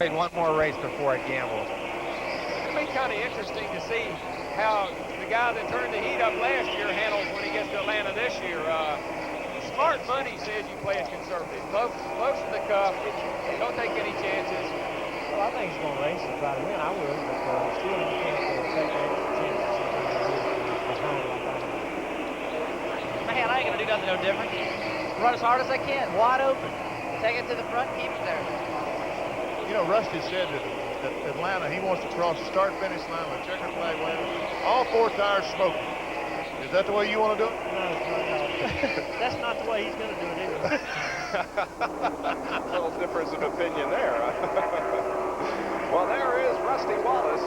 Played one more race before it gambled. It'll be kind of interesting to see how the guy that turned the heat up last year handles when he gets to Atlanta this year. Smart money says you play it conservative. Close to the cup. Don't take any chances. Well, I think he's going to race and try to win. I would, but still you can't take that chance sometimes behind like that. Man, I ain't going to do nothing no different. Run as hard as I can, wide open. Take it to the front, keep it there. You know, Rusty said that Atlanta, he wants to cross the start-finish line with checkered flag waving. All 4 tires smoking. Is that the way you want to do it? No. That's not the way he's going to do it either. A little difference of opinion there. Well, there is Rusty Wallace.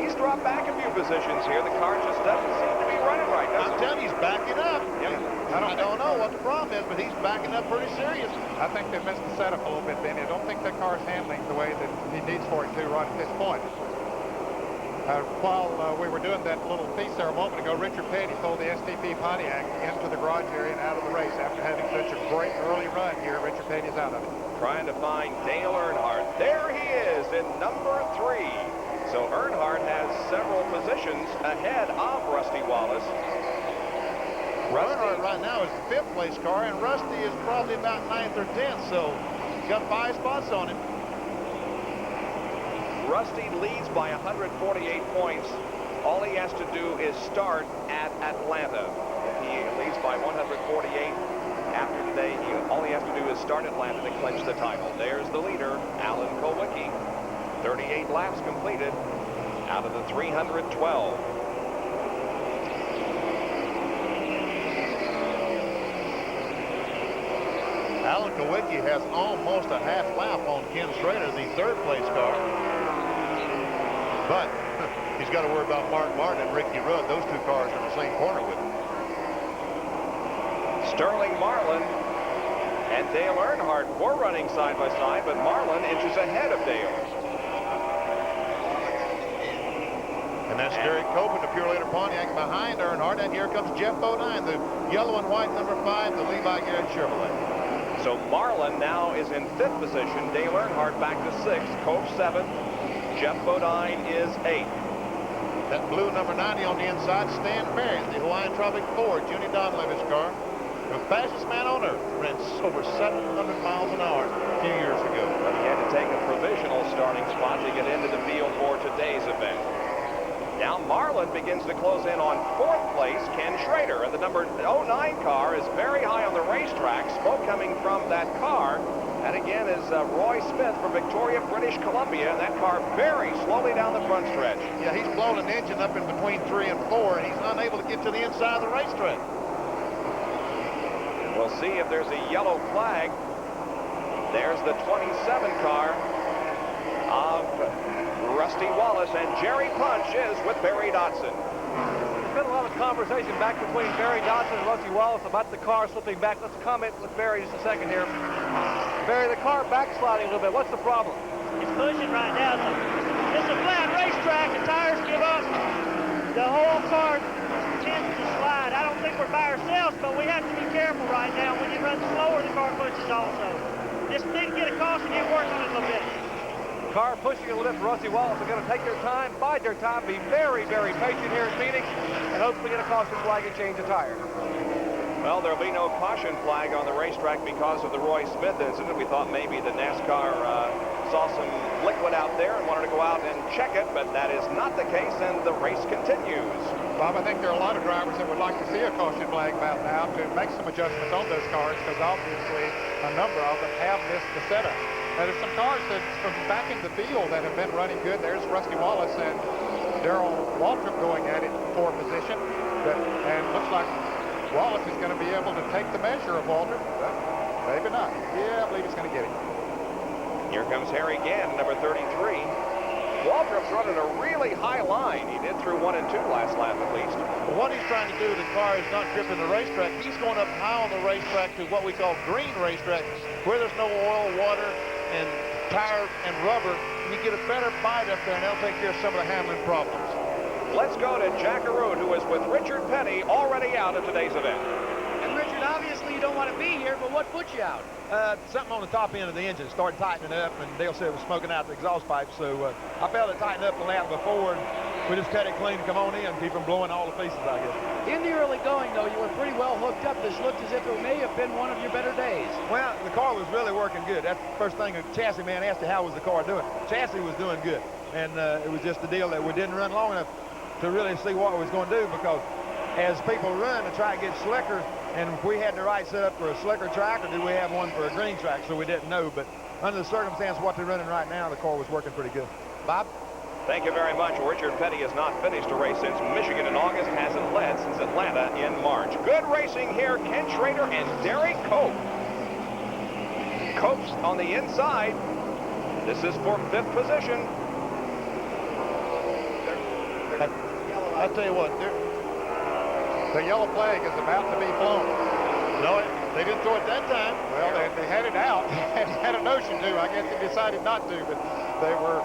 He's dropped back a few positions here. The car just doesn't seem to be running right now. I'm telling you, he's backing up. Yeah. I don't know what the problem is, but he's backing up pretty serious. I think they missed the setup a little bit, Benny. I don't think that car's handling the way that he needs for it to right at this point. While we were doing that little piece there a moment ago, Richard Petty pulled the STP Pontiac into the garage area and out of the race after having such a great early run here. Richard Petty's out of it. Trying to find Dale Earnhardt. There he is in number 3. So Earnhardt has several positions ahead of Rusty Wallace. Earnhardt right now is the 5th place car, and Rusty is probably about 9th or 10th, so he's got 5 spots on him. Rusty leads by 148 points. All he has to do is start at Atlanta. If he leads by 148 after today, all he has to do is start Atlanta to clinch the title. There's the leader, Alan Kulwicki. 38 laps completed out of the 312. Alan Kulwicki has almost a half lap on Ken Schrader, the 3rd place car. But he's got to worry about Mark Martin and Ricky Rudd. Those 2 cars are in the same corner with him. Sterling Marlin and Dale Earnhardt were running side by side, but Marlin inches ahead of Dale. And that's Derek Copeland, the Pure Leader Pontiac, behind Earnhardt. And here comes Jeff Bodine, the yellow and white number 5, the Levi Garrett Chevrolet. So Marlin now is in 5th position. Dale Earnhardt back to 6th. Cope 7th. Jeff Bodine is 8th. That blue number 90 on the inside, Stan Barrett, the Hawaiian Tropic Ford, Junie Donlevy's car. The fastest man on earth, ran over 700 miles an hour a few years ago. But he had to take a provisional starting spot to get into the field for today's event. Now Marlin begins to close in on 4th place, Ken Schrader. And the number 09 car is very high on the racetrack. Smoke coming from that car. That again is Roy Smith from Victoria, British Columbia. And that car very slowly down the front stretch. Yeah, he's blown an engine up in between 3 and 4, and he's unable to get to the inside of the racetrack. We'll see if there's a yellow flag. There's the 27 car of Rusty Wallace, and Jerry Punch is with Barry Dodson. There's been a lot of conversation back between Barry Dodson and Rusty Wallace about the car slipping back. Let's comment with Barry just a second here. Barry, the car backsliding a little bit. What's the problem? It's pushing right now. It's a flat racetrack. The tires give up. The whole car tends to slide. I don't think we're by ourselves, but we have to be careful right now. When you run slower, the car pushes also. Just need to get a caution and work on it a little bit. Car pushing a little bit for Rusty Wallace. They're going to take their time, bide their time, be very, very patient here in Phoenix, and hopefully get a caution flag and change the tire. Well, there'll be no caution flag on the racetrack because of the Roy Smith incident. We thought maybe the NASCAR saw some liquid out there and wanted to go out and check it, but that is not the case, and the race continues. Bob, I think there are a lot of drivers that would like to see a caution flag about now to make some adjustments on those cars, because obviously a number of them have missed the setup. Now, there's some cars that from back in the field that have been running good. There's Rusty Wallace and Darrell Waltrip going at it for position. And looks like Wallace is going to be able to take the measure of Waltrip. Maybe not. Yeah, I believe he's going to get it. Here comes Harry Gann, number 33. Waltrip's running a really high line. He did through 1 and 2 last lap at least. Well, what he's trying to do, the car is not gripping the racetrack. He's going up high on the racetrack to what we call green racetrack, where there's no oil, water, and tire and rubber. And you get a better bite up there, and they'll take care of some of the handling problems. Let's go to Jack Arute, who is with Richard Petty, already out at today's event. And Richard, obviously you don't want to to be here, but what put you out? Something on the top end of the engine started tightening up, and Dale said it was smoking out the exhaust pipe. So I felt it tighten up the lap before, and we just cut it clean to come on in, keep them blowing all the pieces, I guess. In the early going, though, you were pretty well hooked up. This looked as if it may have been one of your better days. Well, the car was really working good. That's the first thing a chassis man asked you, how was the car doing? Chassis was doing good, and it was just the deal that we didn't run long enough to really see what it was going to do, because as people run to try and get slicker, and if we had the right setup for a slicker track, or did we have one for a green track, so we didn't know. But under the circumstance what they're running right now, the car was working pretty good. Bob? Thank you very much. Richard Petty has not finished a race since Michigan in August, hasn't led since Atlanta in March. Good racing here, Ken Schrader and Derek Cope. Cope's on the inside. This is for 5th position. I'll tell you what, The yellow flag is about to be flown. no, they didn't throw it that time. Well, they had it out. They had a notion to. I guess they decided not to, but they were.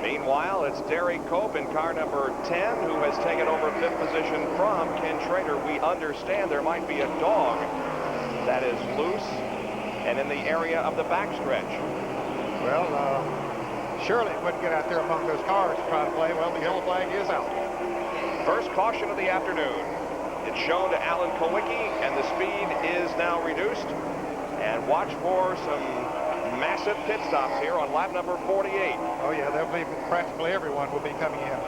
Meanwhile, it's Derek Cope in car number 10 who has taken over 5th position from Ken Schrader. We understand there might be a dog that is loose and in the area of the backstretch. Well, surely it wouldn't get out there among those cars to try to play. Well, the yellow flag is out. First caution of the afternoon. It's shown to Alan Kowicki, and the speed is now reduced. And watch for some massive pit stops here on lap number 48. Oh, yeah, they'll be practically everyone will be coming in.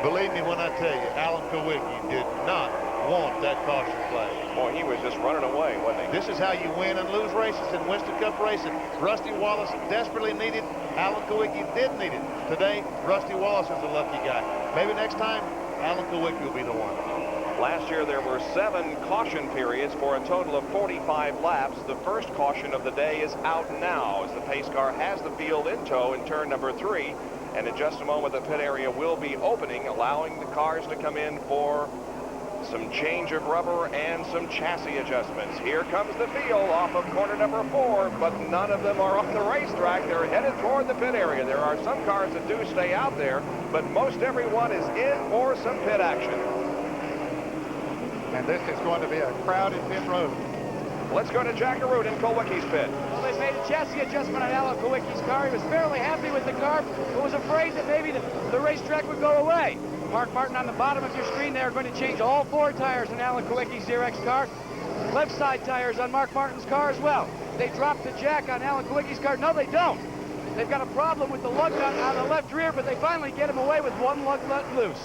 Believe me when I tell you, Alan Kowicki did not want that caution flag. Boy, he was just running away, wasn't he? This is how you win and lose races in Winston Cup racing. Rusty Wallace desperately needed. Alan Kowicki did need it. Today, Rusty Wallace is a lucky guy. Maybe next time, Alan Kowicki will be the one. Last year there were 7 caution periods for a total of 45 laps. The first caution of the day is out now as the pace car has the field in tow in turn number 3. And in just a moment the pit area will be opening, allowing the cars to come in for some change of rubber and some chassis adjustments. Here comes the field off of corner number 4, but none of them are on the racetrack. They're headed toward the pit area. There are some cars that do stay out there, but most everyone is in for some pit action. And this is going to be a crowded pit road. Let's go to Jack Arute in Kowicki's pit. Well, they made a chassis adjustment on Alan Kowicki's car. He was fairly happy with the car, but was afraid that maybe the racetrack would go away. Mark Martin on the bottom of your screen there are going to change all 4 tires on Alan Kowicki's ZRX car. Left side tires on Mark Martin's car as well. They dropped the jack on Alan Kowicki's car. No, they don't. They've got a problem with the lug nut on the left rear, but they finally get him away with one lug nut loose.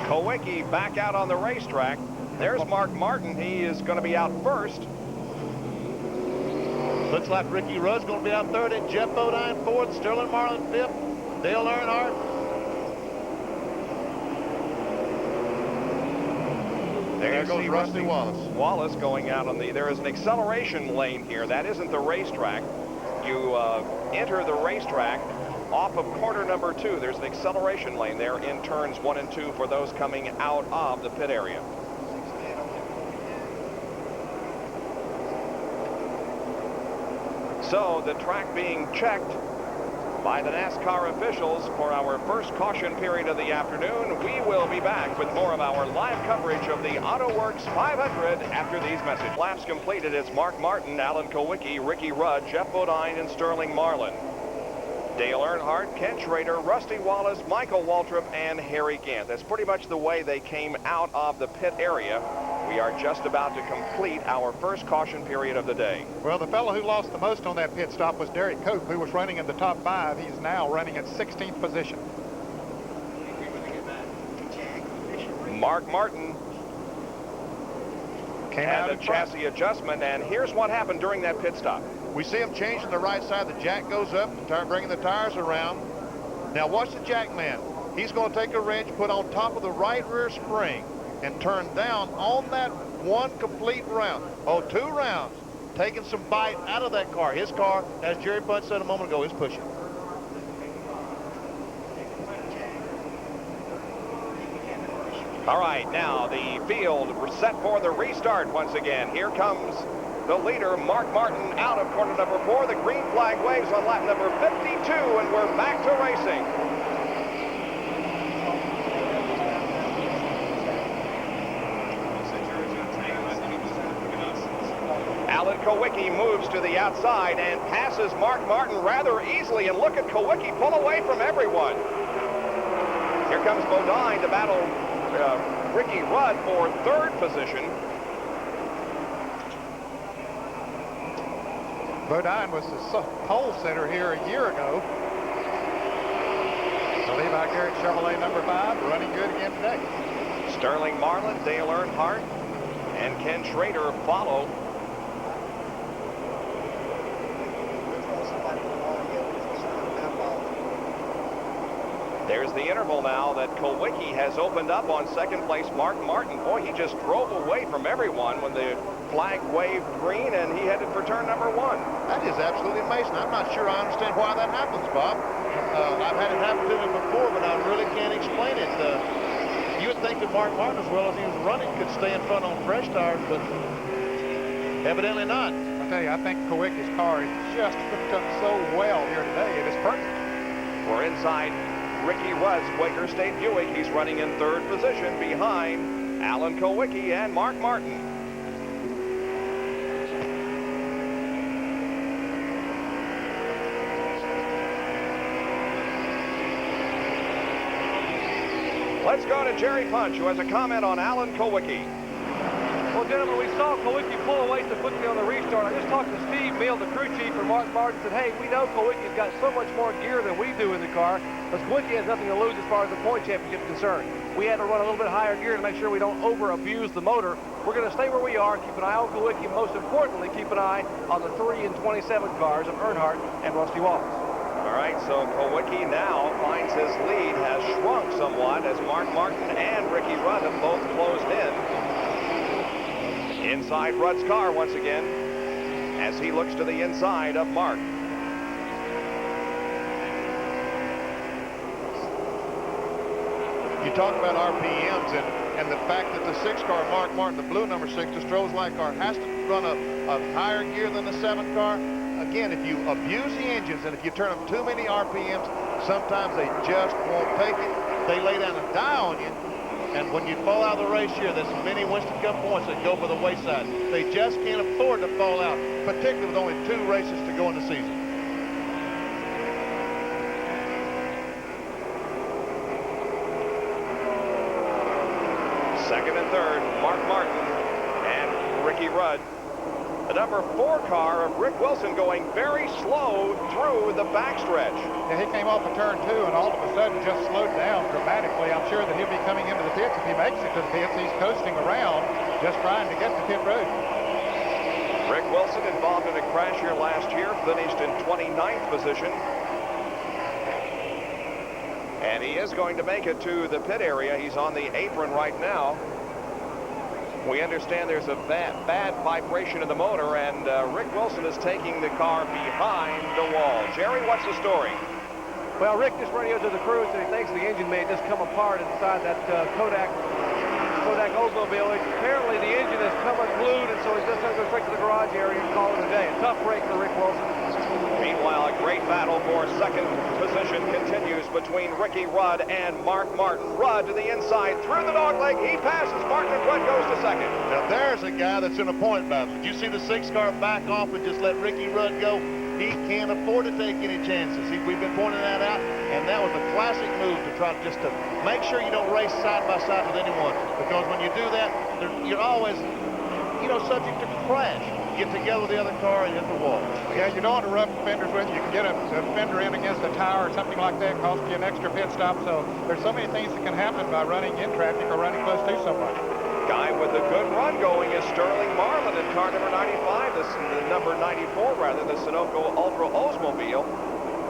Kowicki back out on the racetrack. There's Mark Martin. He is going to be out first. Looks like Ricky Rudd's going to be out third, and Jeff Bodine fourth, Sterling Marlin fifth, Dale Earnhardt. There goes Rusty Wallace. Wallace going out on the, there is an acceleration lane here. That isn't the racetrack. You enter the racetrack off of corner number 2. There's an acceleration lane there in turns 1 and 2 for those coming out of the pit area. So the track being checked by the NASCAR officials for our first caution period of the afternoon. We will be back with more of our live coverage of the Autoworks 500 after these messages. Laps completed. It's Mark Martin, Alan Kowicki, Ricky Rudd, Jeff Bodine, and Sterling Marlin. Dale Earnhardt, Ken Schrader, Rusty Wallace, Michael Waltrip, and Harry Gant. That's pretty much the way they came out of the pit area. We are just about to complete our first caution period of the day. Well, the fellow who lost the most on that pit stop was Derek Cope, who was running in the top 5. He's now running in 16th position. Mark Martin had a chassis adjustment, and here's what happened during that pit stop. We see him changing the right side. The jack goes up, bringing the tires around. Now watch the jack man. He's going to take a wrench, put on top of the right rear spring, and turn down on that one complete round. Oh, 2 rounds. Taking some bite out of that car. His car, as Jerry Butt said a moment ago, is pushing. All right, now the field set for the restart once again. Here comes the leader, Mark Martin, out of corner number 4. The green flag waves on lap number 52, and we're back to racing. Alan Kowicki moves to the outside and passes Mark Martin rather easily. And look at Kowicki pull away from everyone. Here comes Bodine to battle Ricky Rudd for third position. Bodine was the pole sitter here a year ago. The Levi Garrett Chevrolet number 5 running good again today. Sterling Marlin, Dale Earnhardt, and Ken Schrader follow. There's the interval now that Kowicki has opened up on second place Mark Martin. Boy, he just drove away from everyone when the flag waved green and he headed for turn number 1. That is absolutely amazing. I'm not sure I understand why that happens, Bob. I've had it happen to me before, but I really can't explain it. You would think that Mark Martin, as well as he was running, could stay in front on fresh tires, but evidently not. I tell you, I think Kowicki's car is just hooked up so well here today. It is perfect. We're inside Ricky Rudd's Quaker State Buick. He's running in third position behind Alan Kowicki and Mark Martin. Let's go to Jerry Punch, who has a comment on Alan Kowicki. Well, gentlemen, we saw Kowicki pull away so quickly on the restart. I just talked to Steve Mill, the crew chief for Mark Martin, said, hey, we know Kowicki's got so much more gear than we do in the car, but Kowicki has nothing to lose as far as the point championship is concerned. We had to run a little bit higher gear to make sure we don't over-abuse the motor. We're going to stay where we are, keep an eye on Kowicki, and most importantly, keep an eye on the 3 and 27 cars of Earnhardt and Rusty Wallace. All right, so Kowicki now finds his lead has shrunk somewhat as Mark Martin and Ricky Rudd have both closed in. Inside Rudd's car once again as he looks to the inside of Mark. You talk about RPMs and the fact that the 6-car Mark Martin, the blue number 6, the Stroh's Light car, has to run a higher gear than the 7-car. Again, if you abuse the engines and if you turn them too many RPMs, sometimes they just won't take it. They lay down and die on you. And when you fall out of the race here, there's many Winston Cup points that go for the wayside. They just can't afford to fall out, particularly with only 2 races to go in the season. Second and third, Mark Martin and Ricky Rudd. The number 4 car of Rick Wilson going very slow through the backstretch. Yeah, he came off of turn 2 and all of a sudden just slowed down dramatically. I'm sure that he'll be coming into the pits. If he makes it to the pits, he's coasting around just trying to get to pit road. Rick Wilson involved in a crash here last year, finished in 29th position. And he is going to make it to the pit area. He's on the apron right now. We understand there's a bad vibration in the motor, and Rick Wilson is taking the car behind the wall. Jerry, what's the story? Well, Rick just radioed to the crew and said he thinks the engine may just come apart inside that Kodak Oldsmobile. Apparently the engine is come unglued, and so he's just going to go straight to the garage area and call it a day. A tough break for Rick Wilson. Meanwhile, a great battle for second position continues between Ricky Rudd and Mark Martin. Rudd to the inside, through the dogleg. He passes Martin, and Rudd goes to second. Now there's a guy that's in a point battle. Did you see the 6-car back off and just let Ricky Rudd go? He can't afford to take any chances. We've been pointing that out, and that was a classic move to try to make sure you don't race side by side with anyone, because when you do that, you're always, subject to crash. Get together with the other car and hit the wall. Yeah, you don't want to rub fenders with. You can get a fender in against a tire or something like that, cost you an extra pit stop. So there's so many things that can happen by running in traffic or running close to someone. Guy with a good run going is Sterling Marlin in car number 95, the number 94 rather, the Sunoco Ultra Oldsmobile.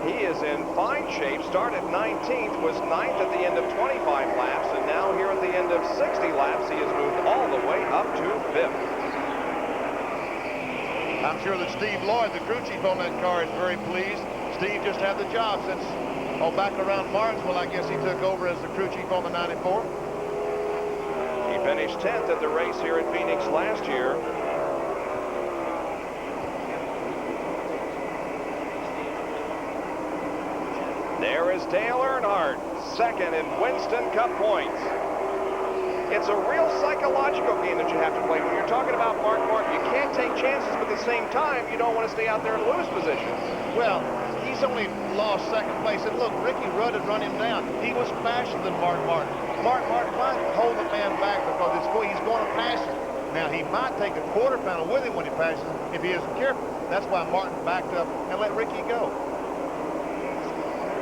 He is in fine shape. Started 19th, was 9th at the end of 25 laps, and now here at the end of 60 laps, he has moved all the way up to 5th. I'm sure that Steve Lloyd, the crew chief on that car, is very pleased. Steve just had the job since, back around Martinsville, I guess he took over as the crew chief on the 94. He finished 10th at the race here at Pheonix last year. There is Dale Earnhardt, second in Winston Cup points. It's a real psychological game that you have to play. When you're talking about Mark Martin, you can't take chances with the the same time, you don't want to stay out there and lose positions. Well, he's only lost second place. And look, Ricky Rudd had run him down. He was faster than Mark Martin. Mark Martin might hold the man back because he's going to pass him. Now, he might take a quarter panel with him when he passes him if he isn't careful. That's why Martin backed up and let Ricky go.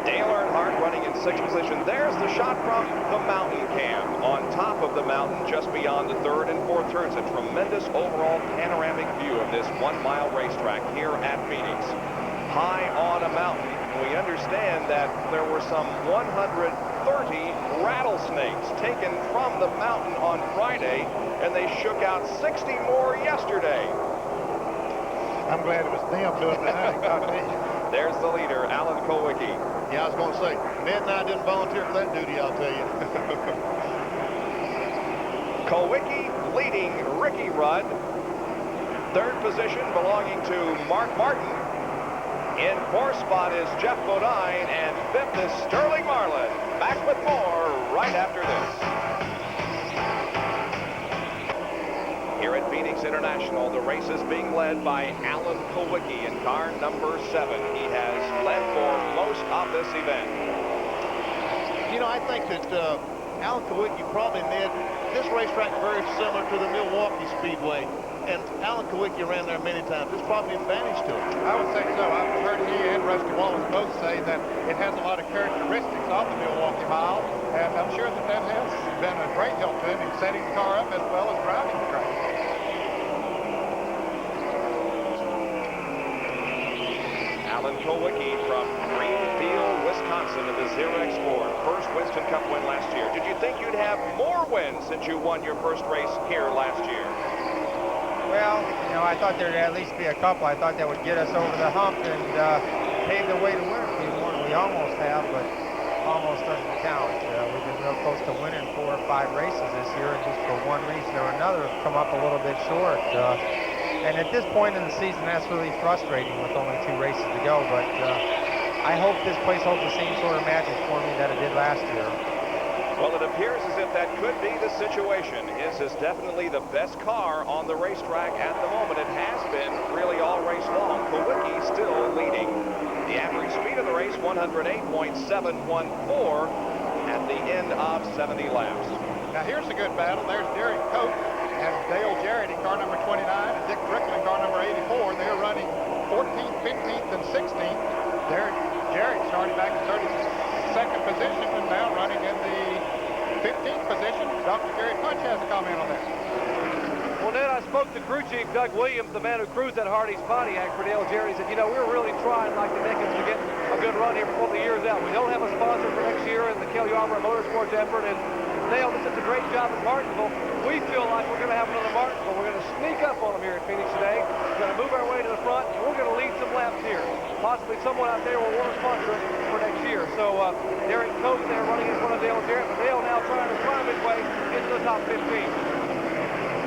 Dale Earnhardt running in 6th position. There's the shot from the mountain cam on top of the mountain just beyond the 3rd and 4th turns. A tremendous overall panoramic view of this 1-mile racetrack here at Pheonix. High on a mountain. We understand that there were some 130 rattlesnakes taken from the mountain on Friday, and they shook out 60 more yesterday. I'm glad it was them doing the hunting, not me. There's the leader, Alan Kulwicki. Yeah, I was going to say, Ned and I didn't volunteer for that duty, I'll tell you. Kulwicki leading Ricky Rudd. 3rd position belonging to Mark Martin. In 4th spot is Jeff Bodine, and 5th is Sterling Marlin. Back with more right after this. Here at Pheonix International, the race is being led by Alan Kulwicki in car number 7. He has led for most of this event. You know, I think that Alan Kulwicki probably, Ned, this racetrack very similar to the Milwaukee Speedway. And Alan Kulwicki ran there many times. It's probably an advantage to him. I would say so. I've heard he and Rusty Wallace both say that it has a lot of characteristics of the Milwaukee Mile, and I'm sure that that has been a great help to him in setting the car up as well as driving the track. Alan Kulwicki from Greenfield, Wisconsin in the Xerox Ford. First Winston Cup win last year. Did you think you'd have more wins since you won your first race here last year? Well, you know, I thought there'd at least be a couple. I thought that would get us over the hump and pave the way to win a few more. We almost have, but almost doesn't count. We've been real close to winning 4 or 5 races this year, and just for one reason or another, have come up a little bit short. And at this point in the season, that's really frustrating with only 2 races to go. But I hope this place holds the same sort of magic for me that it did last year. Well, it appears as if that could be the situation. His is definitely the best car on the racetrack at the moment. It has been really all race long. Kulwicki still leading. The average speed of the race, 108.714 at the end of 70 laps. Now here's a good battle. There's Derek Cope and Dale Jarrett in car number 29 and Dick Trickle in car number 84. They're running 14th, 15th, and 16th. Jarrett started back in 32nd position and now running in the 15th position. Dr. Gary Punch has a comment on that. Well, Ned, I spoke to crew chief Doug Williams, the man who cruised that Hardee's Pontiac for Dale Jarrett. He said, you know, we're really trying like the Dickens to get a good run here before the year's out. We don't have a sponsor for next year in the Kelly Auburn Motorsports effort, and Dale did such a great job at Martinsville. We feel like we're going to have another Martinsville. We're going to sneak up on them here at Pheonix today. We're going to move our way to the front, and we're going to lead some laps here. Possibly someone out there will want to sponsor us for next year. So Derek Cope there running in front of Dale Jarrett, but Dale now trying to climb his way into the top 15.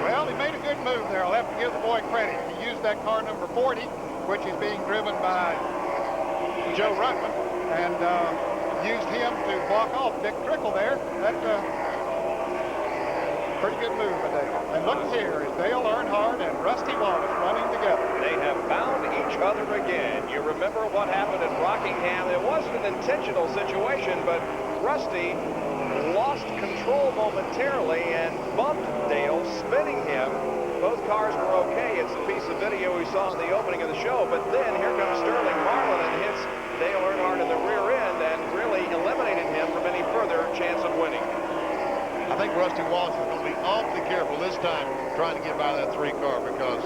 Well, he made a good move there. I'll have to give the boy credit. He used that car number 40, which is being driven by Joe Ruttman, and used him to block off Dick Trickle there. That's a pretty good move by Dale. And look here is Dale Earnhardt and Rusty Wallace running together. They have found each other again. You remember what happened at Rockingham. It wasn't an intentional situation, but Rusty lost control momentarily and bumped Dale, spinning him. Both cars were okay. It's a piece of video we saw in the opening of the show, but then here comes Sterling Marlin and hits Dale Earnhardt in the rear end and really eliminated him from any further chance of winning. I think Rusty Wallace is going to be awfully careful this time trying to get by that 3 car because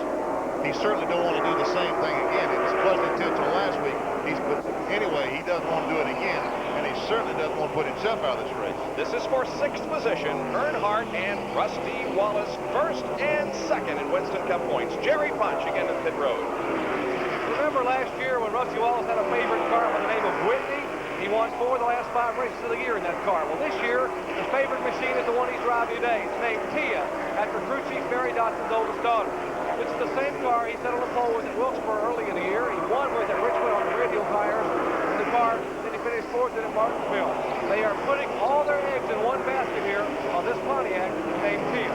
he certainly don't want to do the same thing again. It was pleasant intentional last week. But anyway, he doesn't want to do it again, and he certainly doesn't want to put himself out of this race. This is for 6th position. Earnhardt and Rusty Wallace 1st and 2nd in Winston Cup points. Jerry Punch again at pit road. Remember last year when Rusty Wallace had a favorite car by the name of Whitney? He won 4 of the last 5 races of the year in that car. Well, this year, his favorite machine is the one he's driving today. It's named Tia, after crew chief Barry Dotson's oldest daughter. This is the same car he set on the pole with at Wilkesboro early in the year. He won with at Richmond on the radial tires in the car. Then he finished 4th at Martinsville. They are putting all their eggs in one basket here on this Pontiac named Tia.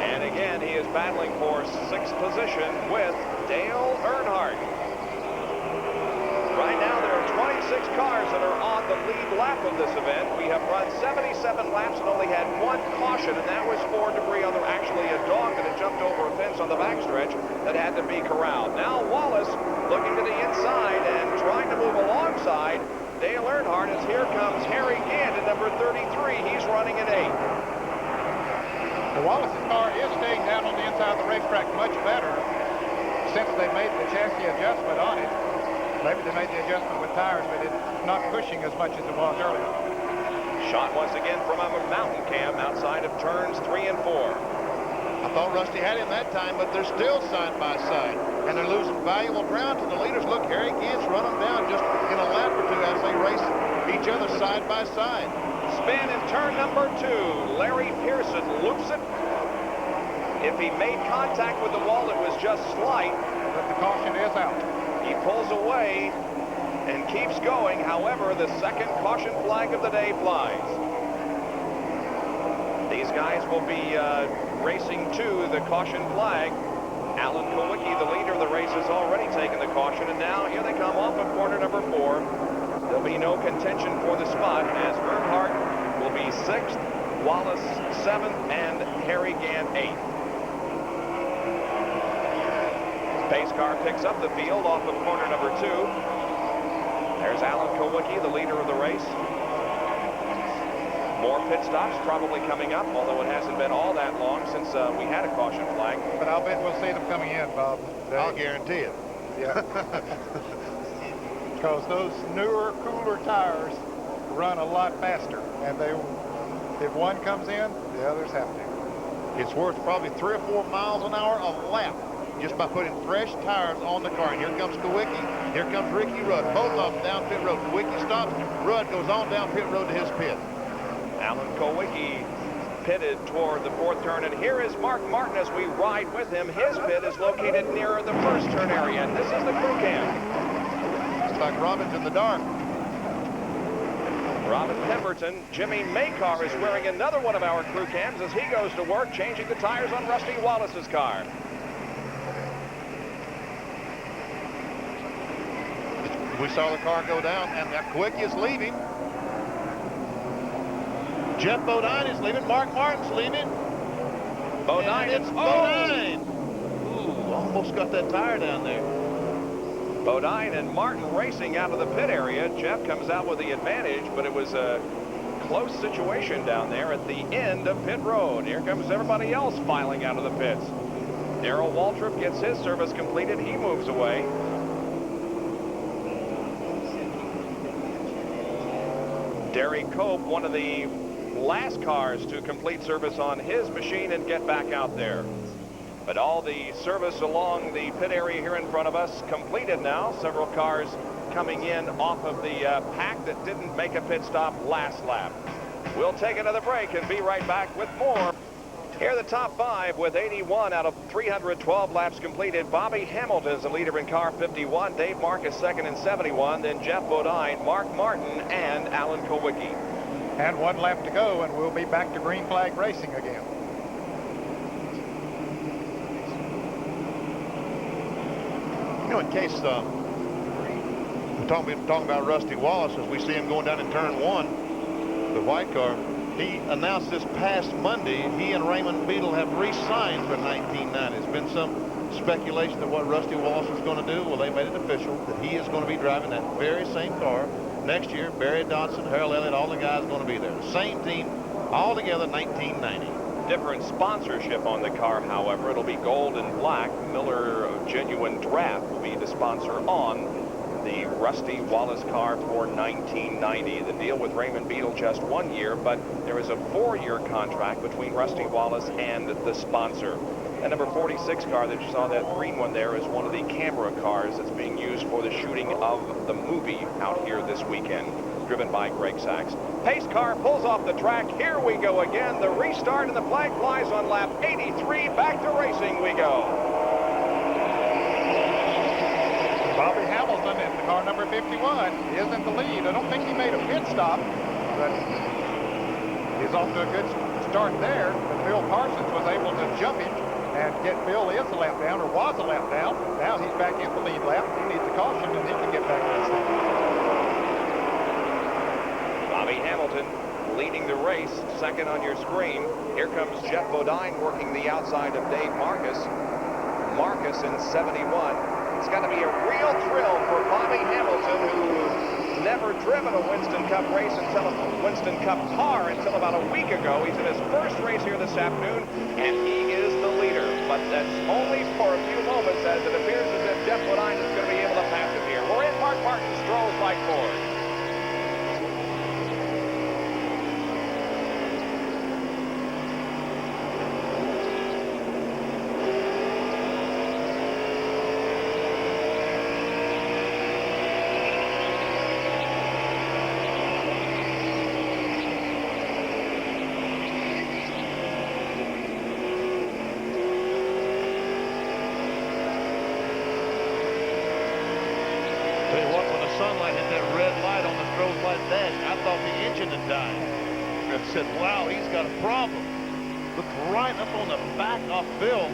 And again, he is battling for 6th position with Dale Earnhardt. Right now, there are 26 cars that are on the lead lap of this event. We have run 77 laps and only had 1 caution, and that was for debris on actually a dog that had jumped over a fence on the backstretch that had to be corralled. Now Wallace looking to the inside and trying to move alongside Dale Earnhardt as here comes Harry Gant at number 33. He's running at 8th. The Wallace's car is staying down on the inside of the racetrack much better since they made the chassis adjustment on it. Maybe they made the adjustment with tires, but it's not pushing as much as it was earlier. Shot once again from a mountain cam outside of turns 3 and 4. I thought Rusty had him that time, but they're still side by side, and they're losing valuable ground to the leaders. Look, Harry Gant's run them down just in a lap or two as they race each other side by side. Spin in turn number 2. Larry Pearson loops it. If he made contact with the wall, it was just slight. But the caution is out. He pulls away and keeps going. However, the second caution flag of the day flies. These guys will be racing to the caution flag. Alan Kowicki, the leader of the race, has already taken the caution, and now here they come off of corner number 4. There'll be no contention for the spot as Earnhardt will be 6th, Wallace 7th, and Harry Gant 8th. Pace car picks up the field off of corner number 2. There's Alan Kowicki, the leader of the race. More pit stops probably coming up, although it hasn't been all that long since we had a caution flag. But I'll bet we'll see them coming in, Bob. I'll guarantee it. Yeah. Because those newer, cooler tires run a lot faster, and if one comes in, the others have to. It's worth probably 3 or 4 miles an hour a lap just by putting fresh tires on the car. And here comes Kowicki. Here comes Ricky Rudd. Both of them down pit road. Kowicki stops. Rudd goes on down pit road to his pit. Alan Kowicki pitted toward the 4th turn, and here is Mark Martin as we ride with him. His pit is located nearer the 1st turn area, and this is the crew cam. It's like Robin's in the dark. Robin Pemberton, Jimmy Maycar is wearing another one of our crew cams as he goes to work changing the tires on Rusty Wallace's car. We saw the car go down, and Kowicki is leaving. Jeff Bodine is leaving. Mark Martin's leaving. Bodine, it's Bodine. Ooh, almost got that tire down there. Bodine and Martin racing out of the pit area. Jeff comes out with the advantage, but it was a close situation down there at the end of pit road. Here comes everybody else filing out of the pits. Darrell Waltrip gets his service completed. He moves away. Derry Cope, one of the last cars to complete service on his machine and get back out there. But all the service along the pit area here in front of us completed now. Several cars coming in off of the pack that didn't make a pit stop last lap. We'll take another break and be right back with more. Here are the top 5 with 81 out of 312 laps completed. Bobby Hamilton is the leader in car 51. Dave Marcus second in 71. Then Jeff Bodine, Mark Martin, and Alan Kowicki. And 1 lap to go, and we'll be back to green flag racing again. You know, in case we're talking about Rusty Wallace as we see him going down in turn 1, the white car. He announced this past Monday he and Raymond Beadle have re-signed for 1990. There's been some speculation of what Rusty Wallace is going to do. Well, they made it official that he is going to be driving that very same car next year. Barry Dodson, Harold Elliott, all the guys are going to be there. Same team, all together, 1990. Different sponsorship on the car, however. It'll be gold and black. Miller Genuine Draft will be the sponsor on the Rusty Wallace car for 1990. The deal with Raymond Beadle just 1 year, but there is a 4-year contract between Rusty Wallace and the sponsor. That number 46 car that you saw, that green one there, is one of the camera cars that's being used for the shooting of the movie out here this weekend, driven by Greg Sachs. Pace car pulls off the track. Here we go again. The restart, and the flag flies on lap 83. Back to racing we go. Bobby Hamilton in the car number 51 is in the lead. I don't think he made a pit stop, but he's off to a good start there. But Bill Parsons was able to jump him and get Bill is a lap down, or was a lap down. Now he's back in the lead lap. He needs a caution, and he can get back in the seat. Bobby Hamilton leading the race, second on your screen. Here comes Jeff Bodine working the outside of Dave Marcus. Marcus in 71. It's got to be a real thrill for Bobby Hamilton, who never driven a Winston Cup race until a Winston Cup car until about a week ago. He's in his first race here this afternoon, and he is the leader. But that's only for a few moments, as it appears as if Jeff Bodine is going to be able to pass it here. We're in Mark Martin Stroll's Bike Ford. Said, wow, he's got a problem. Looked right up on the back of Bill.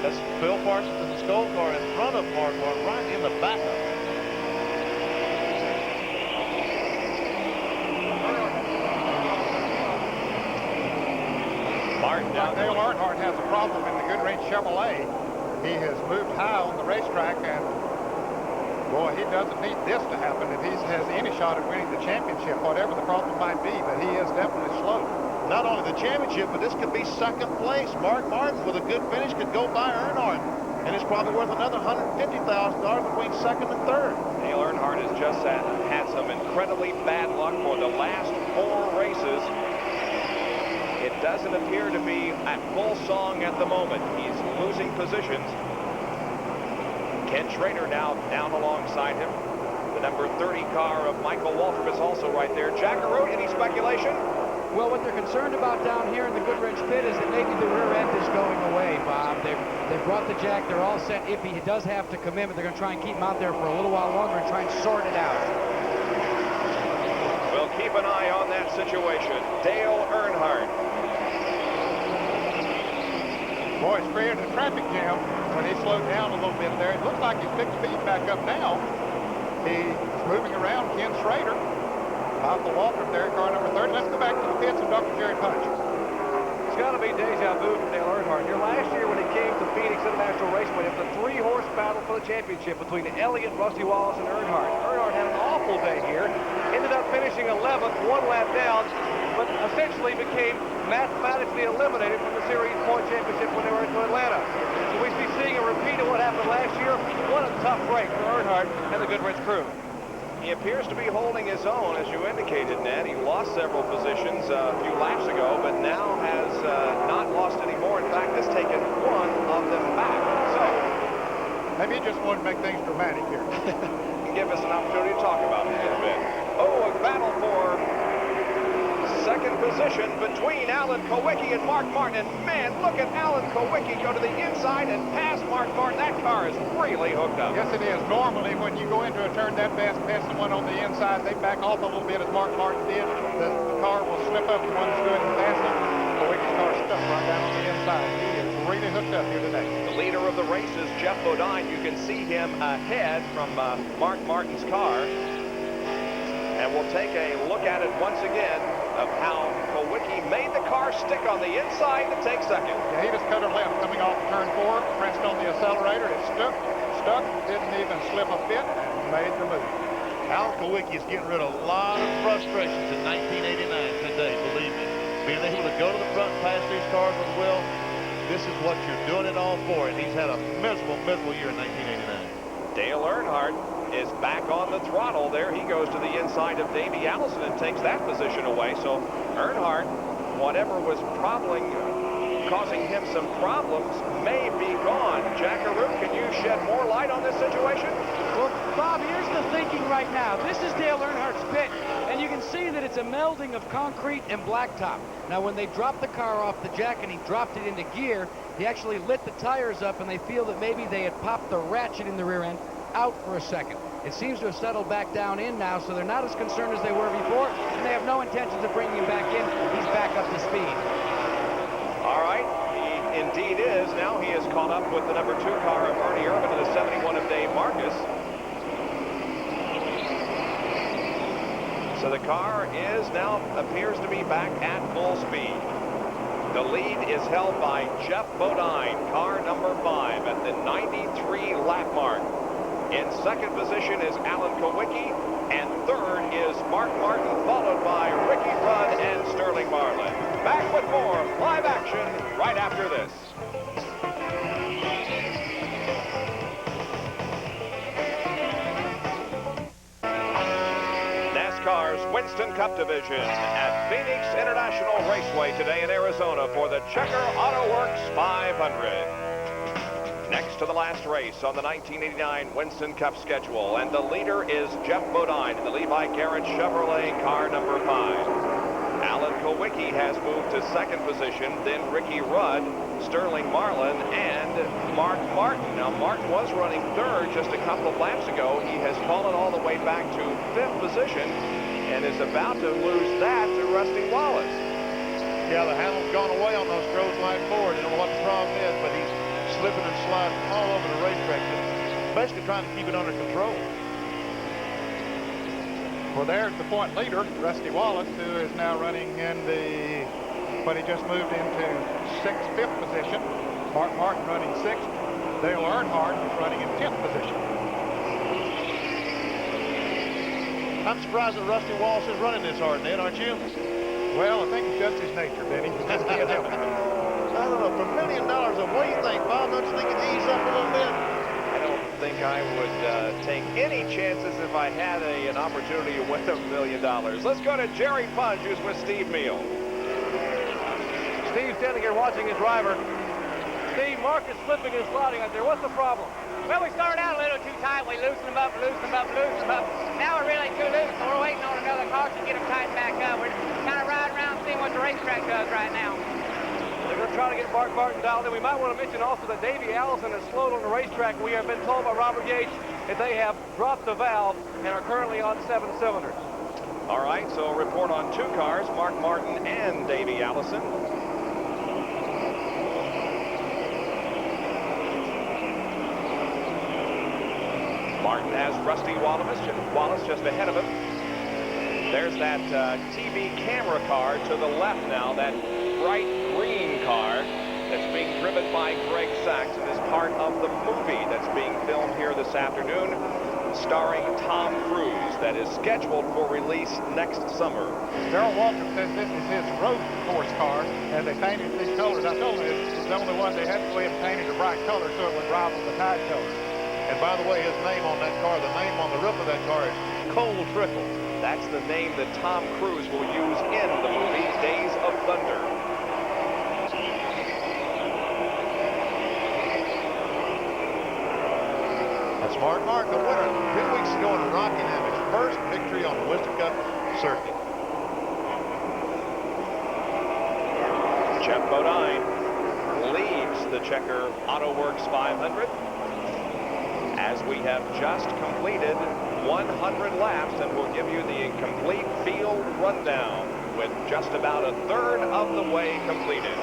That's Bill Parsons in the Skull car in front of Mark Martin, right in the back of him. Martin down. Dale Earnhardt has a problem in the Goodwrench Chevrolet. He has moved high on the racetrack, and boy, he doesn't need this to happen if he has any shot at winning the championship, whatever the problem might be, but he is definitely slow. Not only the championship, but this could be second place. Mark Martin, with a good finish, could go by Earnhardt, and it's probably worth another $150,000 between second and third. Dale Earnhardt has just had some incredibly bad luck for the last 4 races. It doesn't appear to be at full song at the moment. He's losing positions. Ken Schrader now down alongside him. The number 30 car of Michael Waltrip is also right there. Jack Arute, any speculation? Well, what they're concerned about down here in the Goodwrench pit is that maybe the rear end is going away, Bob. They've brought the jack. They're all set. If he does have to come in, but they're going to try and keep him out there for a little while longer and try and sort it out. We'll keep an eye on that situation. Dale Earnhardt. Boy, it's created a traffic jam when he slowed down a little bit there. It looks like he's picked speed back up now. He's moving around Ken Schrader. Michael Waltrip there, car number 30. Let's go back to the pits and Dr. Jerry Punch. It's got to be deja vu for Dale Earnhardt. Here last year when he came to Phoenix International Raceway, it was a 3-horse battle for the championship between Elliott, Rusty Wallace, and Earnhardt. Earnhardt had an awful day here. Ended up finishing 11th, 1 lap down, but essentially became mathematically eliminated from the Series Point Championship when they were into Atlanta. So we be seeing a repeat of what happened last year. What a tough break for Earnhardt and the Goodwrench crew. He appears to be holding his own, as you indicated, Ned. He lost several positions a few laps ago, but now has not lost any more. In fact, has taken 1 of them back. So maybe he just wanted to make things dramatic here. Give us an opportunity to talk about it a little bit. Oh, a battle for second position between Alan Kulwicki and Mark Martin. And man, look at Alan Kulwicki go to the inside and pass Mark Martin. That car is really hooked up. Yes, it is. Normally, when you go into a turn that fast, pass someone on the inside, they back off a little bit, as Mark Martin did. The car will slip up. The one's doing the passing. Kulwicki's car stuck right down on the inside. He is really hooked up here today. The leader of the race is Jeff Bodine. You can see him ahead from Mark Martin's car. And we'll take a look at it once again of how Kulwicki made the car stick on the inside to take second. Yeah, he just cut her left coming off turn 4, pressed on the accelerator. It stuck, didn't even slip a bit, and made the move. Alan Kulwicki is getting rid of a lot of frustrations in 1989 today, believe me. Being able to go to the front and pass these cars with Will, this is what you're doing it all for, and he's had a miserable, miserable year in 1989. Dale Earnhardt is back on the throttle. There he goes to the inside of Davey Allison and takes that position away. So Earnhardt, whatever was causing him some problems, may be gone. Jack Arute, can you shed more light on this situation? Well, Bob, here's the thinking right now. This is Dale Earnhardt's pit, and you can see that it's a melding of concrete and blacktop. Now, when they dropped the car off the jack and he dropped it into gear, he actually lit the tires up, and they feel that maybe they had popped the ratchet in the rear end out for a second. It seems to have settled back down in now, so they're not as concerned as they were before, and they have no intentions of bringing him back in. He's back up to speed. All right. He indeed is. Now he is caught up with the number 2 car of Ernie Irvin and the 71 of Dave Marcus. So the car is now appears to be back at full speed. The lead is held by Jeff Bodine, car number 5 at the 93 lap mark. In second position is Alan Kowicki, and third is Mark Martin, followed by Ricky Rudd and Sterling Marlin. Back with more live action right after this. NASCAR's Winston Cup Division at Pheonix International Raceway today in Arizona for the Checker Autoworks 500. Next to the last race on the 1989 Winston Cup schedule, and the leader is Jeff Bodine in the Levi Garrett Chevrolet car number 5. Alan Kowicki has moved to second position, then Ricky Rudd, Sterling Marlin, and Mark Martin. Now, Martin was running third just a couple of laps ago. He has fallen all the way back to fifth position and is about to lose that to Rusty Wallace. Yeah, the handle's gone away on those Groves line forward. I don't know what the problem is, but he's slipping and sliding all over the racetrack, basically trying to keep it under control. Well, there's the point leader, Rusty Wallace, who is now running in the, but he just moved into fifth position. Mark Martin running 6th. Dale Earnhardt is running in 10th position. I'm surprised that Rusty Wallace is running this hard, Ned, aren't you? Well, I think it's just his nature, Benny. Just can't help it. I don't know, for $1 million, what do you think, Bob? Don't you think it ease up a little bit? I don't think I would take any chances if I had an opportunity to win $1 million. Let's go to Jerry Punch, who's with Steve Meal. Steve's standing here watching his driver. Steve, Mark is slipping and sliding out there. What's the problem? Well, we started out a little too tight. We loosened them up, loosened them up, loosened them up. Now we're really too loose, so we're waiting on another car to get them tightened back up. We're kind of riding around seeing what the racetrack does right now. They're going to try to get Mark Martin dialed in. We might want to mention also that Davey Allison has slowed on the racetrack. We have been told by Robert Yates that they have dropped the valve and are currently on 7 cylinders. All right, so a report on 2 cars, Mark Martin and Davey Allison. Martin has Rusty Wallace just ahead of him. There's that TV camera car to the left now, that bright green car that's being driven by Greg Sachs. It is part of the movie that's being filmed here this afternoon, starring Tom Cruise, that is scheduled for release next summer. Darrell Walker says this is his road course car, and they painted these colors. I told him it's the only one they had to go ahead and painted a bright color so it would rival the Tide color. And by the way, his name on that car, the name on the roof of that car is Cole Trickle. That's the name that Tom Cruise will use in the movie Days of Thunder. That's Mark Martin, the winner 2 weeks ago in Rockingham, his first victory on the Winston Cup circuit. Jeff Bodine leads the Checker Autoworks 500 as we have just completed 100 laps, and we'll give you the complete field rundown with just about a third of the way completed.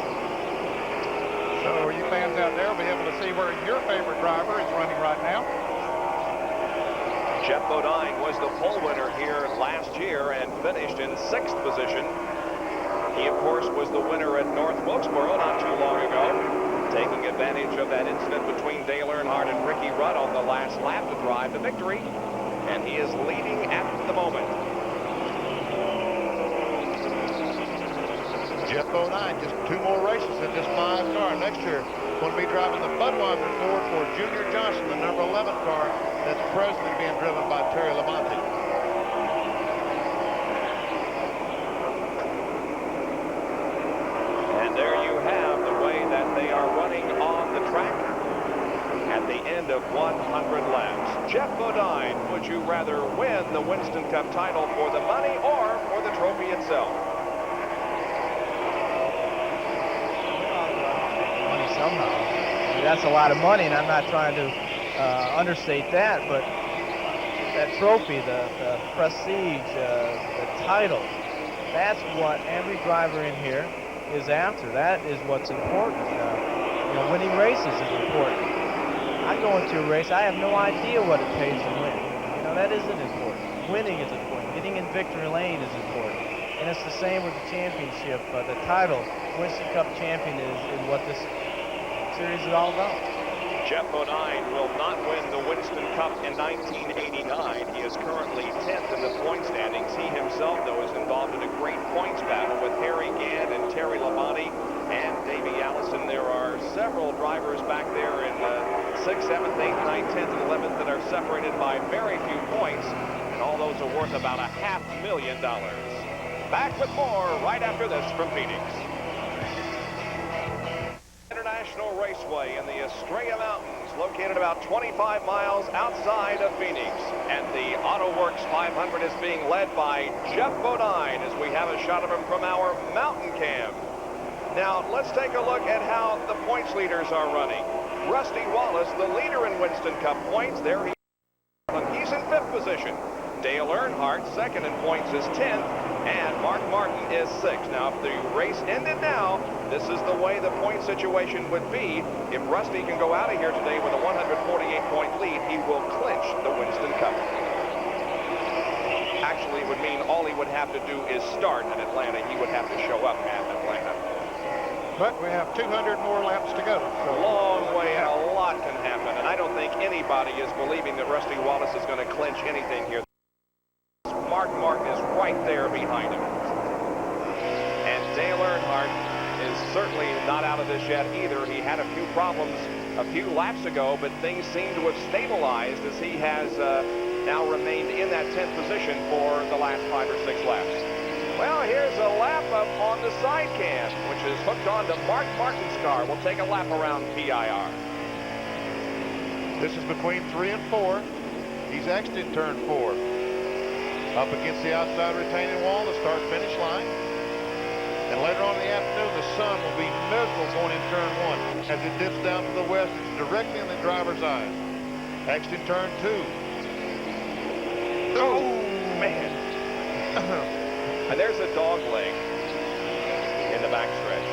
So you fans out there will be able to see where your favorite driver is running right now. Jeff Bodine was the pole winner here last year and finished in 6th position. He, of course, was the winner at North Wilkesboro not too long ago, taking advantage of that incident between Dale Earnhardt and Ricky Rudd on the last lap to drive the victory, and he is leading at the moment. Jeff Bodine, just 2 more races in this 5 car. Next year, going to be driving the Budweiser Ford for Junior Johnson, the number 11 car that's presently being driven by Terry Labonte. And there you have the way that they are running on the track at the end of 100 laps. Jeff Bodine, would you rather win the Winston Cup title for the money or for the trophy itself? Money somehow. I mean, that's a lot of money, and I'm not trying to understate that, but that trophy, the prestige, the title, that's what every driver in here is after. That is what's important. You know, winning races is important. I go into a race, I have no idea what it pays to win. You know, that isn't important. Winning is important. Getting in victory lane is important. And it's the same with the championship. The title, Winston Cup champion, is what this series is all about. Jeff Bodine will not win the Winston Cup in 1989. He is currently 10th in the point standings. He himself, though, is involved in a great points battle with Harry Gant and Terry Labonte and Davey Allison. There are several drivers back there in 6th, 7th, 8th, 9th, 10th, and 11th that are separated by very few points, and all those are worth about $500,000. Back with more right after this from Phoenix. International Raceway in the Estrella Mountains, located about 25 miles outside of Phoenix. And the Autoworks 500 is being led by Jeff Bodine as we have a shot of him from our mountain cam. Now, let's take a look at how the points leaders are running. Rusty Wallace, the leader in Winston Cup points, there he's in 5th position. Dale Earnhardt, second in points, is 10th, and Mark Martin is 6th. Now, if the race ended now, this is the way the point situation would be. If Rusty can go out of here today with a 148-point lead, he will clinch the Winston Cup. Actually, it would mean all he would have to do is start at Atlanta. He would have to show up at Atlanta. But we have 200 more laps to go. A long way, and a lot can happen. And I don't think anybody is believing that Rusty Wallace is going to clinch anything here. Mark Martin is right there behind him. And Dale Earnhardt is certainly not out of this yet either. He had a few problems a few laps ago, but things seem to have stabilized as he has now remained in that 10th position for the last 5 or 6 laps. Well, here's a lap up on the side cam, which is hooked onto Mark Martin's car. We'll take a lap around PIR. This is between 3 and 4. He's exited turn 4. Up against the outside retaining wall, the start-finish line. And later on in the afternoon, the sun will be miserable going in turn 1. As it dips down to the west, it's directly in the driver's eyes. Exiting turn 2. Oh, man. And there's a dog leg in the backstretch.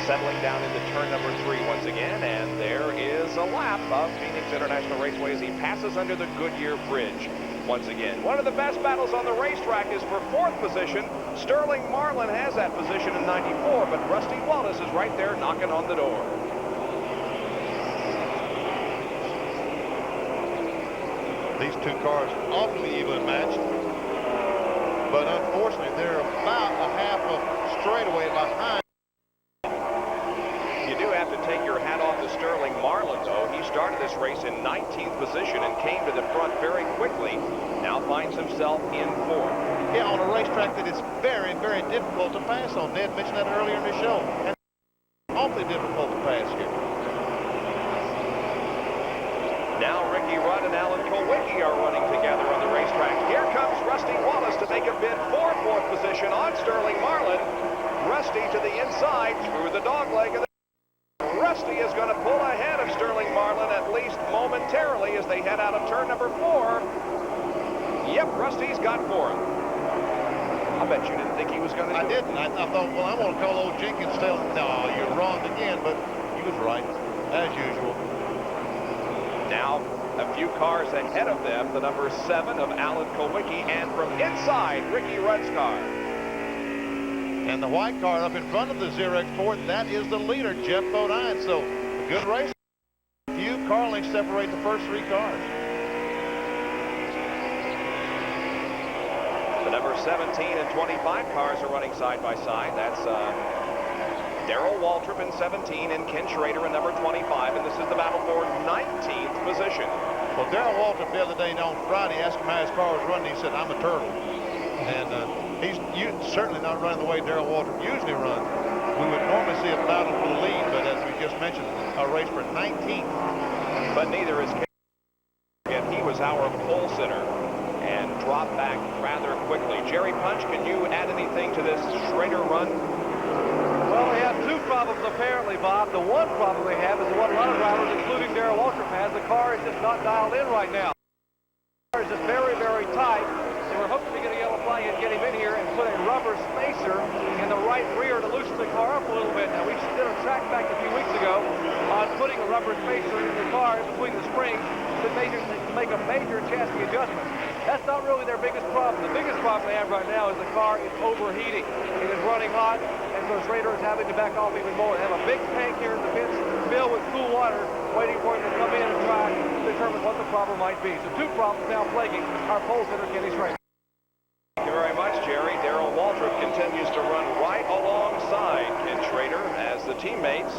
Settling down into turn number 3 once again, and there is a lap of Phoenix International Raceway as he passes under the Goodyear Bridge once again. One of the best battles on the racetrack is for 4th position. Sterling Marlin has that position in 94, but Rusty Wallace is right there knocking on the door. These two cars awfully evenly matched, but unfortunately they're about a half a straightaway behind. You do have to take your hat off to Sterling Marlin, though. He started this race in 19th position and came to the front very quickly. Now finds himself in 4th. Yeah, on a racetrack that is very, very difficult to pass on. Ned mentioned that earlier in the show. And awfully difficult to pass here. Now Ricky Rudd and Alan Kulwicki are running together on the racetrack. Here comes Rusty Wallace to make a bid for 4th position on Sterling Marlin. Rusty to the inside through the dogleg. Rusty is going to pull ahead of Sterling Marlin, at least momentarily, as they head out of turn number 4. Yep, Rusty's got 4th. I bet you didn't think he was going to do it. I didn't. I thought, well, I'm going to call old Jenkins, tell him, no, you're wrong again, but he was right, as usual. Now, a few cars ahead of them, the number 7 of Alan Kulwicki, and from inside, Ricky Rudd's car. And the white car up in front of the Xerox Ford, that is the leader, Jeff Bodine. So, a good race. A few car lengths separate the first 3 cars. The number 17 and 25 cars are running side by side. That's Darrell Waltrip in 17 and Ken Schrader in number 25. And this is the battle for 19th position. Well, Darrell Waltrip the other day on Friday asked him how his car was running. He said, I'm a turtle. And he's certainly not running the way Darrell Waltrip usually runs. We would normally see a battle for the lead, but as we just mentioned, a race for 19th. But neither is Ken. He was our pole sitter and dropped back rather quickly. Jerry Punch, can you add anything to this Schrader run? Well, we have 2 problems apparently, Bob. The one problem we have is what a lot of drivers, including Darrell Waltrip, has. The car is just not dialed in right now. The car is just very, very tight. And we're hoping to get a yellow flag and get him in here and put a rubber spacer in the right rear to loosen the car up a little bit. Now, we did a track back a few weeks ago on putting a rubber spacer in the car between the springs to make a major chassis adjustment. That's not really their biggest problem. The biggest problem they have right now is the car is overheating. It is running hot, and so Schrader is having to back off even more. They have a big tank here in the pits filled with cool water, waiting for him to come in and try to determine what the problem might be. So two problems now plaguing our pole sitter, Kenny Schrader. Thank you very much, Jerry. Darrell Waltrip continues to run right alongside Ken Schrader as the teammates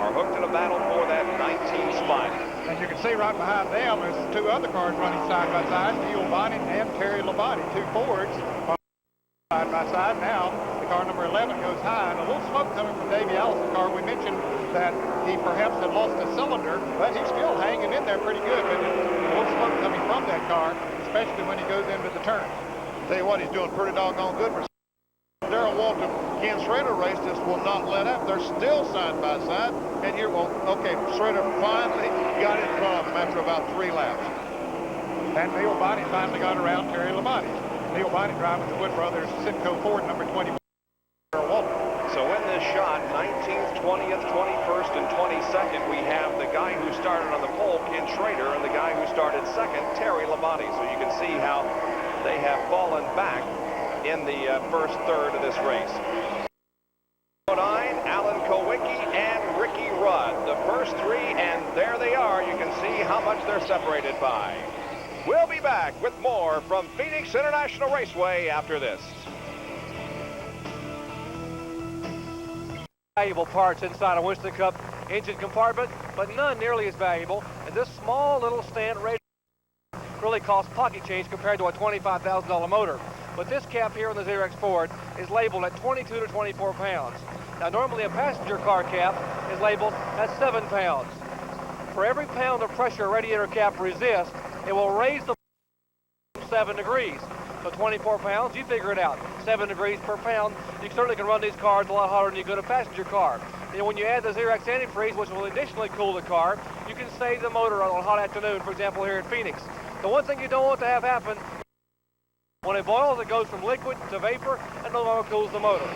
are hooked in a battle for that 19th spot. And you can see right behind them there's two other cars running side by side, Neil Bonnet and Terry Labonte, two Fords side by side. Now the car number 11 goes high, and a little smoke coming from Davey Allison's car. We mentioned that he perhaps had lost a cylinder, but he's still hanging in there pretty good. But a little smoke coming from that car, especially when he goes into the turn. Tell you what, he's doing pretty doggone good for Darrell Waltrip. Ken Schrader race this will not let up. They're still side by side, and here, well, okay, Schrader finally got in front of him after about 3 laps. And Neil Bonnet finally got around Terry Labonte. Neil Bonnet driving the Wood Brothers Simcoe Ford number 21. So in this shot, 19th, 20th, 21st, and 22nd, we have the guy who started on the pole, Ken Schrader, and the guy who started second, Terry Labonte. So you can see how they have fallen back in the first third of this race. 9, Alan Kowicki and Ricky Rudd, the first 3, and there they are. You can see how much they're separated by. We'll be back with more from Phoenix International Raceway after this. Valuable parts inside a Winston Cup engine compartment, but none nearly as valuable as this small little stand radio really costs pocket change compared to a $25,000 motor. But this cap here on the Xerox Ford is labeled at 22 to 24 pounds. Now normally a passenger car cap is labeled at 7 pounds. For every pound of pressure a radiator cap resists, it will raise the 7 degrees. So 24 pounds, you figure it out. 7 degrees per pound. You certainly can run these cars a lot hotter than you could a passenger car. And when you add the Xerox antifreeze, which will additionally cool the car, you can save the motor on a hot afternoon, for example, here at Phoenix. The one thing you don't want to have happen, when it boils, it goes from liquid to vapor and no longer cools the motor.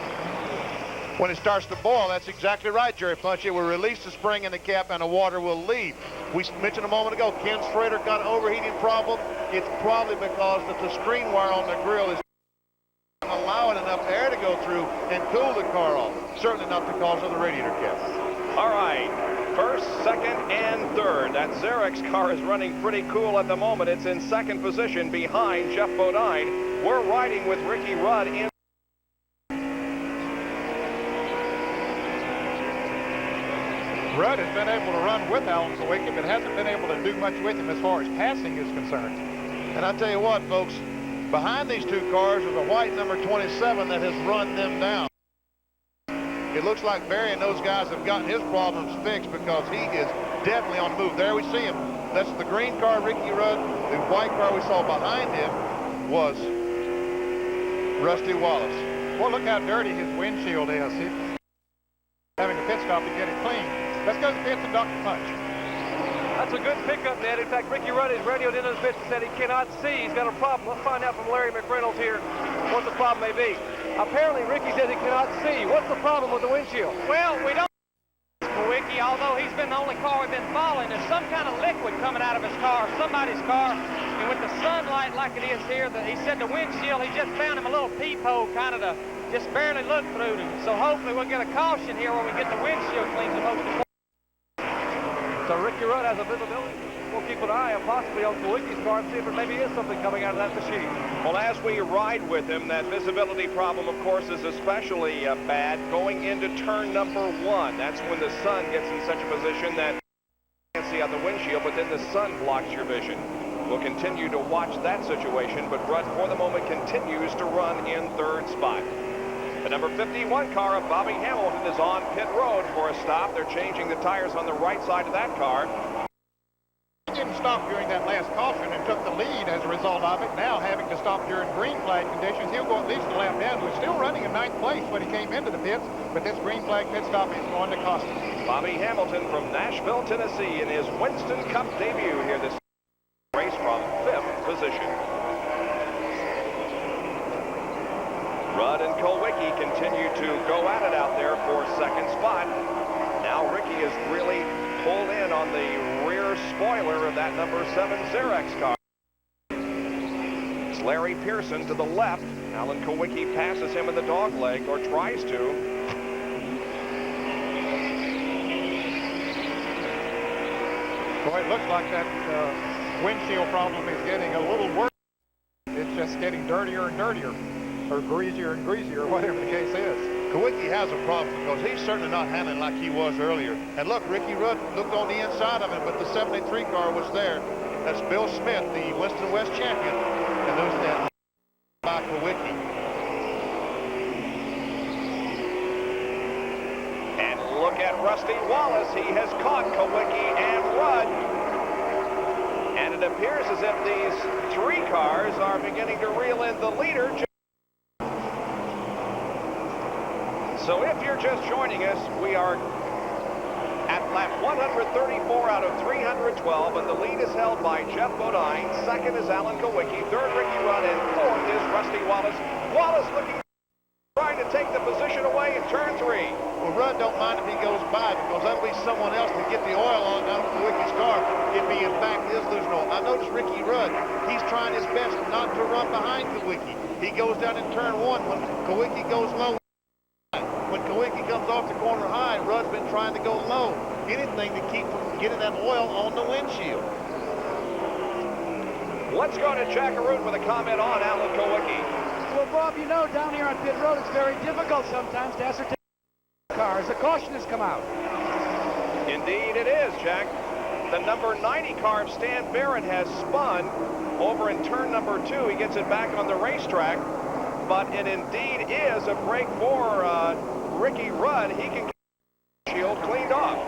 When it starts to boil, that's exactly right, Jerry Punch. It will release the spring in the cap and the water will leave. We mentioned a moment ago, Ken Schrader got an overheating problem. It's probably because that the screen wire on the grill is allowing enough air to go through and cool the car off. Certainly not because of the radiator cap. All right, first, second, and third. That Xerox car is running pretty cool at the moment. It's in second position behind Jeff Bodine. We're riding with Ricky Rudd in. Rudd has been able to run with Alan Kowicki, but hasn't been able to do much with him as far as passing is concerned. And I tell you what, folks, behind these two cars is a white number 27 that has run them down. It looks like Barry and those guys have gotten his problems fixed because he is definitely on the move. There we see him. That's the green car, Ricky Rudd. The white car we saw behind him was Rusty Wallace. Well, look how dirty his windshield is. He's having a pit stop to get it clean. Let's go to the pits and Dr. Punch. That's a good pickup, Ned. In fact, Ricky Rudd is radioed into the pits and said he cannot see. He's got a problem. Let's find out from Larry McReynolds here what the problem may be. Apparently, Ricky said he cannot see. What's the problem with the windshield? Well, we don't know, Wiki, although he's been the only car we've been following. There's some kind of liquid coming out of his car, somebody's car. And with the sunlight like it is here, he said the windshield, he just found him a little peephole kind of to just barely look through. So hopefully we'll get a caution here when we get the windshield cleaned the most important. So Ricky Rudd has a visibility. We'll keep an eye possibly on Kowicki's car and see if there maybe is something coming out of that machine. Well, as we ride with him, that visibility problem, of course, is especially bad going into turn number 1. That's when the sun gets in such a position that you can't see out the windshield, but then the sun blocks your vision. We'll continue to watch that situation, but Rudd, for the moment, continues to run in third spot. The number 51 car of Bobby Hamilton is on pit road for a stop. They're changing the tires on the right side of that car. He didn't stop during that last caution and took the lead as a result of it. Now having to stop during green flag conditions, he'll go at least a lap down. We're still running in 9th place when he came into the pits, but this green flag pit stop is going to cost him. Bobby Hamilton from Nashville, Tennessee, in his Winston Cup debut here this race from 5th position. Rudd and Kulwicki continue to go at it out there for second spot. Now Ricky is really pulled in on the rear spoiler of that number 7 Xerox car. It's Larry Pearson to the left. Alan Kulwicki passes him in the dog leg, or tries to. Boy, it looks like that windshield problem is getting a little worse. It's just getting dirtier and dirtier, or greasier and greasier, whatever the case is. Kulwicki has a problem because he's certainly not handling like he was earlier. And look, Ricky Rudd looked on the inside of him, but the 73 car was there. That's Bill Smith, the Winston West champion, and there's that by Kulwicki. And look at Rusty Wallace. He has caught Kulwicki and Rudd. And it appears as if these three cars are beginning to reel in the leader. So if you're just joining us, we are at lap 134 out of 312, and the lead is held by Jeff Bodine. Second is Alan Kulwicki. Third, Ricky Rudd, and fourth is Rusty Wallace. Wallace looking, trying to take the position away in turn 3. Well, Rudd don't mind if he goes by, because that'll be someone else to get the oil on out of Kulwicki's car if he in fact is losing oil. I noticed Ricky Rudd, he's trying his best not to run behind Kulwicki. He goes down in turn 1 when Kulwicki goes low. When Kulwicki comes off the corner high, Rudd's been trying to go low. Anything to keep from getting that oil on the windshield. Let's go to Jack Arute with a comment on Alan Kulwicki. Well, Bob, you know, down here on pit road, it's very difficult sometimes to ascertain cars. The caution has come out. Indeed it is, Jack. The number 90 car of Stan Barrett has spun over in turn number 2. He gets it back on the racetrack. But it indeed is a break for Ricky Rudd. He can get the shield cleaned off.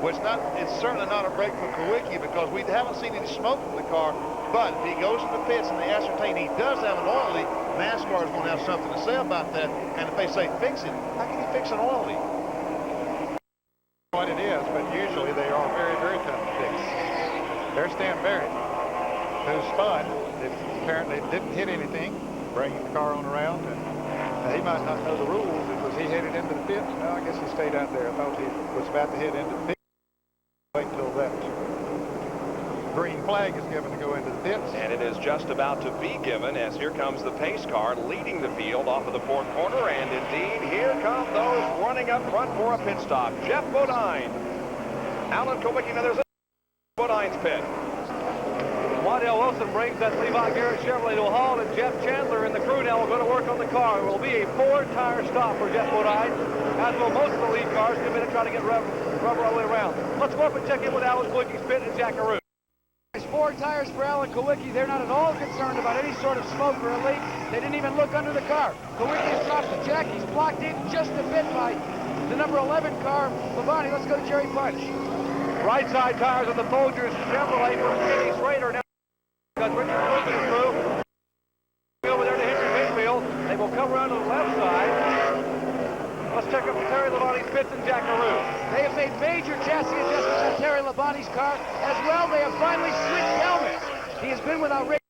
Well, it's certainly not a break for Kulwicki, because we haven't seen any smoke from the car. But if he goes to the pits and they ascertain he does have an oil leak, NASCAR is going to have something to say about that. And if they say fix it, how can he fix an oil leak? What it is, but usually they are very, very tough to fix. There's Stan Barrett, who spun. It apparently didn't hit anything, bringing the car on around, and he might not know the rules because he headed into the pit. No, I guess he stayed out there. I thought he was about to head into the pit. Wait until that green flag is given to go into the pits. And it is just about to be given, as here comes the pace car leading the field off of the 4th corner, and indeed here come those running up front for a pit stop. Jeff Bodine, Alan Kulwicki. Now there's a Bodine's pit. Waddell Wilson brings that Levi Garrett Chevrolet to a halt, and Jeff Chandler and the crew now will go to work on the car. It will be a 4-tire stop for Jeff Bodine, as will most of the lead cars in a minute trying to get rubber all the way around. Let's go up and check in with Alan Kulwicki's pit and Jack Arute. There's 4 tires for Alan Kulwicki. They're not at all concerned about any sort of smoke or a leak. They didn't even look under the car. Kulwicki has dropped the jack. He's blocked in just a bit by the number 11 car, Labonte. Let's go to Jerry Punch. Right side tires on the Folgers Chevrolet for Katie Schrader. Now got Richard Wilson's crew over there to Henry Mayfield. They will come around to the left side. Let's check up Terry Labonte's pits and Jack Arute. They have made major chassis adjustments on Terry Labonte's car. As well, they have finally switched helmets. He has been without Rick.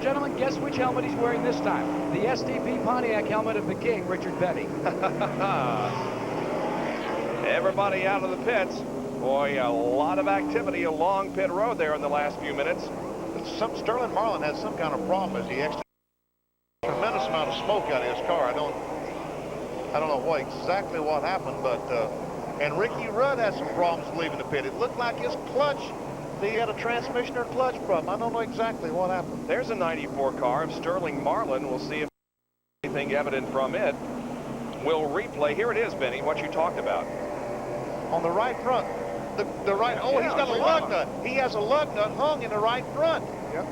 Gentlemen, guess which helmet he's wearing this time? The STP Pontiac helmet of the king, Richard Petty. Everybody out of the pits. Boy, a lot of activity along pit road there in the last few minutes. Sterling Marlin had some kind of problem as he exited. Tremendous amount of smoke out of his car. I don't know exactly what happened, but and Ricky Rudd had some problems leaving the pit. It looked like his clutch, he had a transmission or clutch problem. I don't know exactly what happened. There's a 94 car of Sterling Marlin. We'll see if anything evident from it. We'll replay. Here it is, Benny, what you talked about. On the right front. The right, he's got a lug nut. He has a lug nut hung in the right front. Yep.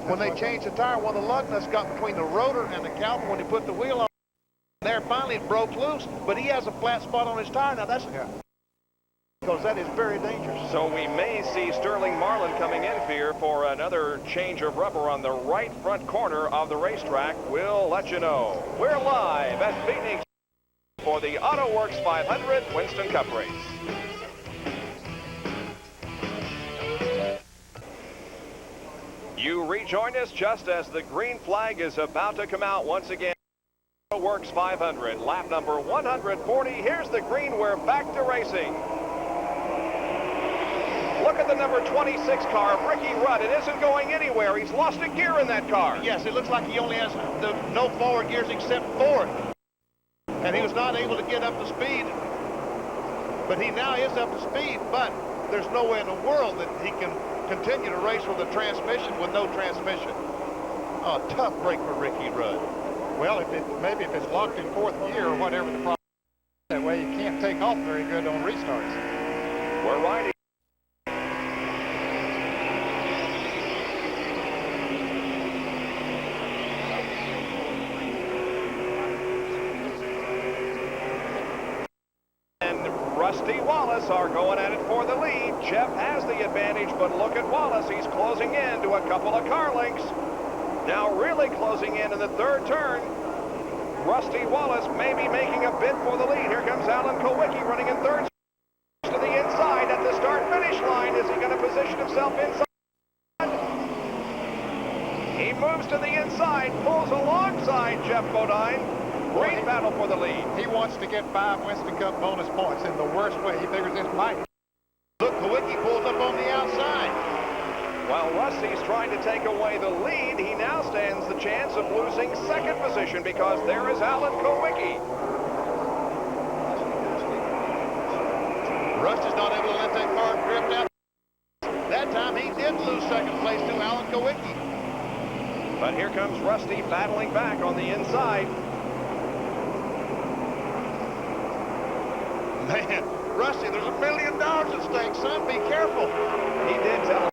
When they changed the tire, one of the lug nuts got between the rotor and the caliper when they put the wheel on. There, finally it broke loose, but he has a flat spot on his tire. Now that's because that is very dangerous. So we may see Sterling Marlin coming in here for another change of rubber on the right front corner of the racetrack. We'll let you know. We're live at Pheonix for the Autoworks 500 Winston Cup race. You rejoin us just as the green flag is about to come out once again. Autoworks 500, lap number 140. Here's the green. We're back to racing. Look at the number 26 car of Ricky Rudd. It isn't going anywhere. He's lost a gear in that car. Yes, it looks like he only has no forward gears except fourth. And he was not able to get up to speed. But he now is up to speed, but there's no way in the world that he can continue to race with a transmission with no transmission. Oh, tough break for Ricky Rudd. Well, maybe if it's locked in fourth gear or whatever the problem is, that way you can't take off very good on restarts. We're riding. Rusty Wallace are going at it for the lead. Jeff has the advantage, but look at Wallace. He's closing in to a couple of car lengths. Now really closing in the third turn. Rusty Wallace may be making a bid for the lead. Here comes Alan Kowicki running in third to the inside at the start-finish line. Is he going to position himself inside? He moves to the inside, pulls alongside Jeff Bodine. Great battle for the lead. He wants to get 5 Winston Cup bonus points in the worst way. He figures this might. Look, Kowicki pulls up on the outside. While Rusty's trying to take away the lead, he now stands the chance of losing second position because there is Alan Kowicki. Rusty's not able to let that car drift out. That time he did lose second place to Alan Kowicki. But here comes Rusty battling back on the inside. Man, Rusty, there's $1 million at stake, son. Be careful. He did tell us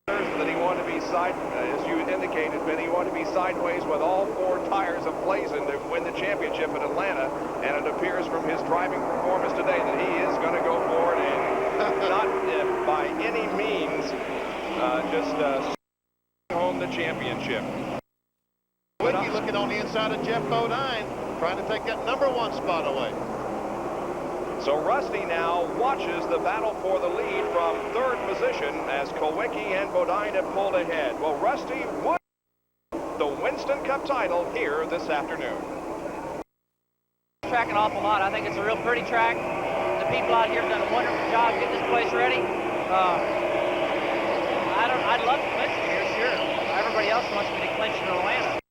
that he wanted to be as you indicated, Ben, he wanted to be sideways with all 4 tires ablazing to win the championship in Atlanta. And it appears from his driving performance today that he is going to go for it and not by any means just home the championship. Kowicki looking on the inside of Jeff Bodine, trying to take that #1 spot away. So Rusty now watches the battle for the lead from third position as Kowicki and Bodine have pulled ahead. Well, Rusty won the Winston Cup title here this afternoon. Track an awful lot. I think it's a real pretty track. The people out here have done a wonderful job getting this place ready. I'd love to clinch it here, sure. Everybody else wants me to clinch in Atlanta.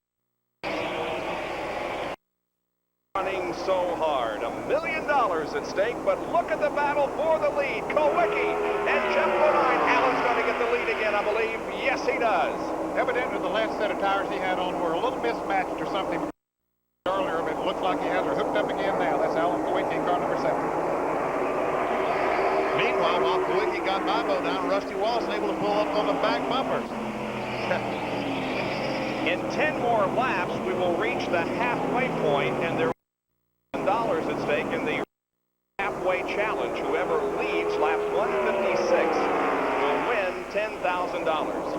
Running so hard, $1 million at stake, but look at the battle for the lead. Kowicki and Jeff Bodine. Alan's going to get the lead again, I believe. Yes, he does. Evidently, the last set of tires he had on were a little mismatched or something earlier, but it looks like he has her hooked up again now. That's Alan Kowicki in car number 7. Meanwhile, while Kowicki got by Bodine, Rusty Wallace able to pull up on the back bumpers. In 10 more laps, we will reach the halfway point, and there $1 at stake in the halfway challenge. Whoever leads lap 156 will win $10,000.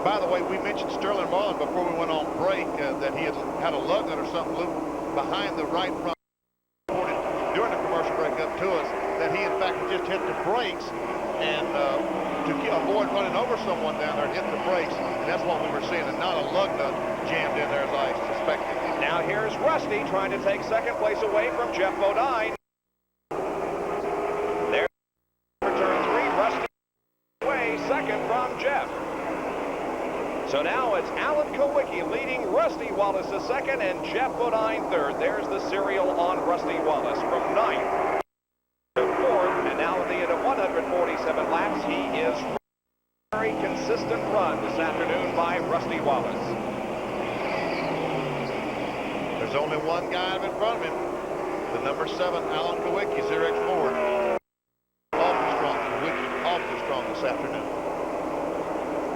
By the way, we mentioned Sterling Marlin before we went on break that he had a lug nut or something loop behind the right front. During the commercial break up to us that he in fact just hit the brakes and to avoid running over someone down there and hit the brakes, and that's what we were seeing, and not a lug nut jammed in there as I suspected. Now here's Rusty trying to take second place away from Jeff Bodine. There's turn 3, Rusty away second from Jeff. So now it's Alan Kowicki leading Rusty Wallace to second and Jeff Bodine third. There's the serial on Rusty Wallace from 9th to 4th, and now at the end of 147 laps, he is very consistent run this afternoon by Rusty Wallace. There's only one guy in front of him, the number 7, Alan Kowicki, Xerox Ford. Awfully strong. Kowicki awfully strong this afternoon.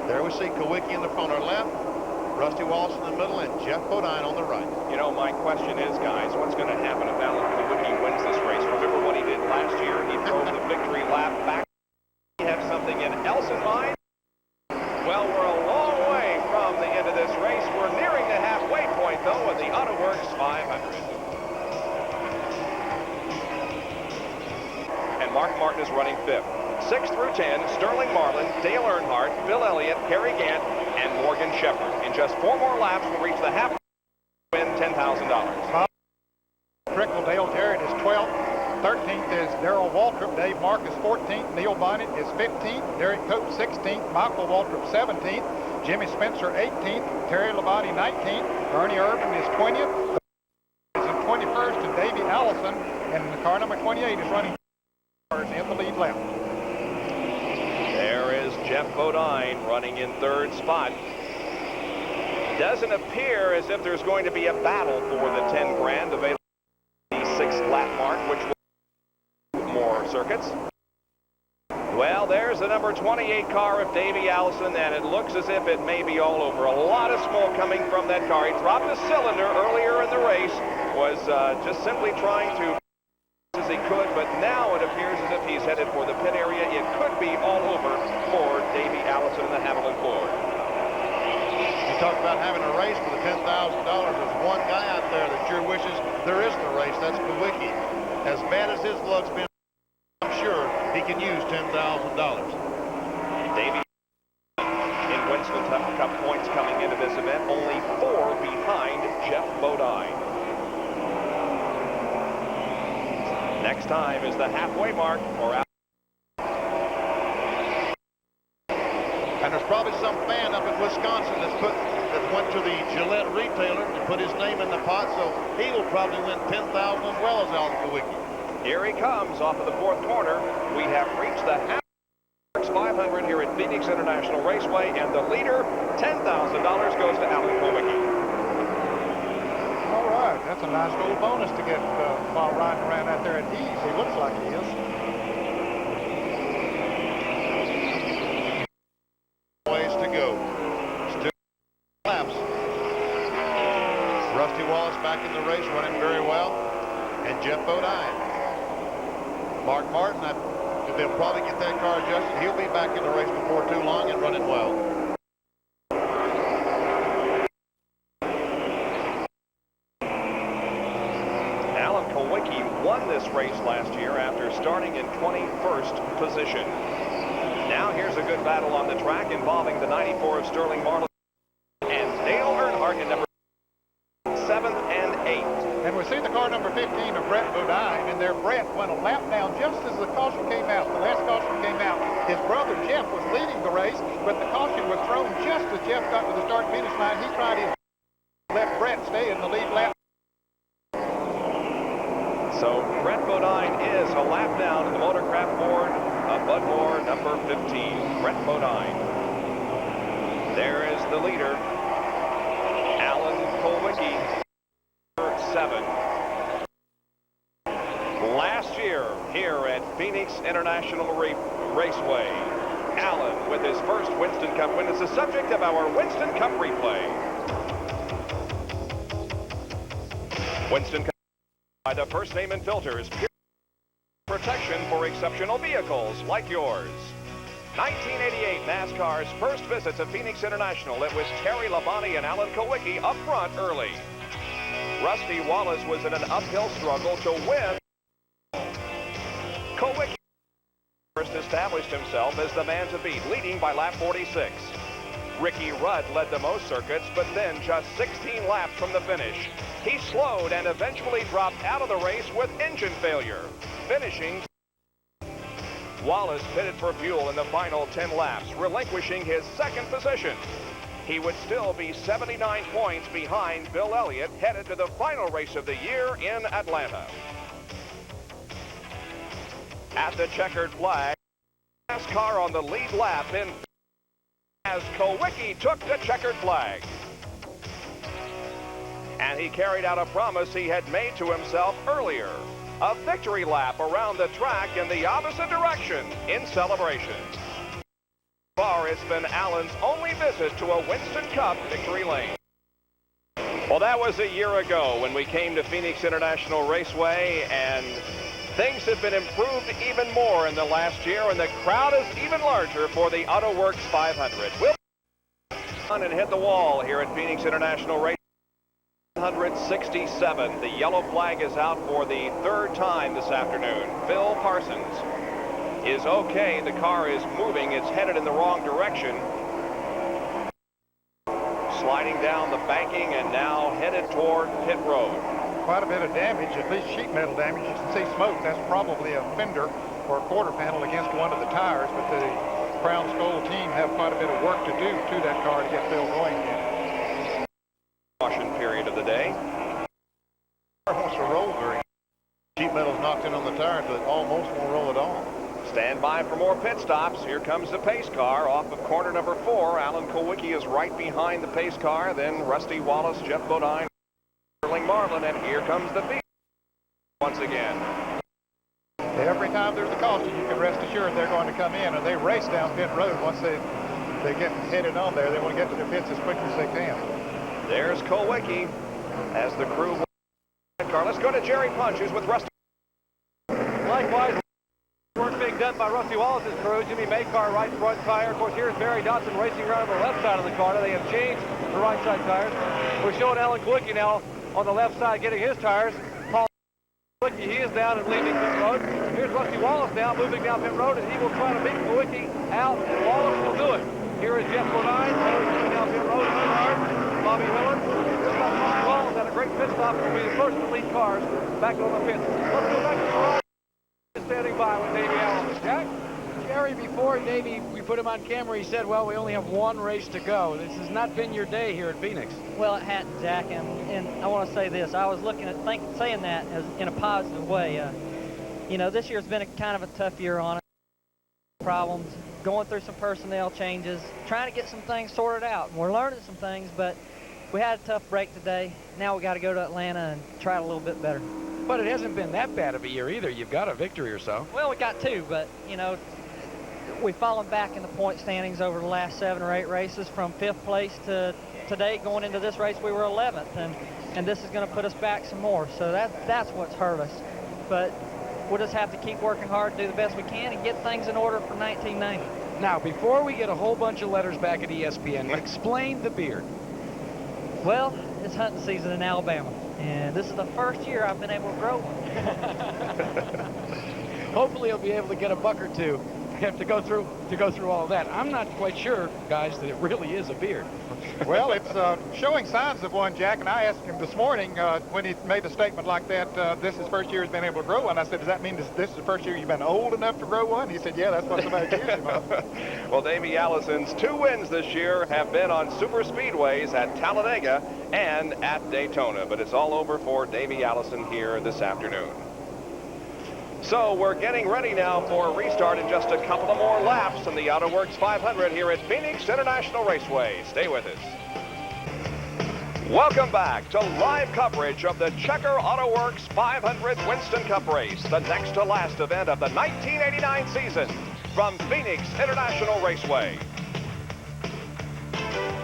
There we see Kowicki in the front or left, Rusty Wallace in the middle, and Jeff Bodine on the right. You know, my question is, guys, what's going to happen if Alan Kowicki wins this race? Remember what he did last year? He drove the victory lap back. He have something else in mind? Well, we're a long way from the end of this race. We're nearing the halfway point, though, with the Autoworks 500. And Mark Martin is running 5th. 6 through 10, Sterling Marlin, Dale Earnhardt, Bill Elliott, Kerry Gant, and Morgan Shepherd. In just 4 more laps, we'll reach the halfway, win $10,000. Trickledale Jared is 12th. 13th is Darrell Waltrip. Dave Mark is 14th. Neil Bonnet is 15th. Derek Cope 16th. Michael Waltrip 17th. Jimmy Spencer 18th. Terry Labonte 19th. Ernie Urban is 20th. Is in 21st, and Davey Allison and the car number 28 is running in the lead lap. There is Jeff Bodine running in third spot. Doesn't appear as if there's going to be a battle for the 10 grand available at the 6th lap mark, which will more circuits. Well, there's the number 28 car of Davey Allison, and it looks as if it may be all over. A lot of smoke coming from that car. He dropped a cylinder earlier in the race, was just simply trying to as he could, but now it appears as if he's headed for the pit area. It could be all over for Davey Allison and the Hamilton Ford. You talk about having a race for the $10,000. There's one guy out there that sure wishes there isn't a race. That's Kawicki. As bad as his luck's been, I'm sure he can use $10,000. Davey in Winston Cup points coming into this event, only 4 behind Jeff Bodine. Next time is the halfway mark for out. And there's probably some fan up in Wisconsin that went to the Gillette retailer and put his name in the pot, so he will probably win $10,000 as well as Alan Kawicki. Here he comes off of the 4th corner. We have reached the Autoworks 500 here at Pheonix International Raceway, and the leader, $10,000, goes to Alan Kawicki. All right, that's a nice little bonus to get while riding around out there at ease. He looks like he is. Ways to go. Still laps. Rusty Wallace back in the race, running very well, and Jeff Bodine. Mark Martin, they'll probably get that car adjusted. He'll be back in the race before too long and running well. Alan Kawicki won this race last year after starting in 21st position. Now here's a good battle on the track involving the 94 of Sterling Marlin and Dale Earnhardt in number 7th and 8th. And we see the car number 15 of Brett Bodine, and there Brett went a lap down just as the caution came out. The last caution came out. His brother Jeff was leading the race, but the caution was thrown just as Jeff got to the start-finish line. He tried his left Brett stay in the lead lap. So Brett Bodine is a lap down in the Motorcraft Ford of Bud Moore, number 15. Brett Bodine. There is the leader, Alan Kawicki, 7. Last year here at Pheonix International Raceway, Alan with his first Winston Cup win is the subject of our Winston Cup replay. Winston Cup by the First Name and Filters, protection for exceptional vehicles like yours. 1988 NASCAR's first visit to Pheonix International. It was Terry Labonte and Alan Kawicki up front early. Rusty Wallace was in an uphill struggle to win. Kawicki first established himself as the man to beat, leading by lap 46. Ricky Rudd led the most circuits, but then just 16 laps from the finish. He slowed and eventually dropped out of the race with engine failure, finishing. Wallace pitted for fuel in the final 10 laps, relinquishing his 2nd position. He would still be 79 points behind Bill Elliott, headed to the final race of the year in Atlanta. At the checkered flag, NASCAR on the lead lap in as Kawicki took the checkered flag. And he carried out a promise he had made to himself earlier. A victory lap around the track in the opposite direction in celebration. So far, it's been Alan's only visit to a Winston Cup victory lane. Well, that was a year ago when we came to Pheonix International Raceway, and things have been improved even more in the last year, and the crowd is even larger for the Autoworks 500. We'll run and hit the wall here at Pheonix International Raceway. 167. The yellow flag is out for the 3rd time this afternoon. Phil Parsons is okay. The car is moving. It's headed in the wrong direction. Slide sliding down the banking and now headed toward pit road. Quite a bit of damage, at least sheet metal damage. You can see smoke. That's probably a fender or a quarter panel against one of the tires, but the Crown Skull team have quite a bit of work to do to that car to get Phil going again. Caution period of the day. Wants to roll very. Sheet metal's knocked in on the tire, so it almost won't roll at all. Stand by for more pit stops. Here comes the pace car off of corner number 4. Alan Kulwicki is right behind the pace car. Then Rusty Wallace, Jeff Bodine, Sterling Marlin, and here comes the field once again. Every time there's a caution, you can rest assured they're going to come in, and they race down pit road once they get headed on there. They want to get to their pits as quickly as they can. There's Kulwicki as the crew. Car. Let's go to Jerry Punch, who's with Rusty. Likewise, work being done by Rusty Wallace's crew. Jimmy Maycar, right front tire. Of course, here's Barry Dotson racing around on the left side of the car. They have changed the right side tires. We're showing Alan Kulwicki now on the left side getting his tires. Paul Kulwicki, he is down and leaving pit road. Here's Rusty Wallace now moving down pit road, and he will try to beat Kulwicki out, and Wallace will do it. Here is Jeff Bodine, moving down pit road. Bobby Miller. Here's Rusty Wallace at a great pit stop. Will be the first to lead cars back on the pits. Let's go back to the garage. Standing by with Davey Allen. Jack? Jerry, before Davey, we put him on camera, he said, well, we only have one race to go. This has not been your day here at Pheonix. Well, it hadn't, Jack, and I want to say this. I was looking at saying that as in a positive way. You know, this year's been a kind of a tough year on it. Problems, going through some personnel changes, trying to get some things sorted out. We're learning some things, but we had a tough break today. Now we got to go to Atlanta and try it a little bit better. But it hasn't been that bad of a year either. You've got a victory or so. Well, we got 2, but, you know, we've fallen back in the point standings over the last 7 or 8 races from 5th place to today. Going into this race, we were 11th, and this is going to put us back some more. So that's what's hurt us. But we'll just have to keep working hard, do the best we can, and get things in order for 1990. Now, before we get a whole bunch of letters back at ESPN, explain the beard. Well, it's hunting season in Alabama, and this is the first year I've been able to grow one. Hopefully he'll be able to get a buck or two to go through all of that. I'm not quite sure, guys, that it really is a beard. Well, it's showing signs of one, Jack, and I asked him this morning when he made a statement like that, this is the first year he's been able to grow one. I said, does that mean this is the first year you've been old enough to grow one? He said, yeah, that's what somebody accused him of. Well, Davey Allison's 2 wins this year have been on super speedways at Talladega and at Daytona, but it's all over for Davey Allison here this afternoon. So we're getting ready now for a restart in just a couple of more laps in the Autoworks 500 here at Pheonix International Raceway. Stay with us. Welcome back to live coverage of the Checker Autoworks 500 Winston Cup race, the next to last event of the 1989 season from Pheonix International Raceway.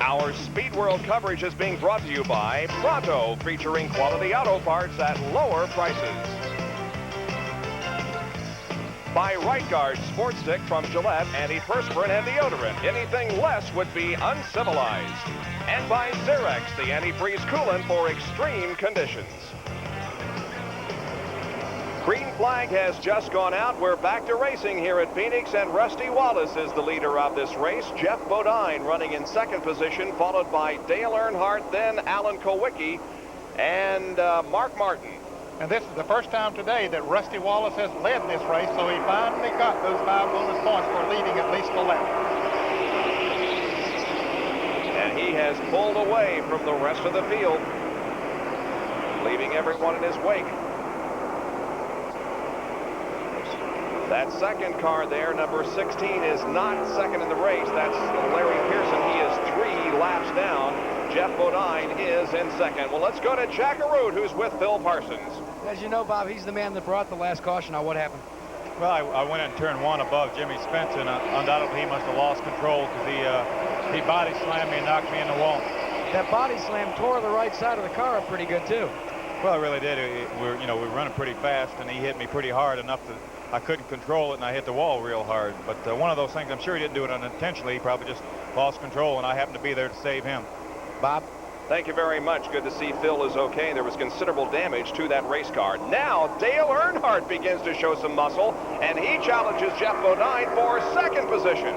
Our Speed World coverage is being brought to you by Pronto, featuring quality auto parts at lower prices. By Right Guard Sports Stick from Gillette, antiperspirant and deodorant. Anything less would be uncivilized. And by Xerex, the antifreeze coolant for extreme conditions. Green flag has just gone out. We're back to racing here at Pheonix, and Rusty Wallace is the leader of this race. Jeff Bodine running in 2nd position, followed by Dale Earnhardt, then Alan Kulwicki, and Mark Martin. And this is the first time today that Rusty Wallace has led this race, so he finally got those 5 bonus points for leading at least a lap. And he has pulled away from the rest of the field, leaving everyone in his wake. That second car there, number 16, is not second in the race. That's Larry Pearson. He is 3 laps down. Jeff Bodine is in 2nd. Well, let's go to Jack Arute, who's with Phil Parsons. As you know, Bob, he's the man that brought the last caution. Now, what happened? Well, I went in turn 1 above Jimmy Spence, and undoubtedly he must have lost control because he body slammed me and knocked me in the wall. That body slam tore the right side of the car up pretty good, too. Well, it really did. We were running pretty fast, and he hit me pretty hard enough that I couldn't control it, and I hit the wall real hard. But one of those things, I'm sure he didn't do it unintentionally. He probably just lost control, and I happened to be there to save him. Bob? Thank you very much. Good to see Phil is okay. There was considerable damage to that race car. Now Dale Earnhardt begins to show some muscle, and he challenges Jeff Bodine for 2nd position.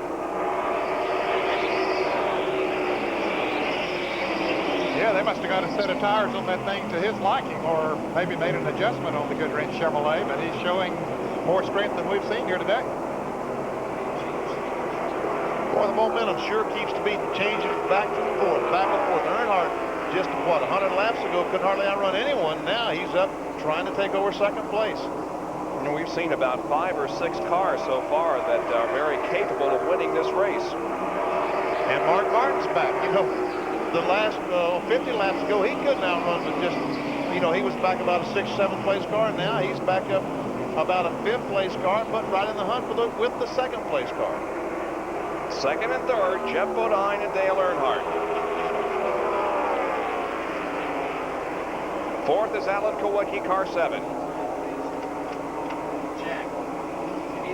Yeah, they must have got a set of tires on that thing to his liking, or maybe made an adjustment on the Goodwrench Chevrolet, but he's showing more strength than we've seen here today. Boy, the momentum sure keeps to be changing back and forth. Earnhardt, just, what, 100 laps ago, couldn't hardly outrun anyone. Now he's up trying to take over second place. You know, we've seen about 5 or 6 cars so far that are very capable of winning this race. And Mark Martin's back. You know, the last 50 laps ago, he couldn't outrun with just, you know, he was back about a 6th, 7th place car. Now he's back up about a 5th place car, but right in the hunt with the 2nd place car. Second and third, Jeff Bodine and Dale Earnhardt. Fourth is Alan Kowicki, car 7.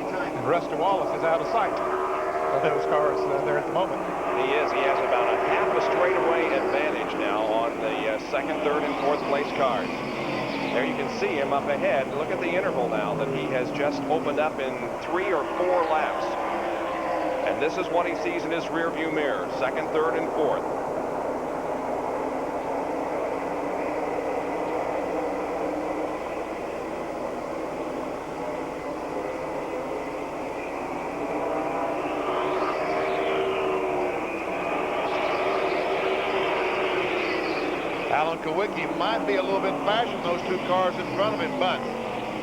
And Rusty Wallace is out of sight of those cars there at the moment. He is. He has about a half a straightaway advantage now on the second, third, and fourth place cars. There you can see him up ahead. Look at the interval now that he has just opened up in 3 or 4 laps. And this is what he sees in his rear view mirror, second, third, and fourth. Alan Kowicki might be a little bit faster than those 2 cars in front of him, but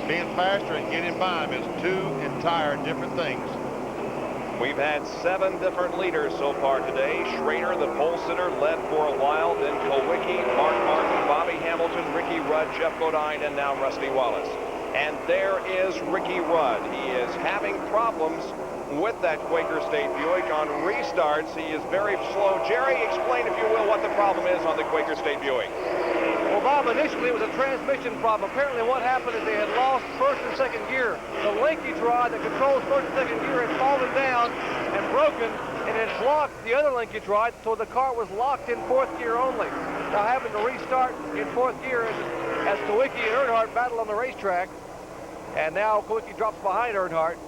being faster and getting by him is 2 entire different things. We've had 7 different leaders so far today. Schrader, the pole sitter, led for a while. Then Kowicki, Mark Martin, Bobby Hamilton, Ricky Rudd, Jeff Bodine, and now Rusty Wallace. And there is Ricky Rudd. He is having problems with that Quaker State Buick on restarts. He is very slow. Jerry, explain, if you will, what the problem is on the Quaker State Buick. Well, Bob, initially it was a transmission problem. Apparently what happened is they had lost first and second gear. The linkage rod that controls first and second gear had fallen down and broken, and it blocked the other linkage rod, so the car was locked in 4th gear only. Now having to restart in 4th gear as Kowicki and Earnhardt battle on the racetrack. And now Kowicki drops behind Earnhardt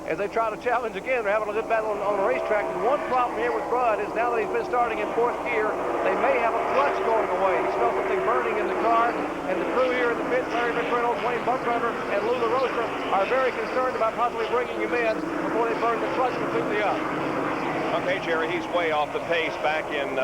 as they try to challenge again. They're having a good battle on the racetrack. And one problem here with Rudd is now that he's been starting in 4th gear, they may have a clutch going away. He smells something burning in the car, and the crew here in the pits, Larry McReynolds, Wayne Bunkrunner, and Lou LaRosa, are very concerned about possibly bringing him in before they burn the clutch completely up. Okay, Jerry, he's way off the pace back in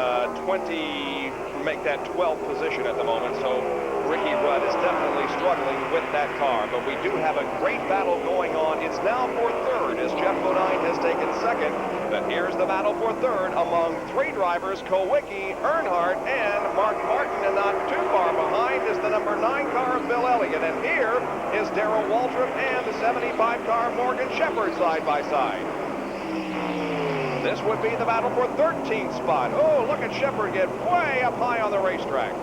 make that 12th position at the moment, so Ricky Rudd is definitely struggling with that car, but we do have a great battle going on. It's now for third as Jeff Bodine has taken second, but here's the battle for third among 3 drivers, Kowicki, Earnhardt, and Mark Martin, and not too far behind is the number 9 car of Bill Elliott, and here is Darrell Waltrip and the 75 car Morgan Shepherd side by side. This would be the battle for 13th spot. Oh, look at Shepherd get way up high on the racetrack.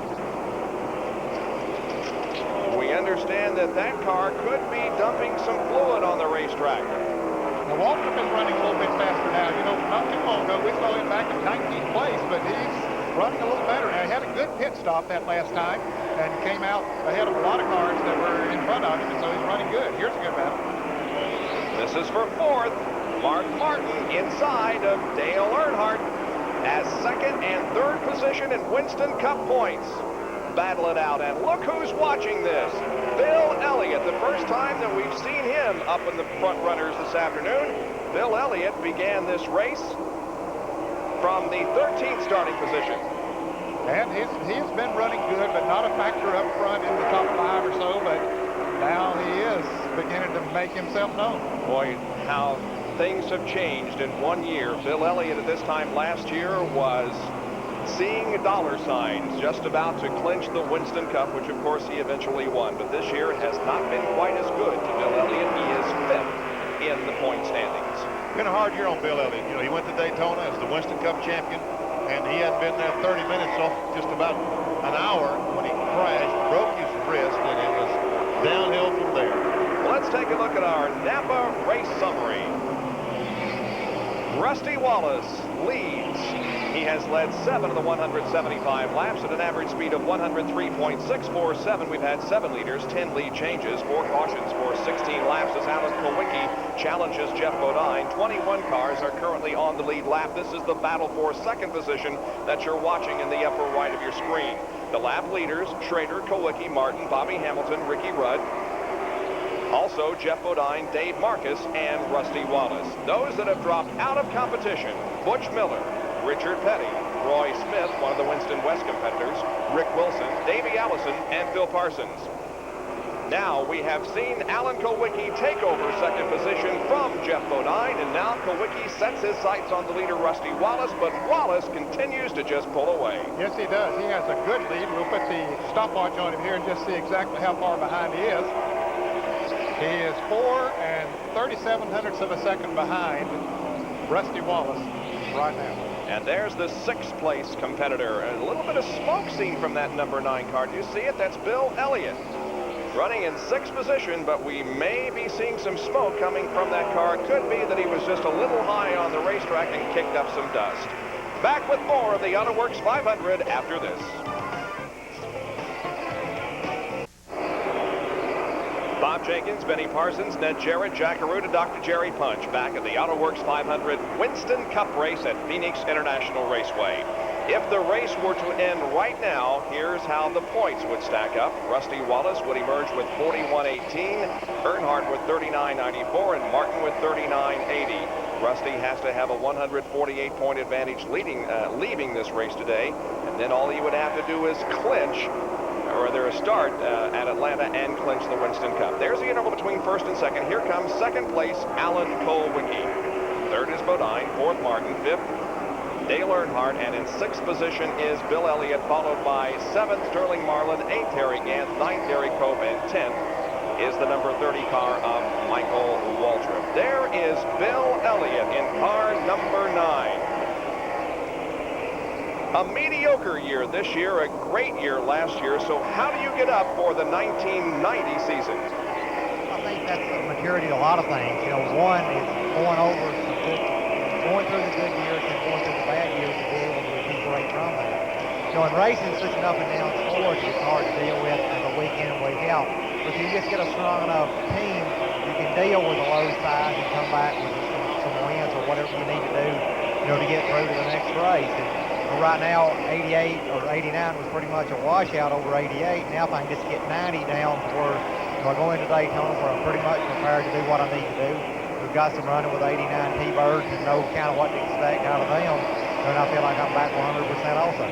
We understand that that car could be dumping some fluid on the racetrack. Now, Waltrip is running a little bit faster now. You know, not too long ago, we saw him back in 19th place, but he's running a little better now. He had a good pit stop that last time and came out ahead of a lot of cars that were in front of him, and so he's running good. Here's a good battle. This is for 4th. Mark Martin inside of Dale Earnhardt as 2nd and 3rd position in Winston Cup points. Battle it out, and look who's watching this. Bill Elliott, the first time that we've seen him up in the front runners this afternoon. Bill Elliott began this race from the 13th starting position. And he's been running good, but not a factor up front in the top 5 or so, but now he is beginning to make himself known. Boy, how things have changed in 1 year. Bill Elliott at this time last year was seeing dollar signs, just about to clinch the Winston Cup, which of course he eventually won. But this year it has not been quite as good to Bill Elliott. He is 5th in the point standings. Been a hard year on Bill Elliott. You know, he went to Daytona as the Winston Cup champion, and he hadn't been there 30 minutes, so just about an hour when he crashed, broke his wrist, and it was downhill from there. Let's take a look at our Napa race summary. Rusty Wallace leads He has led 7 of the 175 laps at an average speed of 103.647. We've had 7 leaders, 10 lead changes, 4 cautions for 16 laps as Alan Kulwicki challenges Jeff Bodine. 21 cars are currently on the lead lap. This is the battle for second position that you're watching in the upper right of your screen. The lap leaders, Schrader, Kulwicki, Martin, Bobby Hamilton, Ricky Rudd. Also, Jeff Bodine, Dave Marcus, and Rusty Wallace. Those that have dropped out of competition, Butch Miller, Richard Petty, Roy Smith, one of the Winston West competitors, Rick Wilson, Davey Allison, and Phil Parsons. Now we have seen Alan Kulwicki take over second position from Jeff Bodine, and now Kulwicki sets his sights on the leader, Rusty Wallace, but Wallace continues to just pull away. Yes, he does. He has a good lead. We'll put the stopwatch on him here and just see exactly how far behind he is. He is 4 37/100ths of a second behind Rusty Wallace right now. And there's the 6th place competitor. A little bit of smoke seen from that number 9 car. Do you see it? That's Bill Elliott. Running in 6th position, but we may be seeing some smoke coming from that car. It could be that he was just a little high on the racetrack and kicked up some dust. Back with more of the Autoworks 500 after this. Bob Jenkins, Benny Parsons, Ned Jarrett, Jack Arruda, Dr. Jerry Punch back at the Autoworks 500 Winston Cup race at Pheonix International Raceway. If the race were to end right now, here's how the points would stack up. Rusty Wallace would emerge with 41.18, Earnhardt with 39.94, and Martin with 39.80. Rusty has to have a 148-point advantage leaving this race today, and then all he would have to do is clinch, or rather start at Atlanta and clinch the Winston Cup. There's the interval between first and second. Here comes second place, Alan Kulwicki. Third is Bodine, fourth Martin, fifth Dale Earnhardt, and in 6th position is Bill Elliott, followed by 7th Sterling Marlin, 8th Harry Gant, 9th Gary Cove, and 10th is the number 30 car of Michael Waltrip. There is Bill Elliott in car number 9. A mediocre year this year, a great year last year. So how do you get up for the 1990 season? I think that's the maturity of a lot of things. You know, one is going through the good years and going through the bad years to be able to recuperate from that. So in racing, such an up and down sport, it's hard to deal with as a week in and week out. But if you just get a strong enough team, you can deal with the low side and come back with some wins or whatever you need to do, you know, to get through to the next race. And right now, 88 or 89 was pretty much a washout over 88. Now if I can just get 90 down to where, you know, I go into Daytona where I'm pretty much prepared to do what I need to do. We've got some running with 89 T-Birds and know kind of what to expect out of them. And I feel like I'm back 100% also.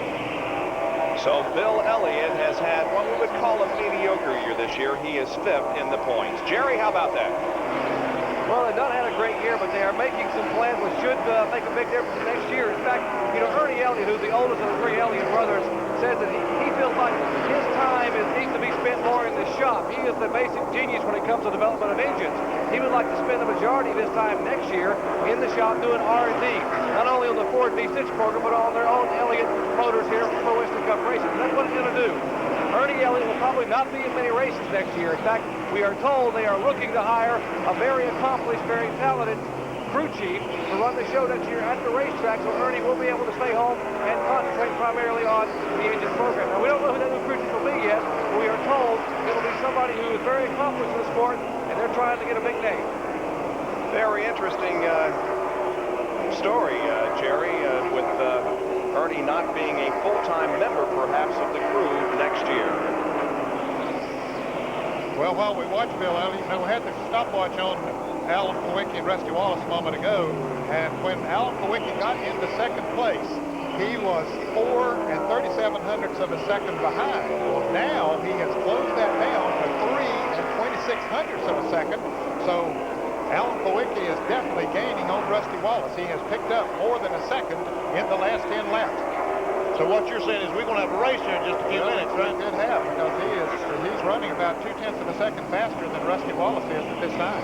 So Bill Elliott has had what we would call a mediocre year this year. He is 5th in the points. Jerry, how about that? Well, they've not had a great year, but they are making some plans which should make a big difference next year. In fact, you know, Ernie Elliott, who's the oldest of the 3 Elliott brothers, says that he feels like his time needs to be spent more in the shop. He is the basic genius when it comes to development of engines. He would like to spend the majority of his time next year in the shop doing R&D, not only on the Ford V6 program, but on their own Elliott motors here for Winston Cup racing. That's what he's going to do. Ernie Elliott will probably not be in many races next year. In fact, we are told they are looking to hire a very accomplished, very talented crew chief to run the show next year at the racetrack, so Ernie will be able to stay home and concentrate primarily on the engine program. Now, we don't know who that new crew chief will be yet, but we are told it will be somebody who is very accomplished in the sport, and they're trying to get a big name. Very interesting story, Jerry, with Ernie not being a full-time member, perhaps, of the crew next year. Well, while we watch Bill Elliott, you know, we had the stopwatch on Alan Kulwicki and Rusty Wallace a moment ago, and when Alan Kulwicki got into second place, he was 4 37/100ths of a second behind. Well, now he has closed that down to 3 26/100ths of a second. So Alan Kulwicki is definitely gaining on Rusty Wallace. He has picked up more than a second in the last 10 laps. So what you're saying is we're going to have a race here in just a few minutes, right? He could have, because he's running about 0.2 of a second faster than Rusty Wallace is at this time.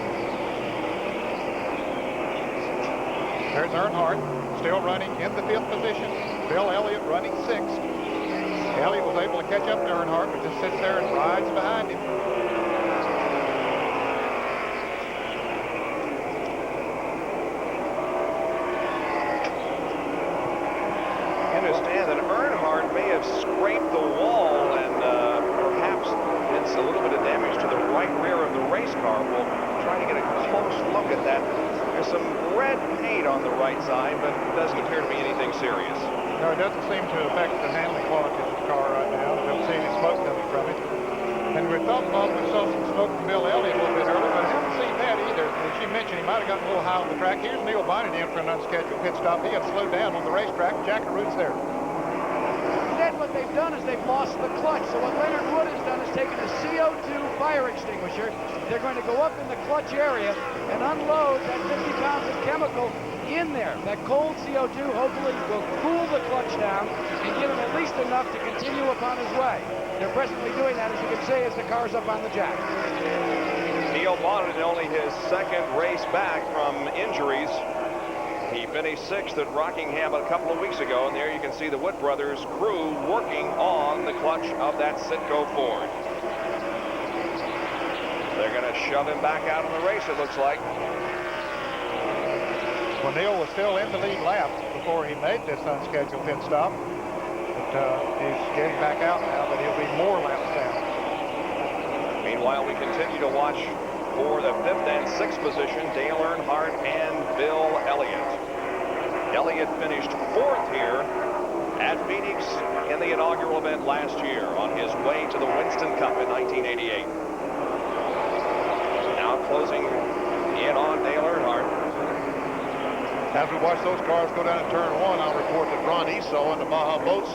There's Earnhardt, still running in the 5th position. Bill Elliott running 6th. Elliott was able to catch up to Earnhardt, but just sits there and rides behind him. have scraped the wall and perhaps it's a little bit of damage to the right rear of the race car. We'll try to get a close look at that. There's some red paint on the right side, but it doesn't appear to be anything serious. No, it doesn't seem to affect the handling quality of the car right now. Don't see any smoke coming from it. And we thought we saw some smoke from Bill Elliott a little bit earlier, but I haven't seen that either. As you mentioned, he might have gotten a little high on the track. Here's Neil Bonnet in for an unscheduled pit stop. He had slowed down on the racetrack. Jack Arut's there. Instead, what they've done is they've lost the clutch. So what Leonard Wood has done is taken a CO2 fire extinguisher. They're going to go up in the clutch area and unload that 50 pounds of chemical in there. That cold CO2 hopefully will cool the clutch down and give him at least enough to continue upon his way. They're presently doing that, as you can see, as the car's up on the jack. Neil Bonnet in only his second race back from injuries. He finished 6th at Rockingham a couple of weeks ago, and there you can see the Wood Brothers crew working on the clutch of that Citgo Ford. They're going to shove him back out in the race, it looks like. Well, Neil was still in the lead lap before he made this unscheduled pit stop. But he's getting back out now, but he'll be more laps down. Meanwhile, we continue to watch for the 5th and 6th position, Dale Earnhardt and Bill Elliott. Elliott finished 4th here at Pheonix in the inaugural event last year on his way to the Winston Cup in 1988. Now closing in on Dale Earnhardt. As we watch those cars go down in turn 1, I'll report that Ron Esau in the Baja Boats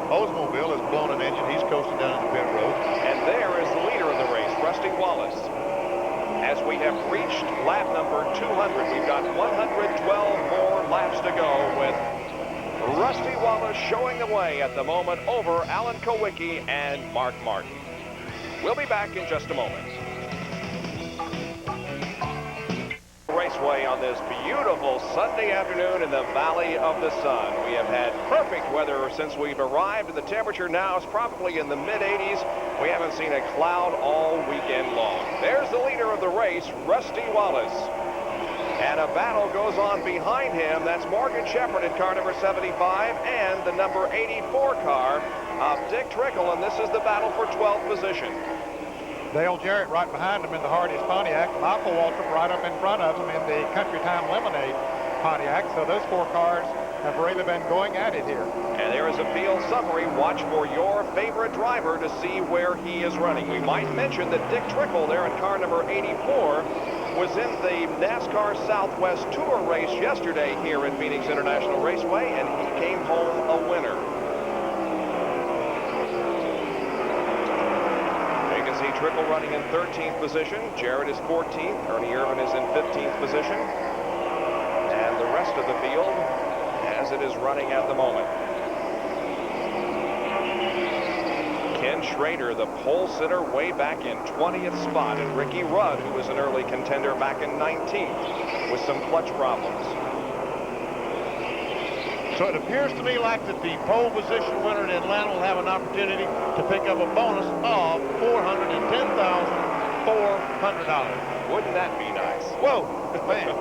Oldsmobile has blown an engine. He's coasting down the pit road. And there is the leader of the race, Rusty Wallace. As we have reached lap number 200, we've got 112 more laps to go with Rusty Wallace showing the way at the moment over Alan Kowicki and Mark Martin. We'll be back in just a moment. Raceway on this beautiful Sunday afternoon in the Valley of the Sun. We have had perfect weather since we've arrived, and the temperature now is probably in the mid-80s. We haven't seen a cloud all weekend long. There's the leader of the race, Rusty Wallace. And a battle goes on behind him. That's Morgan Shepherd in car number 75 and the number 84 car of Dick Trickle, and this is the battle for 12th position. Dale Jarrett right behind him in the Hardee's Pontiac. Michael Waltrip right up in front of him in the Country Time Lemonade Pontiac. So those 4 cars have really been going at it here. And there is a field summary. Watch for your favorite driver to see where he is running. We might mention that Dick Trickle there in car number 84 was in the NASCAR Southwest Tour race yesterday here at Pheonix International Raceway, and he came home a winner. Trickle running in 13th position. Jarrett is 14th. Ernie Irvin is in 15th position. And the rest of the field as it is running at the moment. Ken Schrader, the pole sitter, way back in 20th spot. And Ricky Rudd, who was an early contender back in 19th with some clutch problems. So it appears to me like that the pole position winner in Atlanta will have an opportunity to pick up a bonus of $410,400. Wouldn't that be nice? Whoa, man.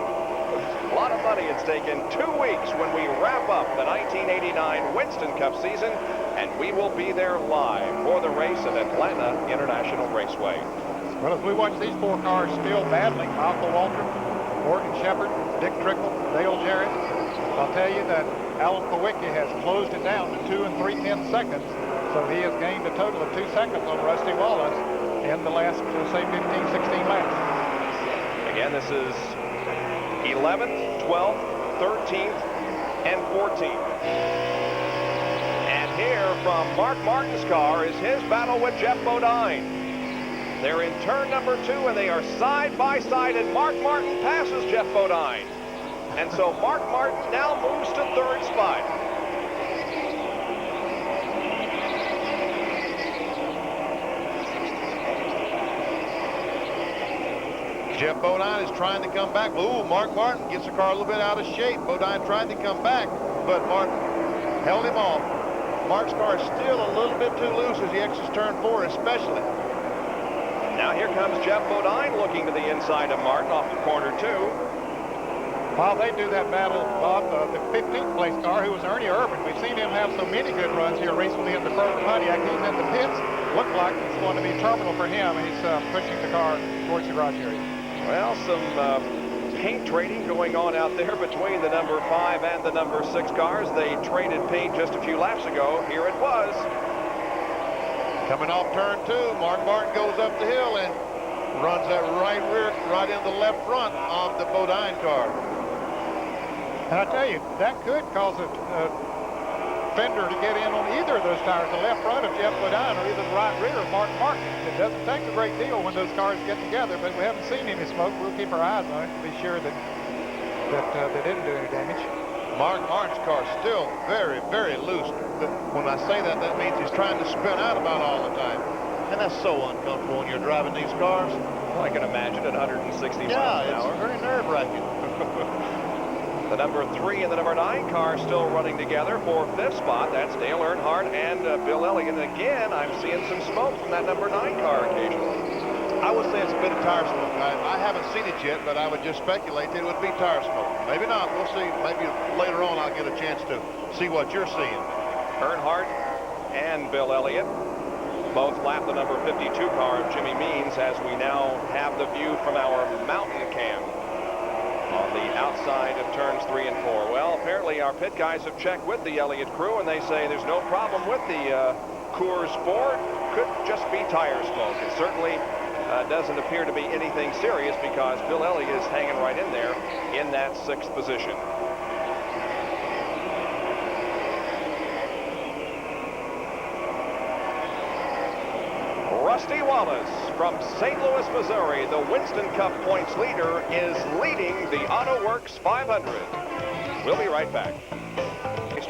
A lot of money at stake in 2 weeks when we wrap up the 1989 Winston Cup season, and we will be there live for the race at Atlanta International Raceway. Well, as we watch these 4 cars still battling, Michael Waltrip, Morgan Shepherd, Dick Trickle, Dale Jarrett, I'll tell you that Alan Kowicki has closed it down to 2 3/10 seconds. So he has gained a total of 2 seconds on Rusty Wallace in the last, say, 15, 16 laps. Again, this is 11th, 12th, 13th, and 14th. And here from Mark Martin's car is his battle with Jeff Bodine. They're in turn number 2, and they are side by side, and Mark Martin passes Jeff Bodine. And so Mark Martin now moves to 3rd spot. Jeff Bodine is trying to come back. Ooh, Mark Martin gets the car a little bit out of shape. Bodine tried to come back, but Martin held him off. Mark's car is still a little bit too loose as he exits turn 4, especially. Now here comes Jeff Bodine looking to the inside of Martin off of corner 2. While they do that battle, Bob, the 15th place car, who was Ernie Irvin, we've seen him have so many good runs here recently in the Kroger Pontiac. He's in the pits. Looked like it's going to be terminal for him. He's pushing the car towards the garage area. Well, some paint trading going on out there between the number 5 and the number 6 cars. They traded paint just a few laps ago. Here it was. Coming off turn 2, Mark Martin goes up the hill and runs that right rear, right in the left front of the Bodine car. And I tell you, that could cause a fender to get in on either of those tires, the left front of Jeff Bodine or either the right rear of Mark Martin. It doesn't take a great deal when those cars get together, but we haven't seen any smoke. We'll keep our eyes on it to be sure that they didn't do any damage. Mark Martin's car is still very, very loose. When I say that, that means he's trying to spin out about all the time. And that's so uncomfortable when you're driving these cars. Well, I can imagine at 160 miles an hour. Yeah, it's very nerve-wracking. The number 3 and the number 9 car still running together for 5th spot. That's Dale Earnhardt and Bill Elliott. And again, I'm seeing some smoke from that number 9 car occasionally. I would say it's a bit of tire smoke. I haven't seen it yet, but I would just speculate that it would be tire smoke. Maybe not. We'll see. Maybe later on I'll get a chance to see what you're seeing. Earnhardt and Bill Elliott both lap the number 52 car of Jimmy Means as we now have the view from our mountain cam on the outside of turns 3 and 4. Well, apparently our pit guys have checked with the Elliott crew, and they say there's no problem with the Coors 4. Could just be tire smoke. It certainly doesn't appear to be anything serious because Bill Elliott is hanging right in there in that 6th position. Rusty Wallace from St. Louis, Missouri, the Winston Cup points leader, is leading the Autoworks 500. We'll be right back.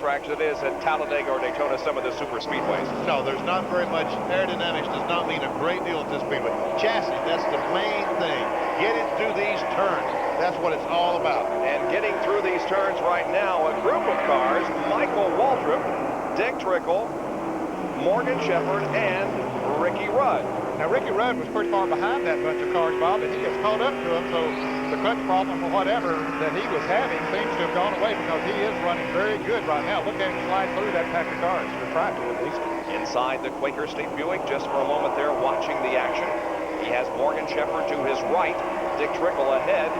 Tracks it is at Talladega or Daytona, some of the super speedways. No, there's not very much. Aerodynamics does not mean a great deal at this speedway. Chassis, that's the main thing. Getting through these turns, that's what it's all about. And getting through these turns right now, a group of cars, Michael Waltrip, Dick Trickle, Morgan Shepherd, and Ricky Rudd. Now, Ricky Rudd was pretty far behind that bunch of cars, Bob, and he gets caught up to him, so the clutch problem or whatever that he was having seems to have gone away because he is running very good right now. Look at him slide through that pack of cars, or trying to at least. Inside the Quaker State Buick, just for a moment there, watching the action. He has Morgan Shepherd to his right, Dick Trickle ahead.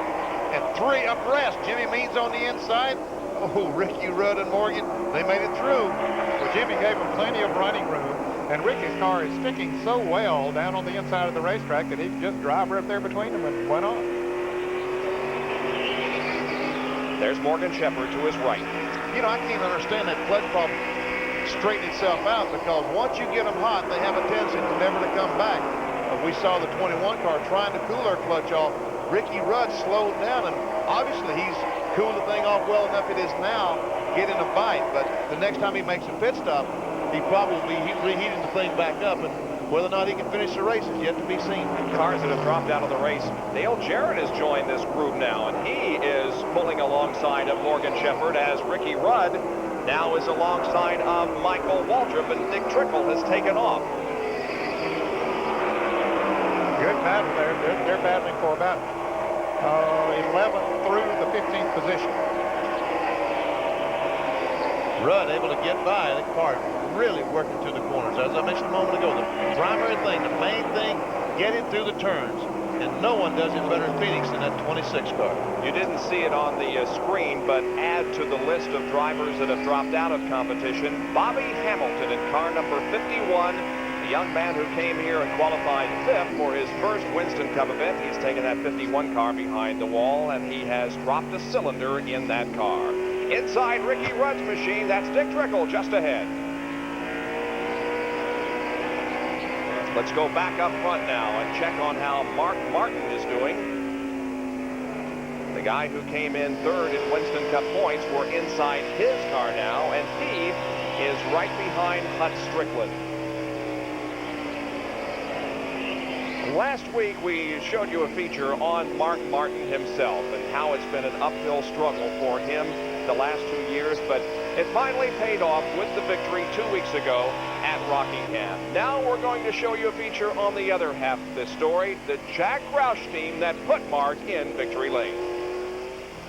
And 3 abreast. Jimmy Means on the inside. Oh, Ricky Rudd and Morgan, they made it through. Well, Jimmy gave him plenty of running room. And Ricky's car is sticking so well down on the inside of the racetrack that he could just drive right there between them and went on. There's Morgan Shepherd to his right. You know, I can't understand that clutch problem straighten itself out because once you get them hot, they have a tendency to never to come back. We saw the 21 car trying to cool their clutch off. Ricky Rudd slowed down, and obviously he's cooled the thing off well enough it is now getting a bite. But the next time he makes a pit stop, he probably reheating the thing back up, and whether or not he can finish the race is yet to be seen. Cars that have dropped out of the race. Dale Jarrett has joined this group now, and he is pulling alongside of Morgan Shepherd as Ricky Rudd now is alongside of Michael Waltrip, and Dick Trickle has taken off. Good battle there. They're battling for about 11th through the 15th position. Rudd able to get by. The car really working through the corners. As I mentioned a moment ago, the primary thing, the main thing, getting through the turns. And no one does it better in Pheonix than that 26 car. You didn't see it on the screen, but add to the list of drivers that have dropped out of competition, Bobby Hamilton in car number 51. The young man who came here and qualified 5th for his first Winston Cup event. He's taken that 51 car behind the wall, and he has dropped a cylinder in that car. Inside Ricky Rudd's machine, that's Dick Trickle just ahead. Let's go back up front now and check on how Mark Martin is doing. The guy who came in 3rd in Winston Cup points, we're inside his car now, and he is right behind Hut Strickland. Last week, we showed you a feature on Mark Martin himself and how it's been an uphill struggle for him the last 2 years, but it finally paid off with the victory 2 weeks ago at Rockingham. Now we're going to show you a feature on the other half of this story, the Jack Roush team that put Mark in victory lane.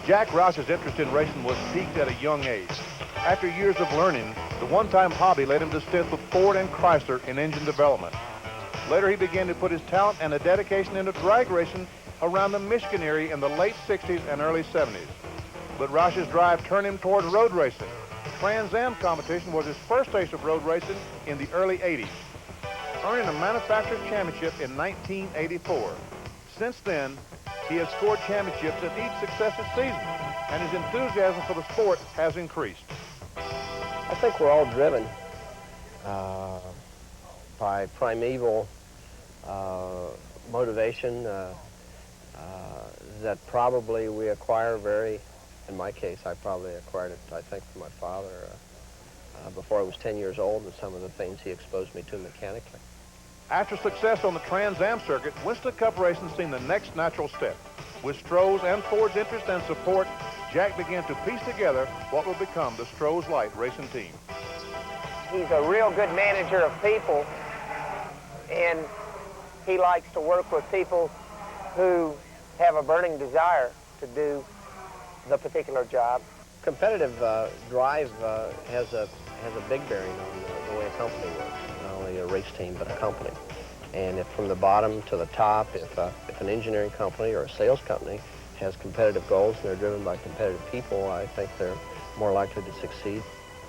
Jack Roush's interest in racing was piqued at a young age. After years of learning, the one-time hobby led him to stint with Ford and Chrysler in engine development. Later, he began to put his talent and a dedication into drag racing around the Michigan area in the late 60s and early 70s. But Roush's drive turned him toward road racing. Trans Am competition was his first taste of road racing in the early 80s, earning a manufacturer's championship in 1984. Since then, he has scored championships in each successive season, and his enthusiasm for the sport has increased. I think we're all driven by primeval motivation that probably we acquire in my case, I probably acquired it, I think, from my father before I was 10 years old, and some of the things he exposed me to mechanically. After success on the Trans Am circuit, Winston Cup racing seemed the next natural step. With Stroh's and Ford's interest and support, Jack began to piece together what would become the Stroh's Light racing team. He's a real good manager of people, and he likes to work with people who have a burning desire to do the particular job. Competitive drive has a big bearing on the way a company works, not only a race team, but a company. And if from the bottom to the top, if an engineering company or a sales company has competitive goals and they're driven by competitive people, I think they're more likely to succeed.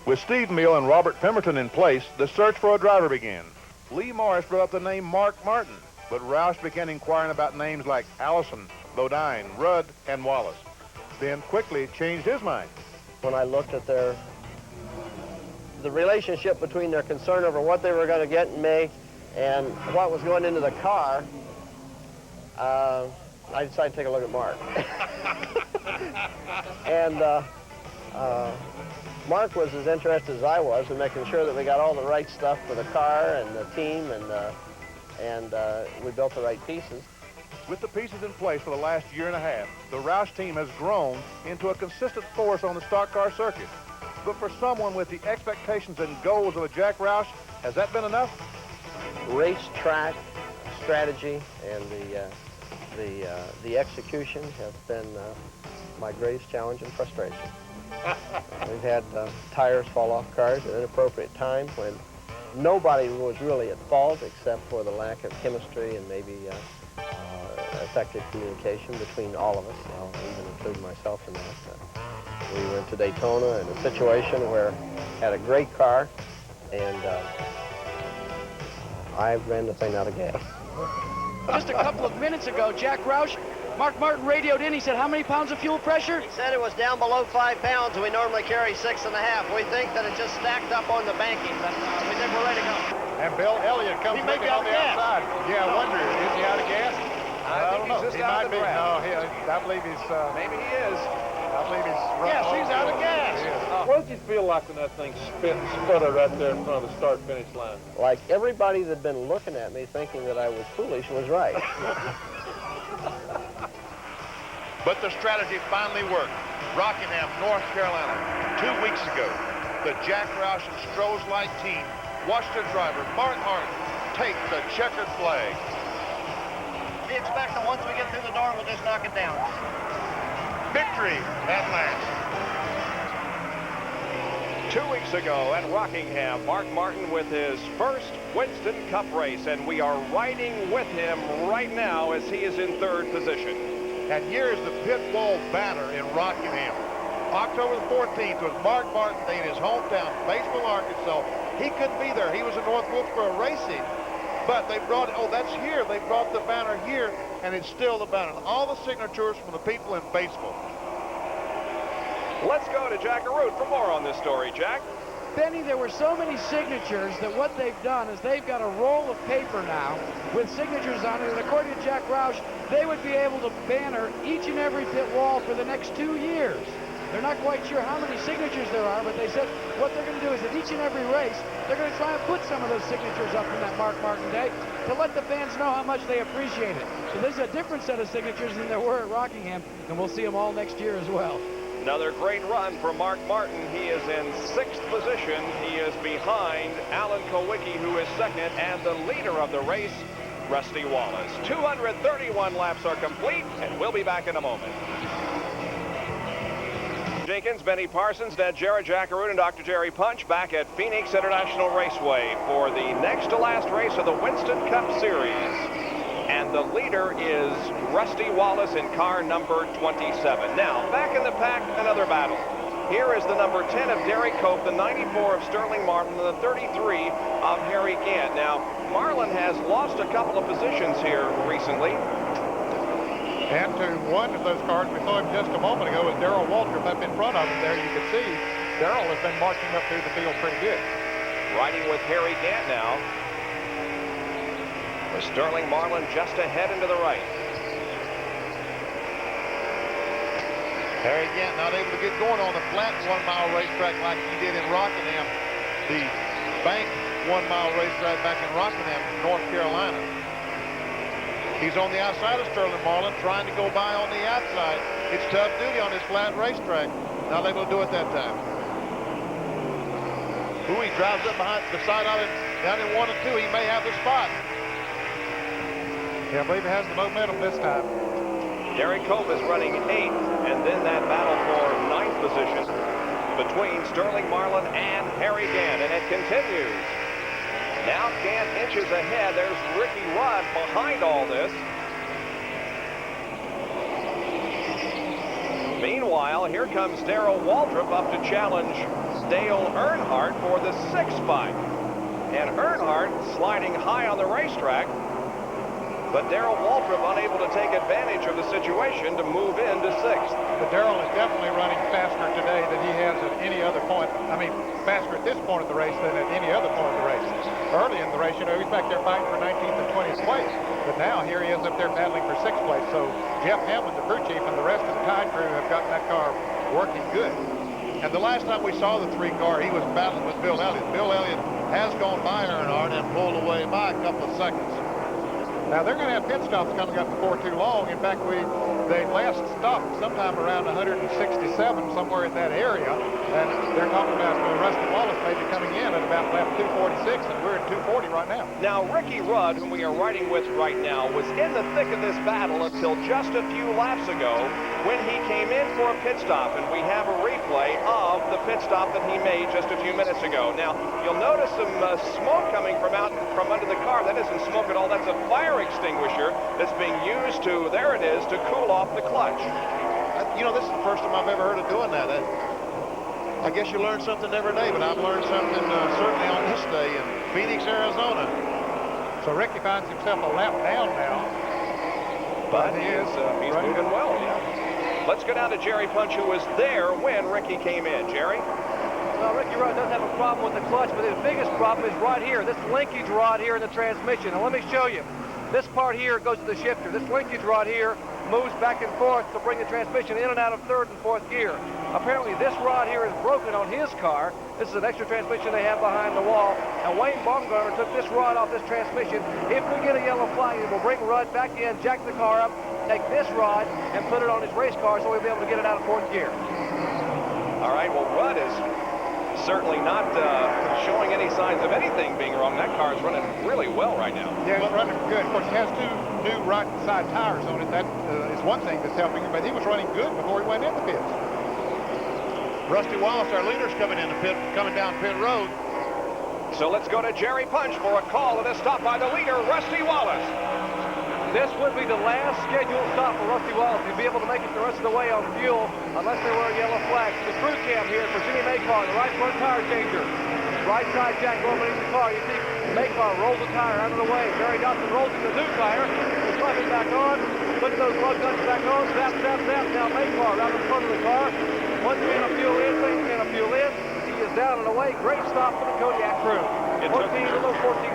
With Steve Mill and Robert Pemberton in place, the search for a driver began. Lee Morris brought up the name Mark Martin, but Roush began inquiring about names like Allison, Bodine, Rudd, and Wallace. Then quickly changed his mind. When I looked at the relationship between their concern over what they were going to get in me and what was going into the car, I decided to take a look at Mark. And Mark was as interested as I was in making sure that we got all the right stuff for the car and the team, and we built the right pieces. With the pieces in place for the last year and a half, the Roush team has grown into a consistent force on the stock car circuit. But for someone with the expectations and goals of a Jack Roush, has that been enough? Racetrack strategy and the execution have been my greatest challenge and frustration. We've had tires fall off cars at inappropriate times when nobody was really at fault except for the lack of chemistry and maybe effective communication between all of us. I'll even include myself in that. We went to Daytona in a situation where I had a great car, and I ran the thing out of gas. Just a couple of minutes ago, Jack Roush, Mark Martin radioed in. He said, how many pounds of fuel pressure? He said it was down below 5 pounds, and we normally carry 6.5. We think that it just stacked up on the banking, but we think we're ready to go. And Bill Elliott comes maybe on the outside. Yeah, I wonder, is he out of gas? I think he's just out of the ground. No, I believe he's... Maybe he is. I believe he's... Yes, he's out of gas. What did you feel like when that thing sputtered right there in front of the start-finish line? Like everybody that had been looking at me thinking that I was foolish was right. But the strategy finally worked. Rockingham, North Carolina, 2 weeks ago, the Jack Roush and Stroh's Light team watched their driver, Mark Martin, take the checkered flag. We expect that once we get through the door, we'll just knock it down. Victory at last. 2 weeks ago at Rockingham, Mark Martin with his first Winston Cup race, and we are riding with him right now as he is in third position. And here's the pit wall banner in Rockingham. October the 14th was Mark Martin Day in his hometown, Batesville, Arkansas. He couldn't be there. He was in North Wilkesboro racing. But they brought, that's here. They brought the banner here, and it's still the banner. And all the signatures from the people in Batesville. Let's go to Jack Arute for more on this story, Jack. Benny, there were so many signatures that what they've done is they've got a roll of paper now with signatures on it, and according to Jack Roush, they would be able to banner each and every pit wall for the next 2 years. They're not quite sure how many signatures there are, but they said what they're going to do is at each and every race, they're going to try and put some of those signatures up from that Mark Martin Day to let the fans know how much they appreciate it. So there's a different set of signatures than there were at Rockingham, and we'll see them all next year as well. Another great run for Mark Martin. He is in 6th position. He is behind Alan Kowicki, who is second, and the leader of the race, Rusty Wallace. 231 laps are complete, and we'll be back in a moment. Jenkins, Benny Parsons, Ned Jarrett, Jack Arun, and Dr. Jerry Punch back at Pheonix International Raceway for the next to last race of the Winston Cup Series. And the leader is Rusty Wallace in car number 27. Now, back in the pack, another battle. Here is the number 10 of Derek Cope, the 94 of Sterling Marlin, and the 33 of Harry Gant. Now, Marlin has lost a couple of positions here recently. And to one of those cars we saw him just a moment ago is Darrell Waltrip up in front of him there. You can see Darrell has been marching up through the field pretty good. Riding with Harry Gant now. With Sterling Marlin just ahead and to the right. Harry Gant not able to get going on the flat 1-mile racetrack like he did in Rockingham. The bank 1-mile racetrack back in Rockingham, North Carolina. He's on the outside of Sterling Marlin, trying to go by on the outside. It's tough duty on this flat racetrack. Not able to do it that time. Ooh, he drives up behind the side of it, down in 1 and 2. He may have the spot. Yeah, I believe he has the momentum this time. Derek Cope is running 8th, and then that battle for 9th position between Sterling Marlin and Harry Gant, and it continues. Now Gant inches ahead. There's Ricky Rudd behind all this. Meanwhile, here comes Darrell Waltrip up to challenge Dale Earnhardt for the 6th spot. And Earnhardt sliding high on the racetrack. But Darrell Waltrip unable to take advantage of the situation to move into 6th. But Darrell is definitely running faster today than he has at any other point. I mean, faster at this point of the race than at any other point of the race. Early in the race, you know, he's back there fighting for 19th and 20th place. But now here he is up there battling for 6th place. So Jeff Hamlin, the crew chief, and the rest of the Tide crew have gotten that car working good. And the last time we saw the 3-car, he was battling with Bill Elliott. Bill Elliott has gone by Earnhardt and pulled away by a couple of seconds. Now, they're going to have pit stops coming up before too long. In fact, they last stopped sometime around 167, somewhere in that area. And they're talking about Rusty Wallace maybe coming in at about lap 246, and we're at 240 right now. Now, Ricky Rudd, whom we are riding with right now, was in the thick of this battle until just a few laps ago when he came in for a pit stop. And we have a replay of the pit stop that he made just a few minutes ago. Now, you'll notice some smoke coming from under the car. That isn't smoke at all. That's a fire extinguisher that's being used to, there it is, to cool off the clutch. You know, this is the first time I've ever heard of doing that. I guess you learn something every day, but I've learned something certainly on this day in Phoenix, Arizona. So Ricky finds himself a lap down now. But he's moving well, yeah. Let's go down to Jerry Punch, who was there when Ricky came in. Jerry? Well, Ricky Rudd doesn't have a problem with the clutch, but his biggest problem is right here, this linkage rod here in the transmission. And let me show you. This part here goes to the shifter. This linkage rod here moves back and forth to bring the transmission in and out of 3rd and 4th gear. Apparently, this rod here is broken on his car. This is an extra transmission they have behind the wall. And Wayne Baumgartner took this rod off this transmission. If we get a yellow flag, we'll bring Rudd back in, jack the car up, take this rod, and put it on his race car so we'll be able to get it out of 4th gear. All right, well, Rudd is certainly not showing any signs of anything being wrong. That car is running really well right now. Yeah, it's running good. Of course, it has 2 new right side tires on it. That is one thing that's helping him, but he was running good before he went in the pits. Rusty Wallace, our leader's coming down pit road. So let's go to Jerry Punch for a call and a stop by the leader, Rusty Wallace. This would be the last scheduled stop for Rusty Wallace. He'd be able to make it the rest of the way on fuel unless there were a yellow flag. The crew cam here for Jimmy Maycar, the right front tire changer. Right side jack going beneath the car. You see Maycar rolls the tire out of the way. Barry Dodson rolls in the new tire. He's slapping back on. Putting those lug nuts back on. Snap, snap, snap. Now Maycar right in front of the car. Once again a fuel in, things again a fuel in. He is down and away. Great stop for the Kodiak crew. 14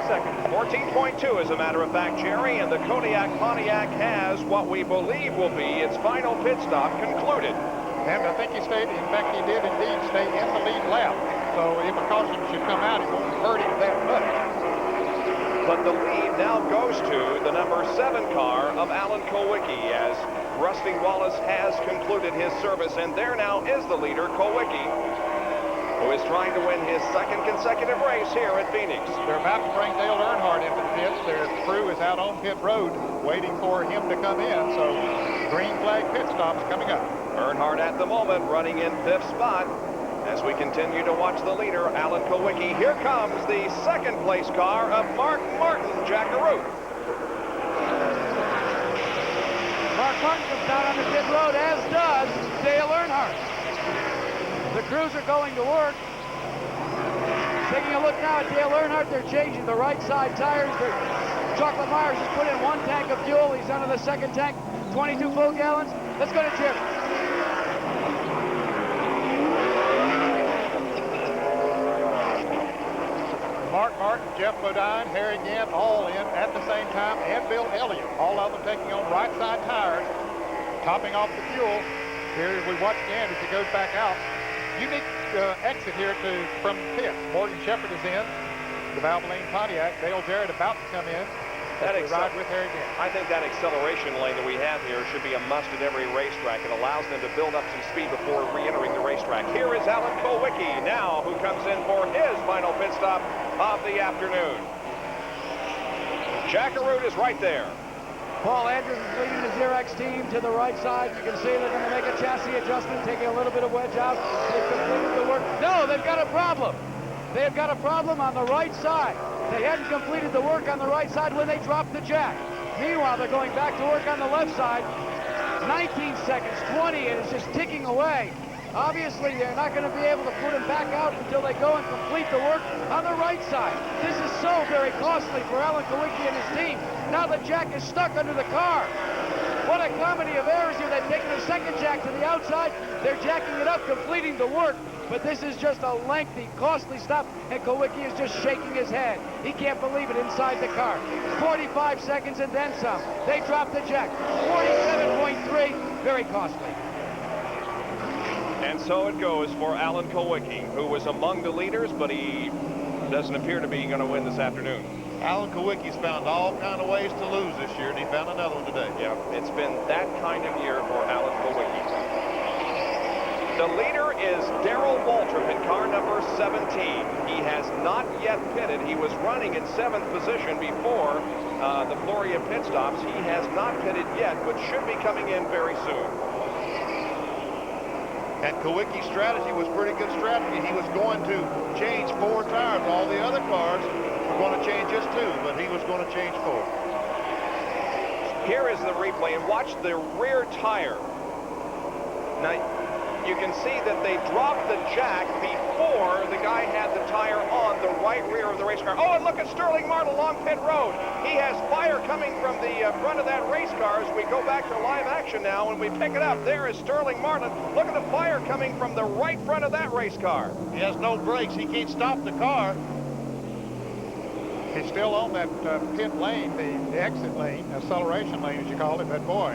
seconds. 14.2 as a matter of fact, Jerry, and the Kodiak Pontiac has what we believe will be its final pit stop concluded. And I think he stayed, in fact, he did indeed stay in the lead lap. So if a caution should come out, it won't hurt him that much. But the lead now goes to the number 7 car of Alan Kulwicki as Rusty Wallace has concluded his service, and there now is the leader, Kulwicki, who is trying to win his 2nd consecutive race here at Phoenix. They're about to bring Dale Earnhardt into the pits. Their crew is out on pit road waiting for him to come in, so green flag pit stops coming up. Earnhardt at the moment running in 5th spot. As we continue to watch the leader, Alan Kulwicki. Here comes the 2nd place car of Mark Martin, Jackaroo. Mark Martin comes down on the pit road, as does Dale Earnhardt. The Cruiser going to work. Taking a look now at Dale Earnhardt, they're changing the right side tires. Chocolate Myers has put in 1 tank of fuel. He's under the 2nd tank, 22 full gallons. Let's go to Jim. Mark Martin, Jeff Bodine, Harry Gant, all in at the same time, and Bill Elliott. All of them taking on right side tires, topping off the fuel. Here as we watch again as he goes back out. Unique exit here from pits. Morgan Shepherd is in, the Valvoline Pontiac. Dale Jarrett about to come in. That ride with Harry Gant. I think that acceleration lane that we have here should be a must at every racetrack. It allows them to build up some speed before re-entering the racetrack. Here is Alan Kulwicki now, who comes in for his final pit stop of the afternoon. Jackaroo is right there. Paul Andrews is leading the Xerox team to the right side. You can see they're going to make a chassis adjustment, taking a little bit of wedge out. They've completed the work. No, they've got a problem. They've got a problem on the right side. They hadn't completed the work on the right side when they dropped the jack. Meanwhile, they're going back to work on the left side. 19 seconds, 20, and it's just ticking away. Obviously, they're not going to be able to put him back out until they go and complete the work on the right side. This is so very costly for Alan Kulwicki and his team. Now the jack is stuck under the car. What a comedy of errors here. They've taken the 2nd jack to the outside. They're jacking it up, completing the work. But this is just a lengthy, costly stop, and Kulwicki is just shaking his head. He can't believe it inside the car. 45 seconds and then some. They dropped the jack. 47.3, very costly. And so it goes for Alan Kulwicki, who was among the leaders, but he doesn't appear to be going to win this afternoon. Alan Kulwicki's found all kind of ways to lose this year, and he found another one today. Yeah, it's been that kind of year for Alan Kulwicki. The leader is Darrell Waltrip in car number 17. He has not yet pitted. He was running in 7th position before the flurry of pit stops. He has not pitted yet, but should be coming in very soon. And Kulwicki's strategy was pretty good strategy. He was going to change 4 tires. All the other cars were going to change just 2, but he was going to change 4. Here is the replay, and watch the rear tire. Now, you can see that they dropped the jack before the guy had the tire on the right rear of the race car. Oh, and look at Sterling Martin along pit road. He has fire coming from the front of that race car as we go back to live action now. When we pick it up, there is Sterling Martin. Look at the fire coming from the right front of that race car. He has no brakes. He can't stop the car. He's still on that pit lane, the exit lane, acceleration lane, as you call it, but boy.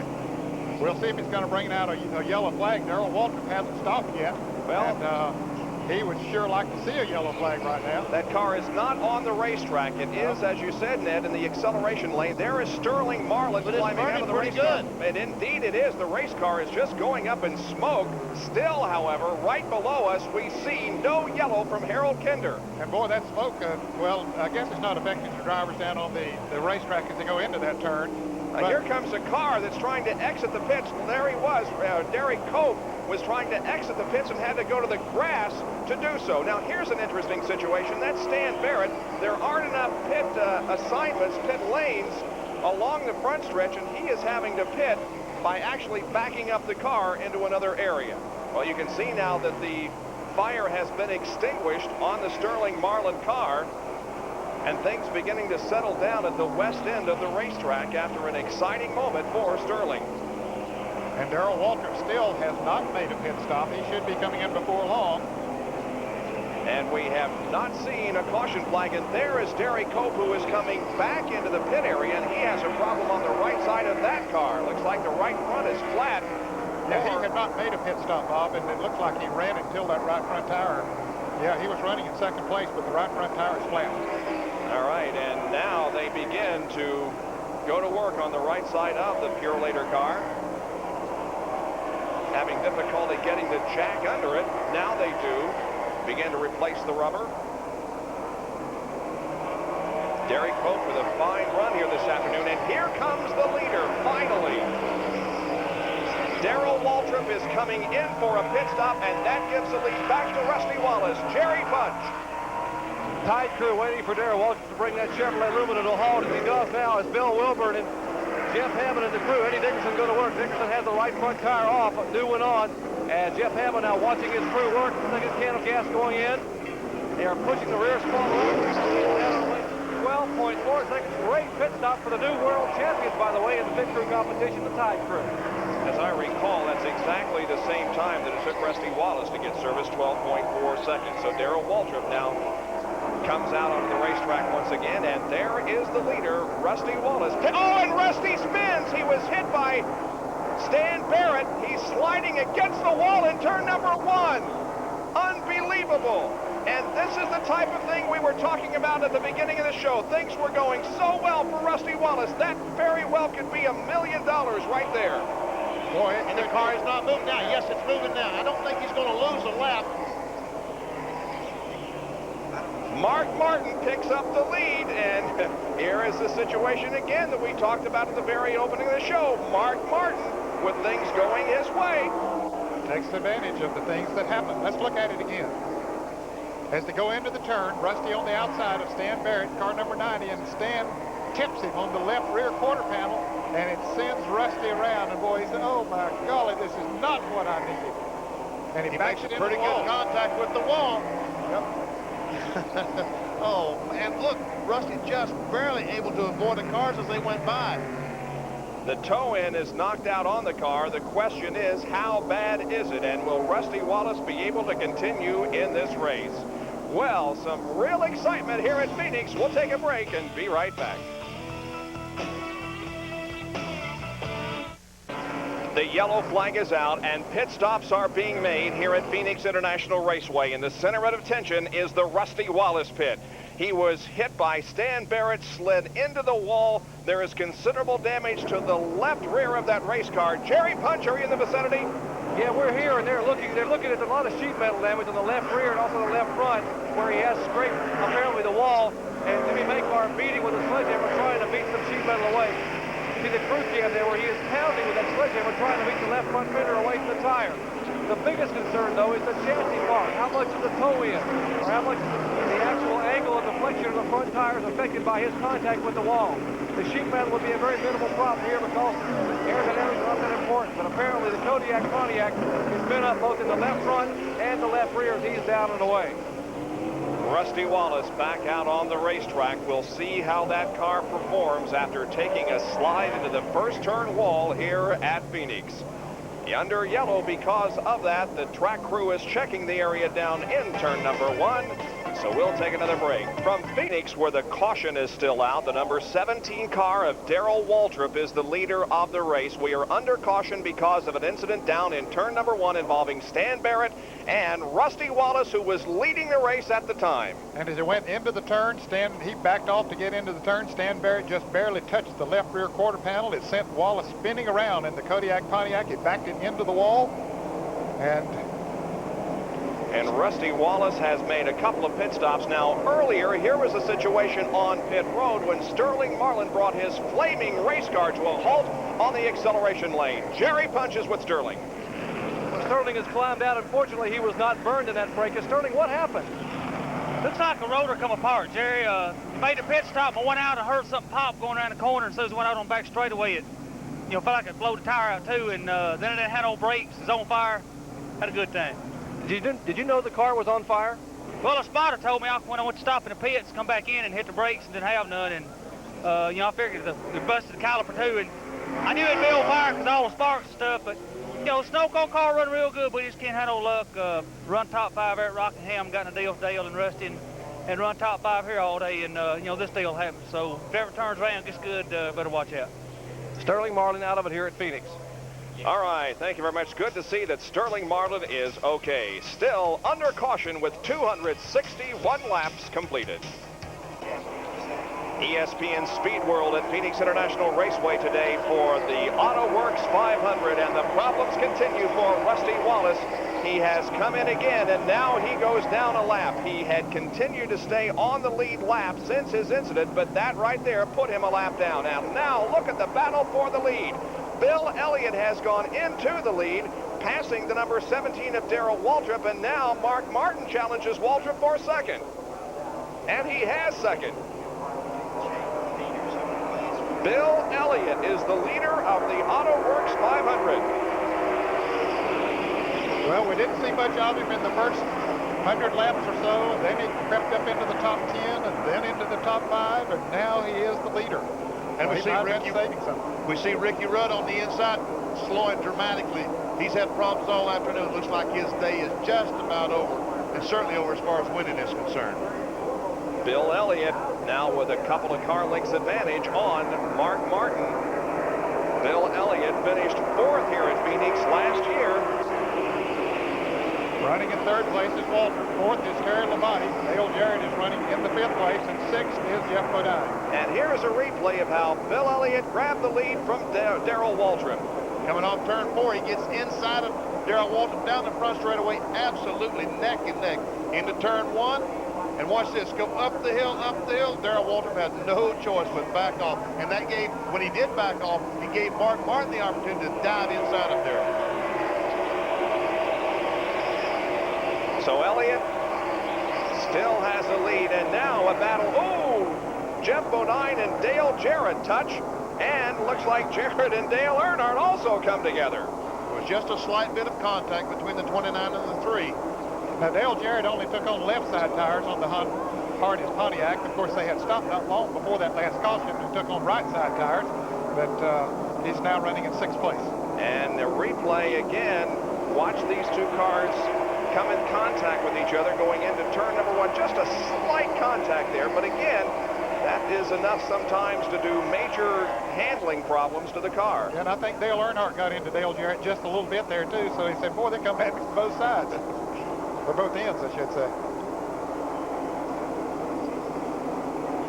We'll see if he's going to bring out a yellow flag. Darrell Waltrip hasn't stopped yet. Well, and he would sure like to see a yellow flag right now. That car is not on the racetrack. It is, as you said, Ned, in the acceleration lane. There is Sterling Marlin climbing out of the race car. And indeed it is. The race car is just going up in smoke. Still, however, right below us, we see no yellow from Harold Kinder. And boy, that smoke, well, I guess it's not affecting the drivers down on the racetrack as they go into that turn. Here comes a car that's trying to exit the pits. There he was. Derek Cope was trying to exit the pits and had to go to the grass to do so. Now, here's an interesting situation. That's Stan Barrett. There aren't enough pit assignments, pit lanes along the front stretch, and he is having to pit by actually backing up the car into another area. Well, you can see now that the fire has been extinguished on the Sterling Marlin car, and things beginning to settle down at the west end of the racetrack after an exciting moment for Sterling. And Darrell Waltrip still has not made a pit stop. He should be coming in before long. And we have not seen a caution flag, and there is Derek Cope, who is coming back into the pit area, and he has a problem on the right side of that car. Looks like the right front is flat. Yeah, he had not made a pit stop, Bob, and it looked like he ran until that right front tire. Yeah, he was running in 2nd place, but the right front tire is flat. All right, and now they begin to go to work on the right side of the Purelator car. Having difficulty getting the jack under it. Now they do. Begin to replace the rubber. Derek Pope with a fine run here this afternoon, and here comes the leader, finally. Darrell Waltrip is coming in for a pit stop, and that gives the lead back to Rusty Wallace. Jerry Punch. Tight crew waiting for Darrell Waltrip to bring that Chevrolet Lumina to a halt, as he does now, as Bill Wilburn and Jeff Hammond and the crew. Eddie Dickerson go to work. Dickerson has the right front tire off, new one on, and Jeff Hammond now watching his crew work. Second can of gas going in. They are pushing the rear spoiler over. 12.4 seconds. Great pit stop for the new world champions, by the way, in the pit crew competition, the Tide crew. As I recall, that's exactly the same time that it took Rusty Wallace to get service, 12.4 seconds. So Darrell Waltrip now comes out onto the racetrack once again, and there is the leader, Rusty Wallace. Oh, and Rusty spins. He was hit by Stan Barrett. He's sliding against the wall in turn number 1. Unbelievable. And this is the type of thing we were talking about at the beginning of the show. Things were going so well for Rusty Wallace. That very well could be $1 million right there. Boy, and the car is not moving now. Yes, it's moving now. I don't think he's going to lose a lap. Mark Martin picks up the lead, and here is the situation again that we talked about at the very opening of the show. Mark Martin with things going his way. Takes advantage of the things that happen. Let's look at it again. As they go into the turn, Rusty on the outside of Stan Barrett, car number 90, and Stan tips him on the left rear quarter panel, and it sends Rusty around, and boy, he said, oh my golly, this is not what I needed. And he backs makes it into pretty the good wall. contact with the wall. Yep. Oh, and look, Rusty just barely able to avoid the cars as they went by. The toe-in is knocked out on the car. The question is, how bad is it? And will Rusty Wallace be able to continue in this race? Well, some real excitement here at Phoenix. We'll take a break and be right back. The yellow flag is out, and pit stops are being made here at Phoenix International Raceway. In the center of attention is the Rusty Wallace pit. He was hit by Stan Barrett, slid into the wall. There is considerable damage to the left rear of that race car. Jerry Punch, are you in the vicinity? Yeah, we're here, and they're looking at a lot of sheet metal damage on the left rear and also the left front, where he has scraped apparently the wall, and Jimmy Maycar beating with a sledgehammer, trying to beat some sheet metal away. See the crew cam there, where he is pounding with that sledgehammer, trying to beat the left front fender away from the tire. The biggest concern, though, is the chassis part. How much is the toe in, or how much is the actual angle of deflection of the front tires affected by his contact with the wall? The sheet metal would be a very minimal problem here because aerodynamics are not that important. But apparently the Kodiak Pontiac is bent up both in the left front and the left rear as he's down and away. Rusty Wallace back out on the racetrack. We'll see how that car performs after taking a slide into the first turn wall here at Phoenix. Under yellow because of that. The track crew is checking the area down in turn number 1. So we'll take another break. From Phoenix, where the caution is still out, the number 17 car of Darrell Waltrip is the leader of the race. We are under caution because of an incident down in turn number 1 involving Stan Barrett and Rusty Wallace, who was leading the race at the time. And as it went into the turn, he backed off to get into the turn. Stan Barrett just barely touched the left rear quarter panel. It sent Wallace spinning around in the Kodiak Pontiac. It backed it into the wall. And Rusty Wallace has made a couple of pit stops. Now, earlier, here was a situation on pit road when Sterling Marlin brought his flaming race car to a halt on the acceleration lane. Jerry Punches with Sterling. Well, Sterling has climbed out. Unfortunately, he was not burned in that break. Sterling, what happened? Looks like a rotor come apart. Jerry made a pit stop, but went out and heard something pop going around the corner, and as soon as it went out on back straightaway, it felt like it blowed the tire out too, and then it had no brakes. It was on fire. Had a good time. Did you know the car was on fire? Well, a spotter told me when I went to stop in the pits, come back in and hit the brakes and didn't have none. And, I figured it busted the caliper too. And I knew it'd be on fire because all the sparks and stuff. But, the snow cone car run real good. We just can't have no luck. Run top 5 there at Rockingham, got in a deal with Dale and Rusty, and run top 5 here all day. And, this deal happens. So if it ever turns around, gets good, better watch out. Sterling Marlin out of it here at Phoenix. All right, thank you very much. Good to see that Sterling Marlin is okay. Still under caution with 261 laps completed. ESPN Speed World at Phoenix International Raceway today for the Autoworks 500, and the problems continue for Rusty Wallace. He has come in again, and now he goes down a lap. He had continued to stay on the lead lap since his incident, but that right there put him a lap down. And now look at the battle for the lead. Bill Elliott has gone into the lead, passing the number 17 of Darrell Waltrip, and now Mark Martin challenges Waltrip for second. And he has second. Bill Elliott is the leader of the Autoworks 500. Well, we didn't see much of him in the first 100 laps or so, and then he crept up into the top 10 and then into the top 5, and now he is the leader. And we see Ricky Rudd on the inside slowing dramatically. He's had problems all afternoon. Looks like his day is just about over, and certainly over as far as winning is concerned. Bill Elliott now with a couple of car lengths advantage on Mark Martin. Bill Elliott finished 4th here at Pheonix last year. Running in 3rd place is Walter. 4th is Terry Labonte. Dale Jarrett is running in the 5th place, and 6th is Jeff Bodine. And here's a replay of how Bill Elliott grabbed the lead from Darrell Waltrip. Coming off turn 4, he gets inside of Darrell Waltrip down the front straightaway, absolutely neck and neck into turn 1. And watch this, go up the hill. Darrell Waltrip has no choice but back off. And that gave, when he did back off, he gave Mark Martin the opportunity to dive inside of Darrell. So Elliott still has the lead, and now a battle. Oh, Jeff Bodine and Dale Jarrett touch, and looks like Jarrett and Dale Earnhardt also come together. It was just a slight bit of contact between the 29 and the 3. Now, Dale Jarrett only took on left side tires on the hardest Pontiac. Of course, they had stopped not long before that last caution and took on right side tires, but he's now running in 6th place. And the replay again, watch these two cars come in contact with each other going into turn number 1. Just a slight contact there, but again, that is enough sometimes to do major handling problems to the car. And I think Dale Earnhardt got into Dale Jarrett just a little bit there too, so he said, boy, they come at me from both sides. Or both ends, I should say.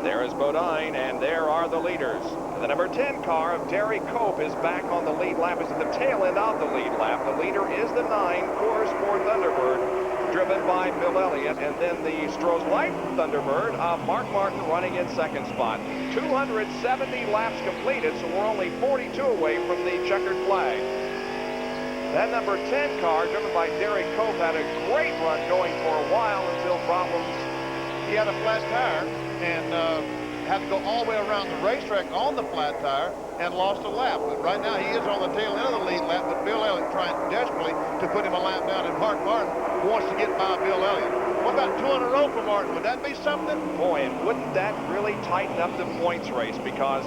There is Bodine, and there are the leaders. The number 10 car of Derry Cope is back on the lead lap. It's at the tail end of the lead lap. The leader is the 9 Coors Ford Thunderbird, driven by Bill Elliott, and then the Stroh's Light Thunderbird of Mark Martin running in 2nd spot. 270 laps completed, so we're only 42 away from the checkered flag. That number 10 car, driven by Derry Cope, had a great run going for a while until problems. He had a flat tire and had to go all the way around the racetrack on the flat tire and lost a lap. But right now he is on the tail end of the lead lap, but Bill Elliott trying desperately to put him a lap down, and Mark Martin wants to get by Bill Elliott. What about 2 in a row for Martin? Would that be something? Boy, and wouldn't that really tighten up the points race? Because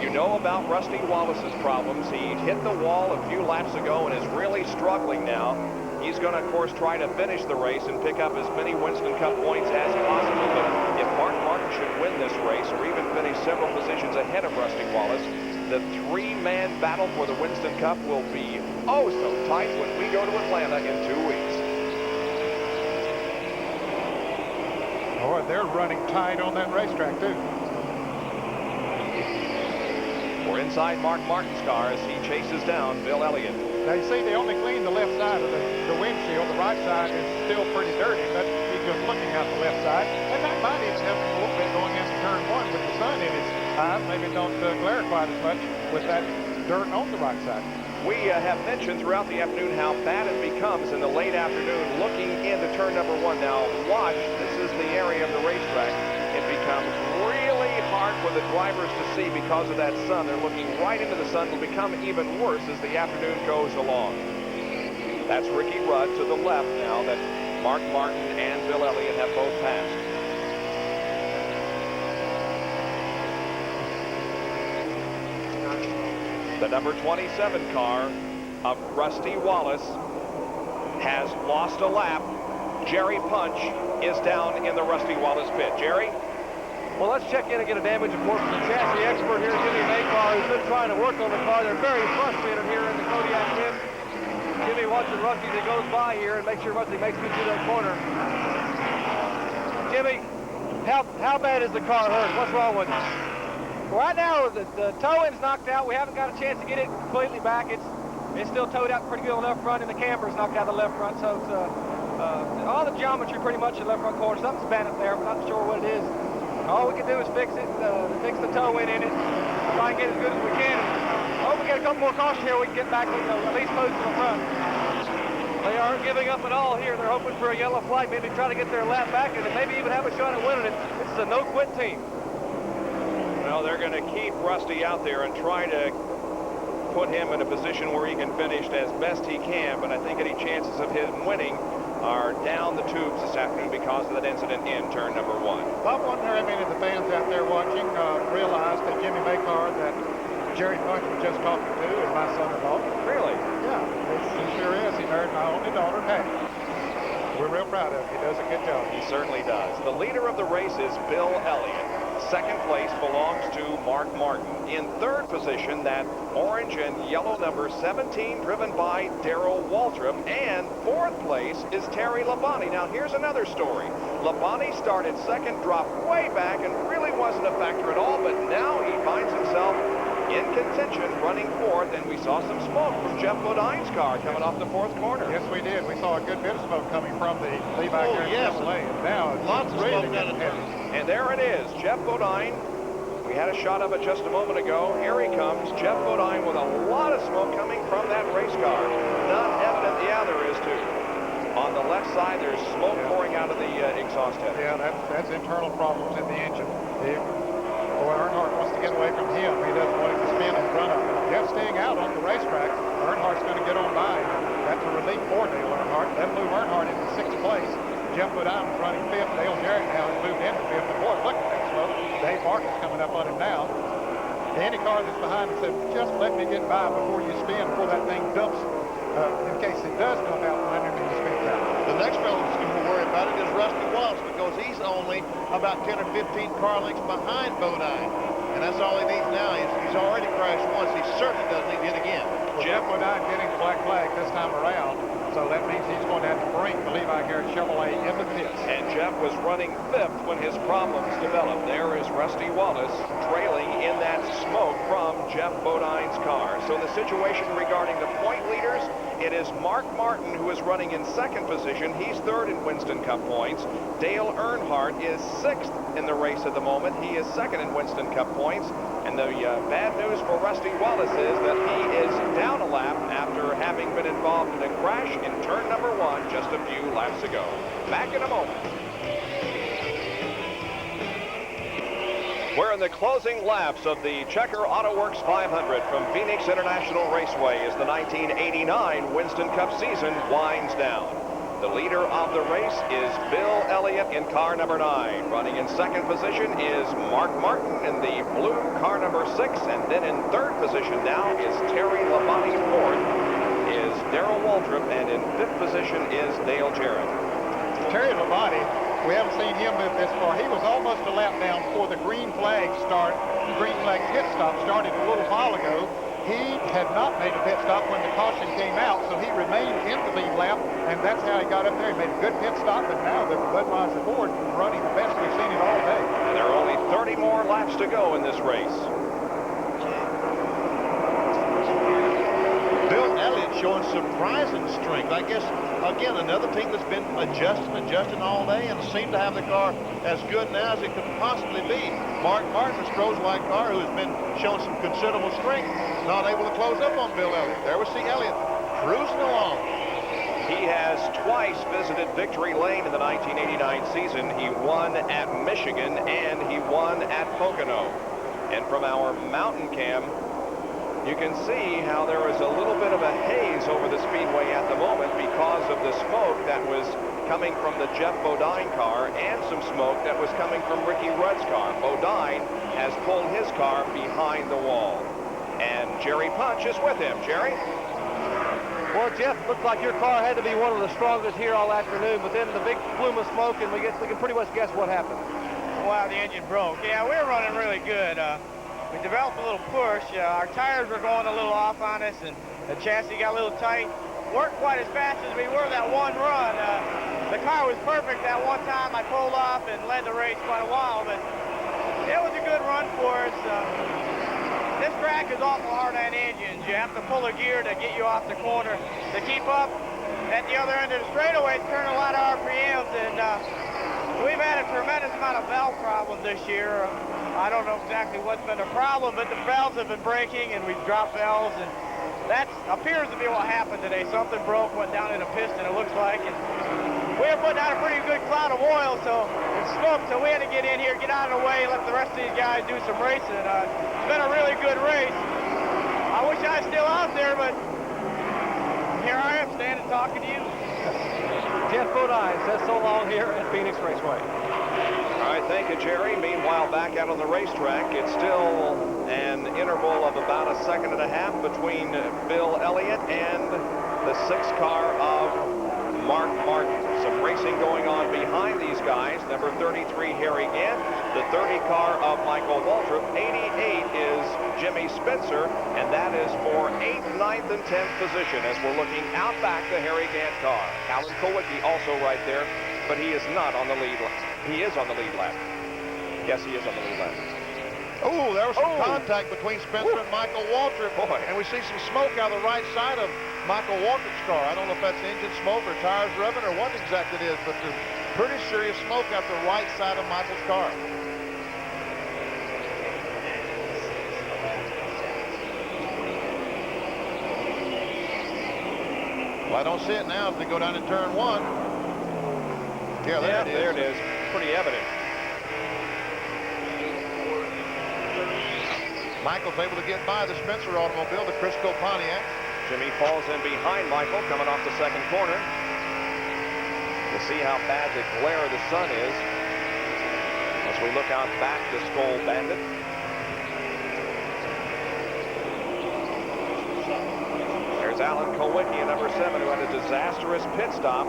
you know about Rusty Wallace's problems. He hit the wall a few laps ago and is really struggling now. He's going to, of course, try to finish the race and pick up as many Winston Cup points as possible. But if Mark Martin should win this race or even finish several positions ahead of Rusty Wallace, the 3-man battle for the Winston Cup will be oh so tight when we go to Atlanta in 2 weeks. Boy, they're running tight on that racetrack, too. We're inside Mark Martin's car as he chases down Bill Elliott. Now, you see, they only cleaned the left side of the windshield. The right side is still pretty dirty, but he's just looking out the left side. And that might even help him a little bit going into turn 1 with the sun in his eyes. Maybe don't glare quite as much with that dirt on the right side. We have mentioned throughout the afternoon how bad it becomes in the late afternoon looking into turn number 1. Now, watch. This is the area of the racetrack. It becomes really hard for the drivers to see because of that sun. They're looking right into the sun. It'll become even worse as the afternoon goes along. That's Ricky Rudd to the left now that Mark Martin and Bill Elliott have both passed. The number 27 car of Rusty Wallace has lost a lap. Jerry Punch is down in the Rusty Wallace pit. Jerry? Well, let's check in and get a damage report from the chassis expert here, Jimmy Maycar, who's been trying to work on the car. They're very frustrated here in the Kodiak pit. Jimmy watching Rusty as he goes by here and make sure Rusty makes it through that corner. Jimmy, how bad is the car hurt? What's wrong with it? Right now, the toe end's knocked out. We haven't got a chance to get it completely back. It's still towed out pretty good on the left front, and the camber's knocked out the left front. So it's, all the geometry pretty much in the left front corner. Something's bad up there. We're not sure what it is. All we can do is fix it, fix the toe in it, try and get as good as we can. Over get a couple more cautions here, we can get back, at least close to the front. They aren't giving up at all here. They're hoping for a yellow flag, maybe try to get their lap back and maybe even have a shot at winning it. This is a no-quit team. Well, they're going to keep Rusty out there and try to put him in a position where he can finish as best he can, but I think any chances of him winning are down the tubes this afternoon because of that incident in turn number 1. Bob, wonder how many of the fans out there watching realized that Jimmy Maycar, that Jerry Punch was just talking to, is my son-in-law. Really? Yeah, he sure is. He married my only daughter, Patty. We're real proud of him. He does a good job. He certainly does. The leader of the race is Bill Elliott. Second place belongs to Mark Martin. In third position, that orange and yellow number 17 driven by Darrell Waltrip. And fourth place is Terry Labonte. Now, here's another story. Labonte started second, dropped way back, and really wasn't a factor at all, but now he finds himself in contention, running fourth, and we saw some smoke from Jeff Bodine's car coming off the fourth corner. Yes, we did. We saw a good bit of smoke coming from the Levi Chevrolet. Now, lots of really smoke down the heavy. And there it is, Jeff Bodine. We had a shot of it just a moment ago. Here he comes, Jeff Bodine, with a lot of smoke coming from that race car. Not evident, yeah, there is too. On the left side, there's smoke pouring out of the exhaust head. Yeah, that's internal problems in the engine. Boy, Earnhardt wants to get away from him. He doesn't want him to spin in front of him. Jeff staying out on the racetrack. Earnhardt's going to get on by. That's a relief for Dale Earnhardt. That moved Earnhardt into 6th place. Jeff Bodine was running 5th. Dale Jarrett now has moved into 5th. And boy, look at that smoke. Dave Barker's coming up on him now. Any car that's behind him said, just let me get by before you spin, before that thing dumps. In case it does dump out from under me, he spins out. The next fellow that's going to worry about it is Rusty Wallace, because he's only about 10 or 15 car lengths behind Bodine. And that's all he needs now. He's already crashed once. He certainly doesn't need to hit again. Well, Jeff Bodine getting the black flag this time around. So that means he's going to have to bring the Levi Garrett Chevrolet into the pits. And Jeff was running 5th when his problems developed. There is Rusty Wallace trailing in that smoke from Jeff Bodine's car. So the situation regarding the point leaders, it is Mark Martin who is running in 2nd position. He's 3rd in Winston Cup points. Dale Earnhardt is 6th in the race at the moment. He is 2nd in Winston Cup points. And the bad news for Rusty Wallace is that he is down a lap after having been involved in a crash in turn number 1 just a few laps ago. Back in a moment. We're in the closing laps of the Checker Autoworks 500 from Pheonix International Raceway as the 1989 Winston Cup season winds down. The leader of the race is Bill Elliott in car number 9. Running in 2nd position is Mark Martin in the blue car number 6. And then in 3rd position now is Terry Labonte. 4th is Darrell Waltrip. And in 5th position is Dale Jarrett. Terry Labonte, we haven't seen him move this far. He was almost a lap down before the green flag pit stop started a little while ago. He had not made a pit stop when the caution came out, so he remained in the lead lap, and that's how he got up there. He made a good pit stop, and now the Budweiser Ford is running the best we've seen it all day. And there are only 30 more laps to go in this race. Bill Elliott showing surprising strength. I guess, again, another team that's been adjusting all day and seemed to have the car as good now as it could possibly be. Mark Martin, a Stroh's white car, who has been showing some considerable strength, not able to close up on Bill Elliott. There we see Elliott cruising along. He has twice visited Victory Lane in the 1989 season. He won at Michigan and he won at Pocono. And from our mountain cam, you can see how there is a little bit of a haze over the speedway at the moment because of the smoke that was coming from the Jeff Bodine car and some smoke that was coming from Ricky Rudd's car. Bodine has pulled his car behind the wall. And Jerry Punch is with him. Jerry? Well, Jeff, looks like your car had to be one of the strongest here all afternoon, but then the big plume of smoke, and we can pretty much guess what happened. Wow, the engine broke. Yeah, we were running really good. We developed a little push. Our tires were going a little off on us, and the chassis got a little tight. Weren't quite as fast as we were that one run. The car was perfect that one time. I pulled off and led the race quite a while, but it was a good run for us. This track is awful hard on engines. You have to pull a gear to get you off the corner. To keep up at the other end of the straightaway, turn a lot of RPMs, and we've had a tremendous some kind of valve problem this year. I don't know exactly what's been the problem, but the valves have been breaking, and we've dropped valves, and that appears to be what happened today. Something broke, went down in a piston, it looks like, and we were putting out a pretty good cloud of oil, so it's smoke, so we had to get in here, get out of the way, let the rest of these guys do some racing. It's been a really good race. I wish I was still out there, but here I am standing talking to you. Jeff Bodine says so long here at Pheonix Raceway. All right, thank you, Jerry. Meanwhile, back out on the racetrack, it's still an interval of about a second and a half between Bill Elliott and the 6th car of Mark Martin. Some racing going on behind these guys. Number 33, Harry Gant. The 30 car of Michael Waltrip. 88 is Jimmy Spencer, and that is for 8th, 9th, and 10th position as we're looking out back the Harry Gant car. Alan Kulwicki also right there, but he is not on the lead lap. He is on the lead lap. Yes, he is on the lead lap. Oh, there was some contact between Spencer and Michael Waltrip. Boy. And we see some smoke out of the right side of Michael Waltrip's car. I don't know if that's engine smoke or tires rubbing or what exactly it is, but there's pretty serious smoke out the right side of Michael's car. Well, I don't see it now as they go down in turn 1. Yeah, there it is. There it is. Pretty evident. Michael's able to get by the Spencer automobile, the Crisco Pontiac. Jimmy falls in behind Michael coming off the second corner. To see how bad the glare of the sun is as we look out back the Skoal Bandit. There's Alan Kulwicki in number 7, who had a disastrous pit stop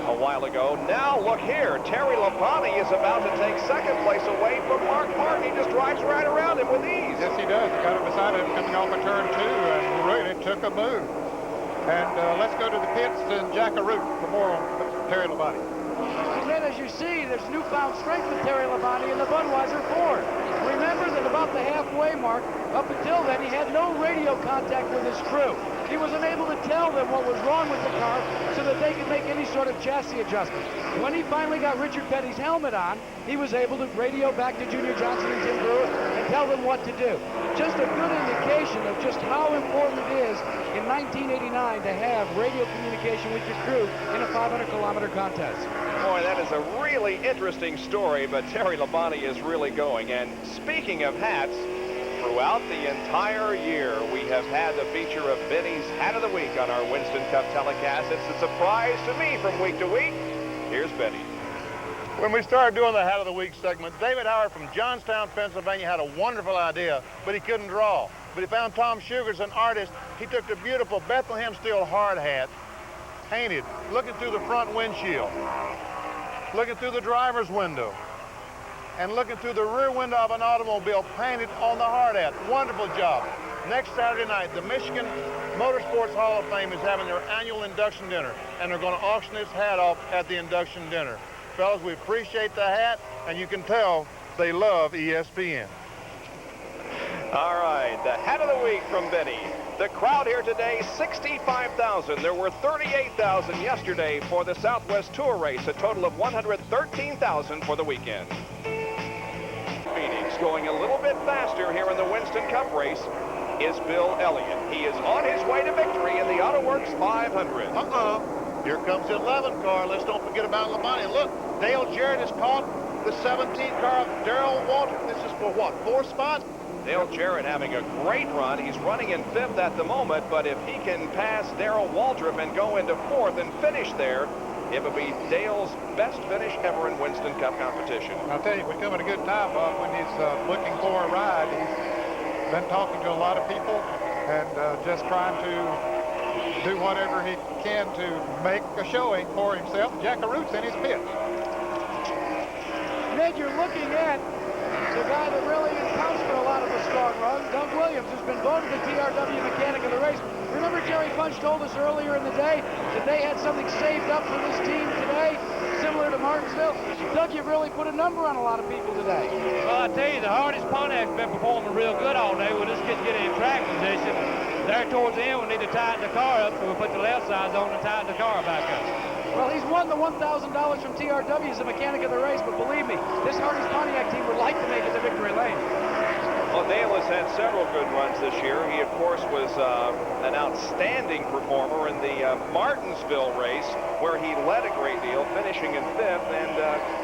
a while ago. Now look here, Terry Labonte is about to take second place away from Mark Martin. He just drives right around him with ease. Yes, he does. He got him beside him coming off of turn 2 and really took a move. And let's go to the pits and Jack Arute for more on Terry Labonte. And then as you see, there's newfound strength with Terry Labonte in the Budweiser Ford. Remember that about the halfway mark, up until then, he had no radio contact with his crew. He was unable to tell them what was wrong with the car so that they could make any sort of chassis adjustment. When he finally got Richard Petty's helmet on, he was able to radio back to Junior Johnson and Tim Brewer and tell them what to do. Just a good indication of just how important it is in 1989 to have radio communication with your crew in a 500-kilometer contest. Boy, that is a really interesting story, but Terry Labonte is really going. And speaking of hats, throughout the entire year, we have had the feature of Benny's Hat of the Week on our Winston Cup telecast. It's a surprise to me from week to week. Here's Benny. When we started doing the Hat of the Week segment, David Howard from Johnstown, Pennsylvania had a wonderful idea, but he couldn't draw. But he found Tom Sugar's an artist. He took the beautiful Bethlehem steel hard hat, painted, looking through the front windshield, looking through the driver's window, and looking through the rear window of an automobile, painted on the hard hat. Wonderful job. Next Saturday night, the Michigan Motorsports Hall of Fame is having their annual induction dinner, and they're going to auction this hat off at the induction dinner. Fellas, we appreciate the hat, and you can tell they love ESPN. All right, the Hat of the Week from Benny. The crowd here today, 65,000. There were 38,000 yesterday for the Southwest Tour race, a total of 113,000 for the weekend. Pheonix going a little bit faster here in the Winston Cup race is Bill Elliott. He is on his way to victory in the Autoworks 500. Here comes the 11 car. Let's don't forget about Labonte. Look, Dale Jarrett has caught the 17th car of Darrell Walter. This is for what, 4th spot? Dale Jarrett having a great run. He's running in 5th at the moment, but if he can pass Darrell Waltrip and go into 4th and finish there, it would be Dale's best finish ever in Winston Cup competition. I'll tell you, we're coming a good time, Bob, when he's looking for a ride. He's been talking to a lot of people and just trying to do whatever he can to make a showing for himself. Jack Arute's in his pit. Ned, you're looking at the guy that really accounts for a lot of the strong runs, Doug Williams, who's been voted the TRW mechanic of the race. Remember Jerry Punch told us earlier in the day that they had something saved up for this team today, similar to Martinsville? Doug, you've really put a number on a lot of people today. Well, I tell you, the hardest Pontiac's been performing real good all day. We'll just get in track position. There towards the end, we need to tighten the car up, so we'll put the left sides on and tighten the car back up. Well, he's won the $1,000 from TRW as a mechanic of the race, but believe me, this Hardee's Pontiac team would like to make it to victory lane. Well, Dale has had several good runs this year. He, of course, was an outstanding performer in the Martinsville race, where he led a great deal, finishing in 5th. And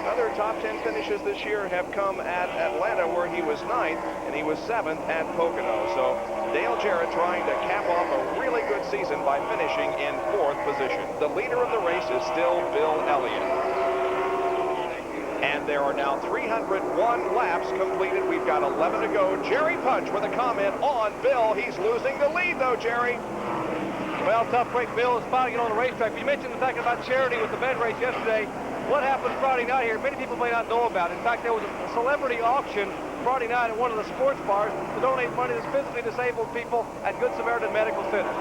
other top 10 finishes this year have come at Atlanta, where he was 9th, and he was 7th at Pocono. So Dale Jarrett trying to cap off a really good season by finishing in 4th position. The leader of the race is still Bill Elliott. And there are now 301 laps completed. We've got 11 to go. Jerry Punch with a comment on Bill. He's losing the lead, though, Jerry. Well, tough break. Bill is finally getting on the racetrack. You mentioned the fact about charity with the bed race yesterday. What happened Friday night here, many people may not know about. In fact, there was a celebrity auction Friday night at one of the sports bars to donate money to physically disabled people at Good Samaritan Medical Center.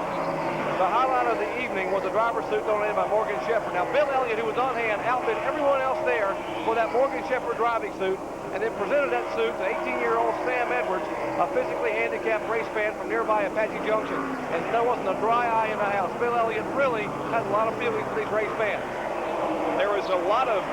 The highlight of the evening was a driver's suit donated by Morgan Shepherd. Now, Bill Elliott, who was on hand, outbid everyone else there for that Morgan Shepherd driving suit, and then presented that suit to 18-year-old Sam Edwards, a physically handicapped race fan from nearby Apache Junction. And there wasn't a dry eye in the house. Bill Elliott really has a lot of feelings for these race fans. There is a lot of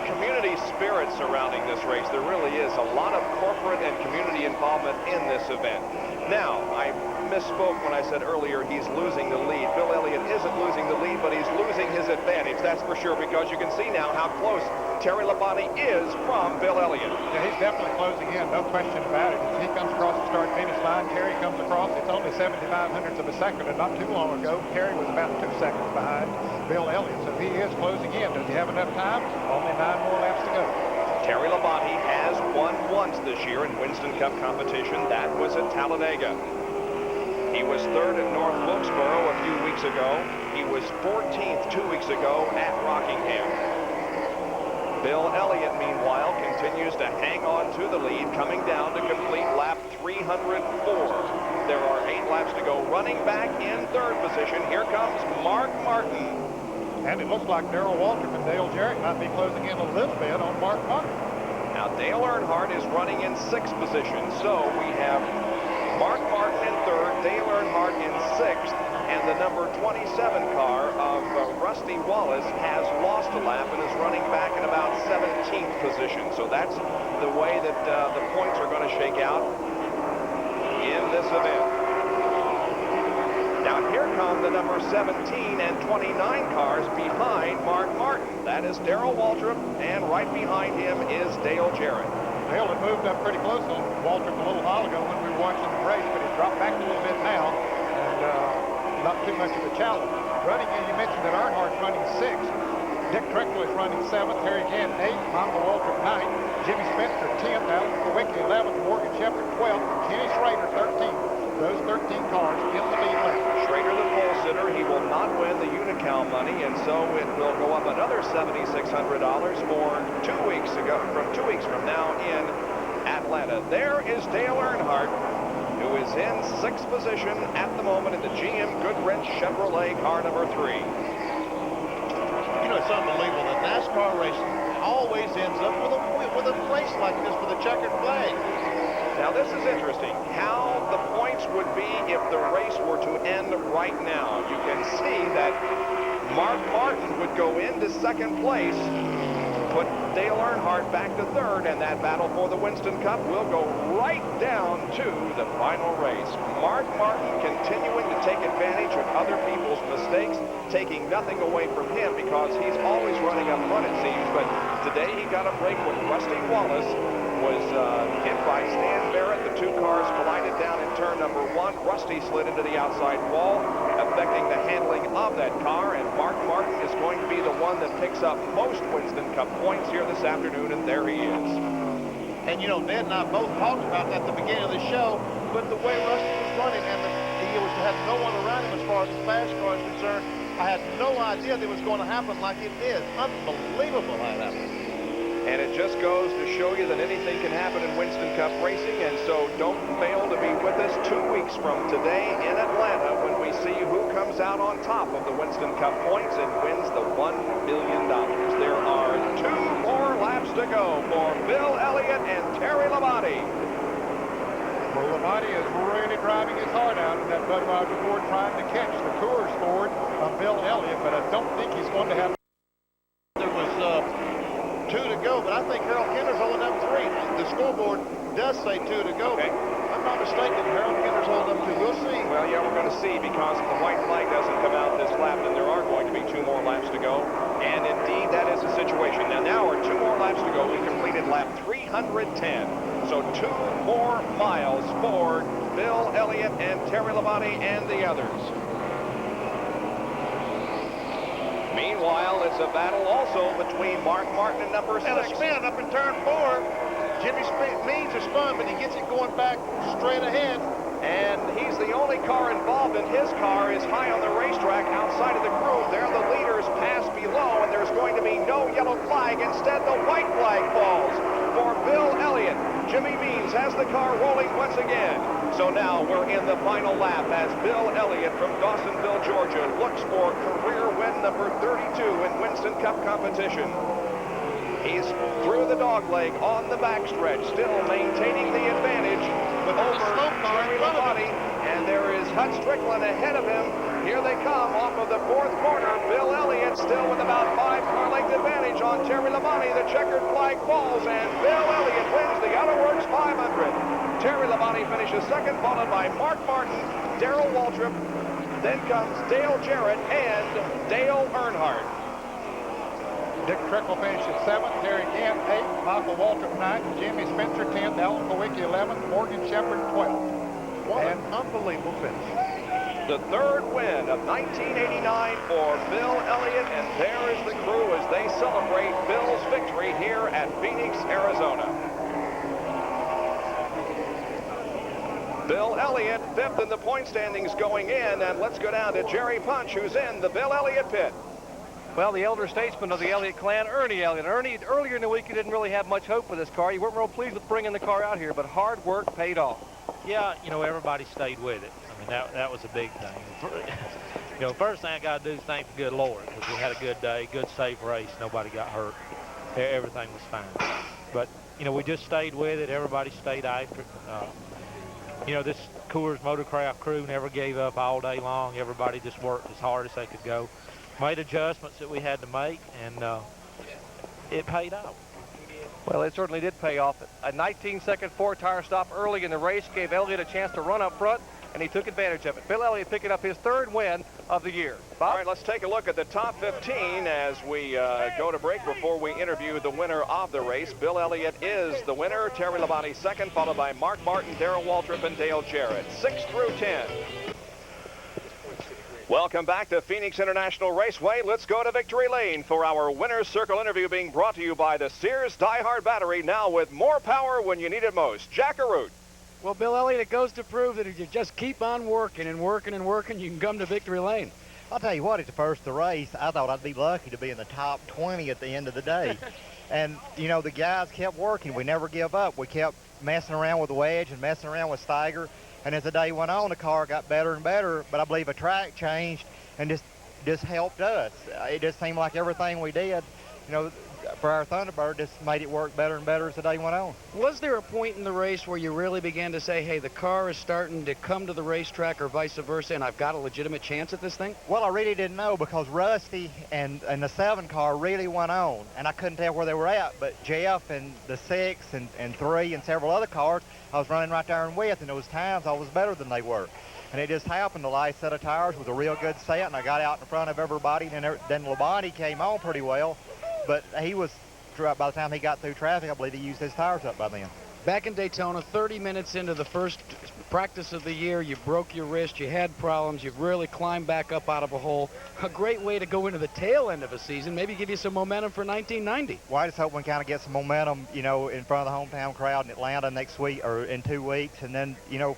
community spirit surrounding this race. There really is a lot of corporate and community involvement in this event. Now, I misspoke when I said earlier he's losing the lead. Bill Elliott isn't losing the lead, but he's losing his advantage, that's for sure, because you can see now how close Terry Labonte is from Bill Elliott. Yeah, he's definitely closing in, no question about it. As he comes across the start-finish line, Terry comes across. It's only 75/100ths of a second, and not too long ago, Terry was about 2 seconds behind Bill Elliott, so he is closing in. Does he have enough time? Only 9 more laps to go. Terry Labonte has won once this year in Winston Cup competition. That was at Talladega. He was 3rd at North Wilkesboro a few weeks ago. He was 14th 2 weeks ago at Rockingham. Bill Elliott, meanwhile, continues to hang on to the lead, coming down to complete lap 304. There are 8 laps to go. Running back in 3rd position, here comes Mark Martin. And it looks like Darrell Waltrip and Dale Jarrett might be closing in a little bit on Mark Martin. Now, Dale Earnhardt is running in 6th position, so we have Mark Martin in 3rd, Dale Earnhardt in 6th, and the number 27 car of Rusty Wallace has lost a lap and is running back in about 17th position. So that's the way that the points are going to shake out in this event. Now here come the number 17 and 29 cars behind Mark Martin. That is Darrell Waltrip, and right behind him is Dale Jarrett. Dale had moved up pretty close on Waltrip a little while ago when we were watching the race, but he's dropped back a little bit now, and not too much of a challenge. Running in, you mentioned that Earnhardt's running 6th. Dick Trickle is running 7th. Terry Gann 8th. Michael Waltrip 9th. Jimmy Spencer 10th. Alan Kowicki 11th. Morgan Shepherd 12th. Kenny Schrader 13th. Those 13 cars in the lead lane. Schrader, the pole sitter, he will not win the Unocal money, and so it will go up another $7,600 for 2 weeks ago, from 2 weeks from now in Atlanta. There is Dale Earnhardt, who is in 6th position at the moment in the GM Goodwrench Chevrolet car number 3. You know, it's unbelievable that NASCAR racing always ends up with a race like this for the checkered flag. Now, this is interesting, how the points would be if the race were to end right now. You can see that Mark Martin would go into 2nd place, put Dale Earnhardt back to 3rd, and that battle for the Winston Cup will go right down to the final race. Mark Martin continuing to take advantage of other people's mistakes, taking nothing away from him because he's always running up front, it seems, but today he got a break when Rusty Wallace was hit by Stan Barrett. The 2 cars collided down in turn number 1. Rusty slid into the outside wall, affecting the handling of that car, and Mark Martin is going to be the one that picks up most Winston Cup points here this afternoon, and there he is. And you know, Ned and I both talked about that at the beginning of the show, but the way Rusty was running and he had no one around him as far as the fast car is concerned, I had no idea that it was going to happen like it did. Unbelievable how it happened. And it just goes to show you that anything can happen in Winston Cup racing, and so don't fail to be with us 2 weeks from today in Atlanta when we see who comes out on top of the Winston Cup points and wins the $1 million. There are 2 more laps to go for Bill Elliott and Terry Labonte. Well, Labonte is really driving his heart out in that Budweiser Ford, trying to catch the Coors Ford of Bill Elliott, but I don't think he's going to have I think Harold Kinder's holding up 3. The scoreboard does say 2 to go. Okay. I'm not mistaken. Harold Kinder's holding up 2. We'll see. Well, yeah, we're going to see because the white flag doesn't come out this lap, and there are going to be 2 more laps to go. And indeed, that is the situation. Now are 2 more laps to go. We completed lap 310. So 2 more miles for Bill Elliott and Terry Labonte and the others. Meanwhile, it's a battle also between Mark Martin and number 6. And a spin up in turn 4. Jimmy Means is spun, but he gets it going back straight ahead. And he's the only car involved, and his car is high on the racetrack outside of the groove. There, the leaders pass below, and there's going to be no yellow flag. Instead, the white flag falls for Bill Elliott. Jimmy Means has the car rolling once again. So now we're in the final lap as Bill Elliott from Dawsonville, Georgia, looks for career win number 32 in Winston Cup competition. He's through the dogleg on the backstretch, still maintaining the advantage with over Terry Labonte, and there is Hut Strickland ahead of him. Here they come off of the 4th corner. Bill Elliott still with about 5-car length advantage on Terry Labonte. The checkered flag falls, and Bill Elliott wins the Autoworks 500. Terry Labonte finishes second, followed by Mark Martin, Darrell Waltrip. Then comes Dale Jarrett and Dale Earnhardt. Dick Trickle finished at 7th, Terry Gant 8th, Michael Waltrip 9th, Jimmy Spencer 10th, Alan Kowicki 11th, Morgan Shepherd 12th. What an unbelievable finish. The 3rd win of 1989 for Bill Elliott, and there is the crew as they celebrate Bill's victory here at Phoenix, Arizona. Bill Elliott 5th in the point standings going in, and let's go down to Jerry Punch, who's in the Bill Elliott pit. Well, the elder statesman of the Elliott clan, Ernie Elliott. Ernie, earlier in the week, he didn't really have much hope for this car. You weren't real pleased with bringing the car out here, but hard work paid off. Yeah, you know, everybody stayed with it. I mean, that was a big thing. You know, first thing I got to do is thank the good Lord, because we had a good day, good safe race. Nobody got hurt. Everything was fine. But, you know, we just stayed with it. Everybody stayed after it. You know, this Coors Motocraft crew never gave up all day long. Everybody just worked as hard as they could go. Made adjustments that we had to make, and it paid off. Well, it certainly did pay off. A 19-second 4-tire stop early in the race gave Elliott a chance to run up front, and he took advantage of it. Bill Elliott picking up his 3rd win of the year. Bob? All right, let's take a look at the top 15 as we go to break before we interview the winner of the race. Bill Elliott is the winner. Terry Labonte 2nd, followed by Mark Martin, Darrell Waltrip, and Dale Jarrett. 6 through 10. Welcome back to Phoenix International Raceway. Let's go to Victory Lane for our Winner's Circle interview, being brought to you by the Sears Die-Hard Battery, now with more power when you need it most. Jack Arute. Well, Bill Elliott, it goes to prove that if you just keep on working and working and working, you can come to Victory Lane. I'll tell you what, at the first of the race, I thought I'd be lucky to be in the top 20 at the end of the day. And, you know, the guys kept working. We never give up. We kept messing around with the wedge and messing around with Steiger. And as the day went on, the car got better and better, but I believe a track changed and just helped us. It just seemed like everything we did, you know, for our Thunderbird just made it work better and better as the day went on. Was there a point in the race where you really began to say, hey, the car is starting to come to the racetrack or vice versa, and I've got a legitimate chance at this thing? Well, I really didn't know because Rusty and the 7 car really went on, and I couldn't tell where they were at, but Jeff and the 6 and 3 and several other cars, I was running right there and with, and those times I was better than they were. And it just happened, the last set of tires was a real good set, and I got out in front of everybody, and then Labonte came on pretty well, but he was, by the time he got through traffic, I believe he used his tires up by then. Back in Daytona, 30 minutes into the first practice of the year, you broke your wrist, you had problems, you've really climbed back up out of a hole. A great way to go into the tail end of a season, maybe give you some momentum for 1990. Well, I just hope we kind of get some momentum, you know, in front of the hometown crowd in Atlanta next week or in 2 weeks, and then, you know,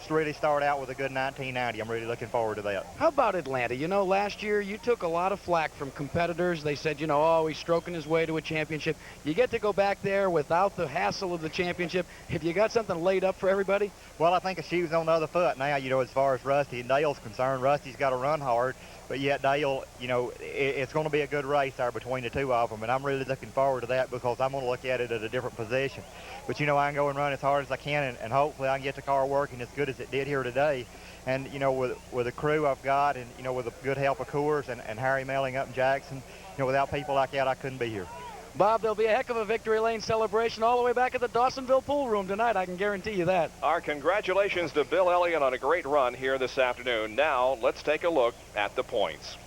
to really start out with a good 1990. I'm really looking forward to that. How about Atlanta? You know, last year you took a lot of flack from competitors. They said, you know, oh, he's stroking his way to a championship. You get to go back there without the hassle of the championship. Have you got something laid up for everybody? Well, I think the shoe's on the other foot now, you know, as far as Rusty and Dale's concerned. Rusty's got to run hard, but yet Dale, you know, it's going to be a good race there between the 2 of them, and I'm really looking forward to that because I'm going to look at it at a different position. But, you know, I can go and run as hard as I can, and hopefully I can get the car working as good as it did here today. And, you know, with the crew I've got and, you know, with the good help of Coors and Harry Melling up in Jackson, you know, without people like that, I couldn't be here. Bob, there'll be a heck of a victory lane celebration all the way back at the Dawsonville pool room tonight. I can guarantee you that. Our congratulations to Bill Elliott on a great run here this afternoon. Now, let's take a look at the points.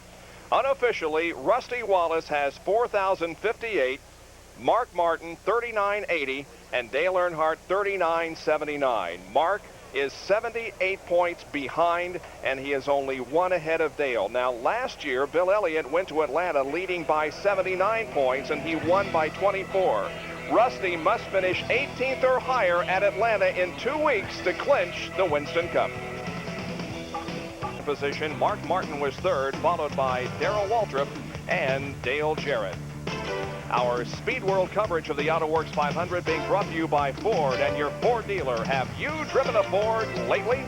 Unofficially, Rusty Wallace has 4,058, Mark Martin 3,980, and Dale Earnhardt 3,979. Mark is 78 points behind, and he is only 1 ahead of Dale. Now, last year, Bill Elliott went to Atlanta leading by 79 points, and he won by 24. Rusty must finish 18th or higher at Atlanta in 2 weeks to clinch the Winston Cup. Position, Mark Martin was third, followed by Darrell Waltrip and Dale Jarrett. Our Speed World coverage of the Autoworks 500 being brought to you by Ford and your Ford dealer. Have you driven a Ford lately?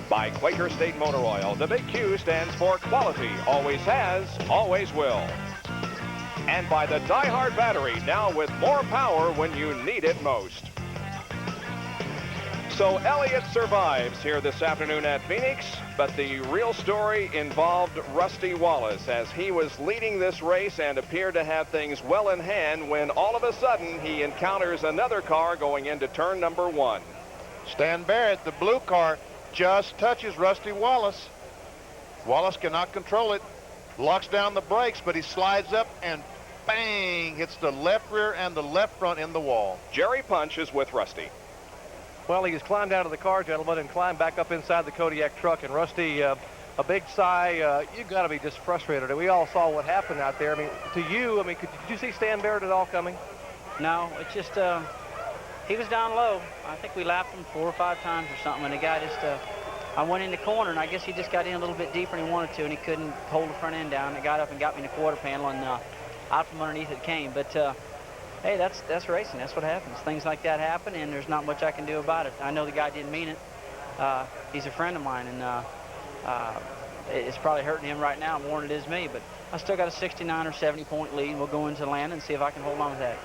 By Quaker State Motor Oil. The big Q stands for quality. Always has, always will. And by the Die Hard battery, now with more power when you need it most. So Elliott survives here this afternoon at Phoenix, but the real story involved Rusty Wallace as he was leading this race and appeared to have things well in hand when all of a sudden he encounters another car going into turn number 1. Stan Barrett, the blue car, just touches Rusty Wallace. Wallace cannot control it, locks down the brakes, but he slides up and bang, hits the left rear and the left front in the wall. Jerry Punch is with Rusty. Well, he has climbed out of the car, gentlemen, and climbed back up inside the Kodiak truck. And Rusty, a big sigh. You've got to be just frustrated. We all saw what happened out there. I mean, to you, did you see Stan Barrett at all coming? No, it's just, he was down low. I think we lapped him 4 or 5 times or something, and the guy just, I went in the corner, and I guess he just got in a little bit deeper than he wanted to, and he couldn't hold the front end down. It got up and got me in the quarter panel, and out from underneath it came. But, hey, that's racing. That's what happens. Things like that happen, and there's not much I can do about it. I know the guy didn't mean it. He's a friend of mine, and it's probably hurting him right now more than it is me. But I still got a 69 or 70 point lead, and we'll go into Atlanta and see if I can hold on to that.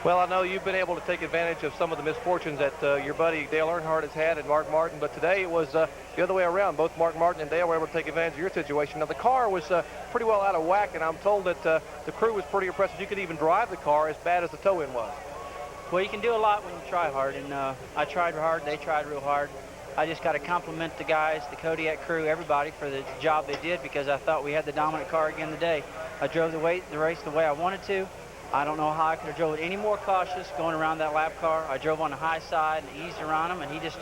Well, I know you've been able to take advantage of some of the misfortunes that your buddy Dale Earnhardt has had and Mark Martin, but today it was the other way around. Both Mark Martin and Dale were able to take advantage of your situation. Now, the car was pretty well out of whack, and I'm told that the crew was pretty impressive. You could even drive the car as bad as the tow-in was. Well, you can do a lot when you try hard, and I tried hard. They tried real hard. I just got to compliment the guys, the Kodiak crew, everybody for the job they did, because I thought we had the dominant car again today. I drove the race the way I wanted to. I don't know how I could have drove it any more cautious going around that lap car. I drove on the high side and eased around him, and he just,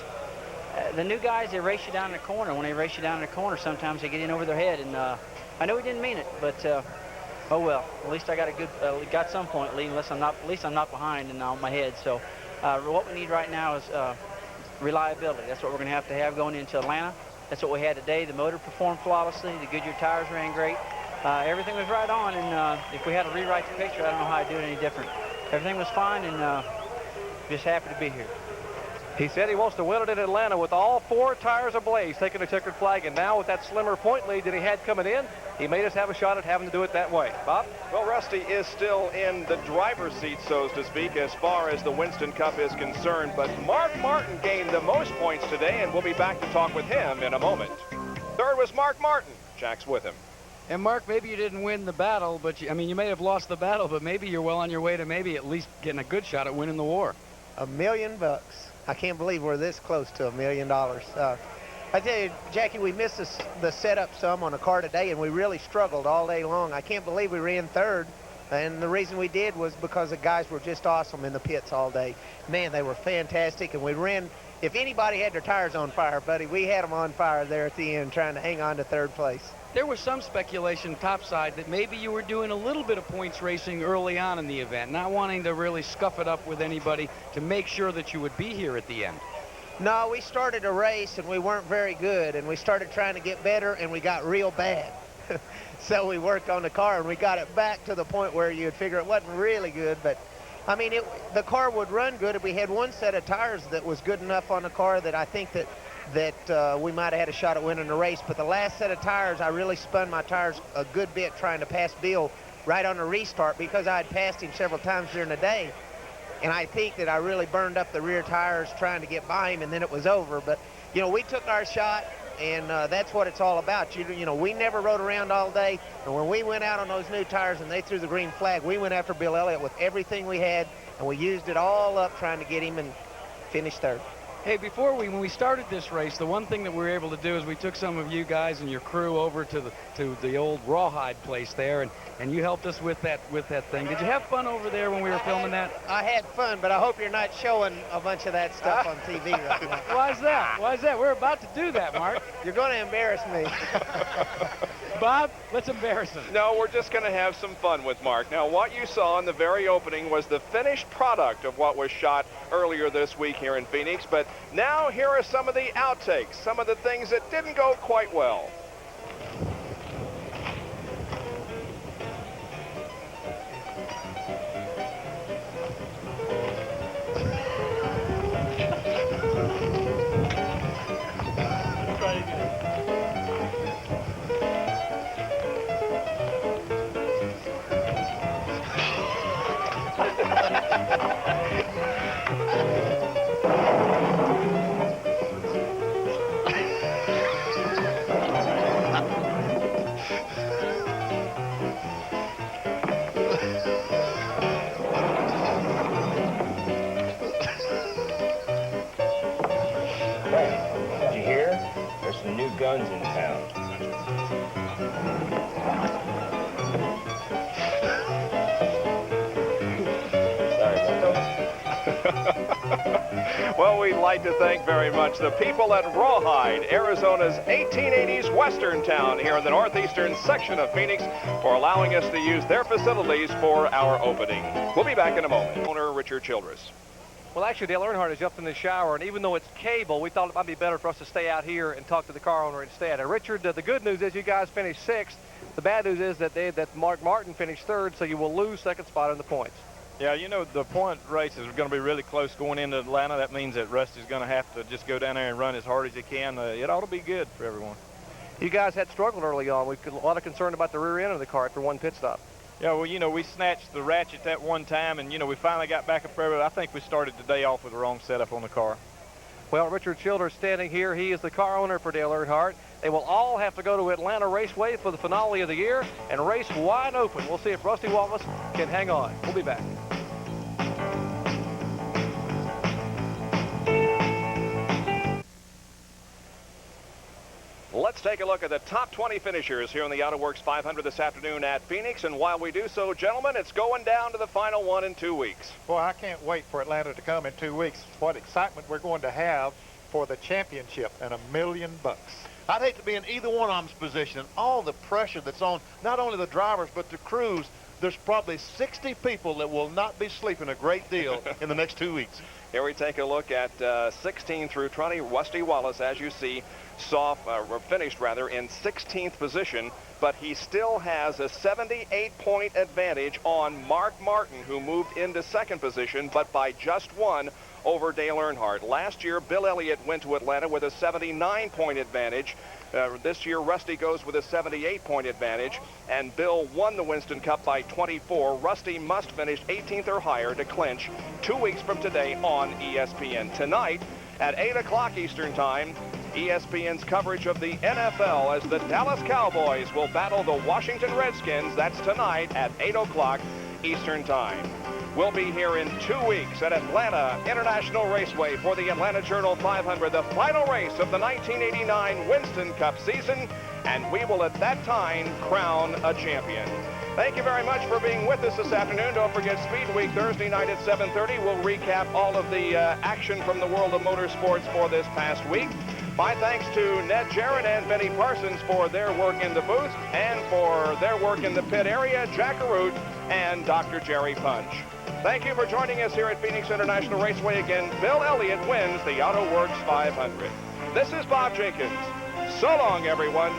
the new guys, they race you down in the corner. When they race you down in the corner, sometimes they get in over their head, and I know he didn't mean it, but oh well. At least I got a good, got some point lead. At least I'm not behind and on my head. So what we need right now is reliability. That's what we're going to have going into Atlanta. That's what we had today. The motor performed flawlessly. The Goodyear tires ran great. Everything was right on, and if we had to rewrite the picture, I don't know how I'd do it any different. Everything was fine, and just happy to be here. He said he wants to win it in Atlanta with all 4 tires ablaze, taking a checkered flag, and now with that slimmer point lead that he had coming in, he made us have a shot at having to do it that way. Bob? Well, Rusty is still in the driver's seat, so to speak, as far as the Winston Cup is concerned, but Mark Martin gained the most points today, and we'll be back to talk with him in a moment. Third was Mark Martin. Jack's with him. And Mark, maybe you didn't win the battle, but you may have lost the battle, but maybe you're well on your way to maybe at least getting a good shot at winning the war. $1 million. I can't believe we're this close to $1 million. I tell you, Jackie, we missed the setup some on the car today, and we really struggled all day long. I can't believe we ran third, and the reason we did was because the guys were just awesome in the pits all day. Man, they were fantastic, and we ran. If anybody had their tires on fire, buddy, we had them on fire there at the end trying to hang on to third place. There was some speculation topside that maybe you were doing a little bit of points racing early on in the event, not wanting to really scuff it up with anybody to make sure that you would be here at the end. No, we started a race and we weren't very good, and we started trying to get better, and we got real bad. So we worked on the car, and we got it back to the point where you'd figure it wasn't really good, but I mean, the car would run good if we had one set of tires that was good enough on the car that I think that we might have had a shot at winning the race. But the last set of tires, I really spun my tires a good bit trying to pass Bill right on the restart because I had passed him several times during the day. And I think that I really burned up the rear tires trying to get by him, and then it was over. But, you know, we took our shot. and that's what it's all about. You know, we never rode around all day, and when we went out on those new tires and they threw the green flag, we went after Bill Elliott with everything we had, and we used it all up trying to get him and finish third. Hey, when we started this race, the one thing that we were able to do is we took some of you guys and your crew over to the old Rawhide place there, and you helped us with that thing. Did you have fun over there when we were filming that? I had fun, but I hope you're not showing a bunch of that stuff on TV right now. Why is that? Why is that? We're about to do that, Mark. You're going to embarrass me. Bob, let's embarrass him. No, we're just going to have some fun with Mark. Now, what you saw in the very opening was the finished product of what was shot earlier this week here in Phoenix. But now here are some of the outtakes, some of the things that didn't go quite well. Did you hear? There's some new guns in town. Well, we'd like to thank very much the people at Rawhide, Arizona's 1880s western town here in the northeastern section of Phoenix, for allowing us to use their facilities for our opening. We'll be back in a moment. Owner Richard Childress. Well, actually, Dale Earnhardt has jumped in the shower, and even though it's cable, we thought it might be better for us to stay out here and talk to the car owner instead. And Richard, the good news is you guys finished 6th. The bad news is that Mark Martin finished 3rd, so you will lose 2nd spot in the points. Yeah, you know, the point race is going to be really close going into Atlanta. That means that Rusty's going to have to just go down there and run as hard as he can. It ought to be good for everyone. You guys had struggled early on. We've got a lot of concern about the rear end of the car after one pit stop. Yeah, well, you know, we snatched the ratchet that one time, and, you know, we finally got back up there, but I think we started the day off with the wrong setup on the car. Well, Richard Childress standing here. He is the car owner for Dale Earnhardt. They will all have to go to Atlanta Raceway for the finale of the year and race wide open. We'll see if Rusty Wallace can hang on. We'll be back. Let's take a look at the top 20 finishers here in the Autoworks 500 this afternoon at Phoenix. And while we do so, gentlemen, it's going down to the final one in 2 weeks. Boy, I can't wait for Atlanta to come in 2 weeks. What excitement we're going to have for the championship and $1 million. I'd hate to be in either one of them's position, and all the pressure that's on not only the drivers but the crews. There's probably 60 people that will not be sleeping a great deal in the next 2 weeks. Here we take a look at 16 through 20. Rusty Wallace, as you see, finished in 16th position, but he still has a 78-point advantage on Mark Martin, who moved into 2nd position, but by just 1 over Dale Earnhardt. Last year, Bill Elliott went to Atlanta with a 79-point advantage. This year, Rusty goes with a 78-point advantage, and Bill won the Winston Cup by 24. Rusty must finish 18th or higher to clinch 2 weeks from today on ESPN. Tonight, at 8 o'clock Eastern Time, ESPN's coverage of the NFL as the Dallas Cowboys will battle the Washington Redskins. That's tonight at 8 o'clock Eastern Time. We'll be here in 2 weeks at Atlanta International Raceway for the Atlanta Journal 500, the final race of the 1989 Winston Cup season, and we will at that time crown a champion. Thank you very much for being with us this afternoon. Don't forget Speed Week Thursday night at 7:30. We'll recap all of the action from the world of motorsports for this past week. My thanks to Ned Jarrett and Benny Parsons for their work in the booth, and for their work in the pit area, Jack Arute and Dr. Jerry Punch. Thank you for joining us here at Phoenix International Raceway again. Bill Elliott wins the Autoworks 500. This is Bob Jenkins. So long, everyone.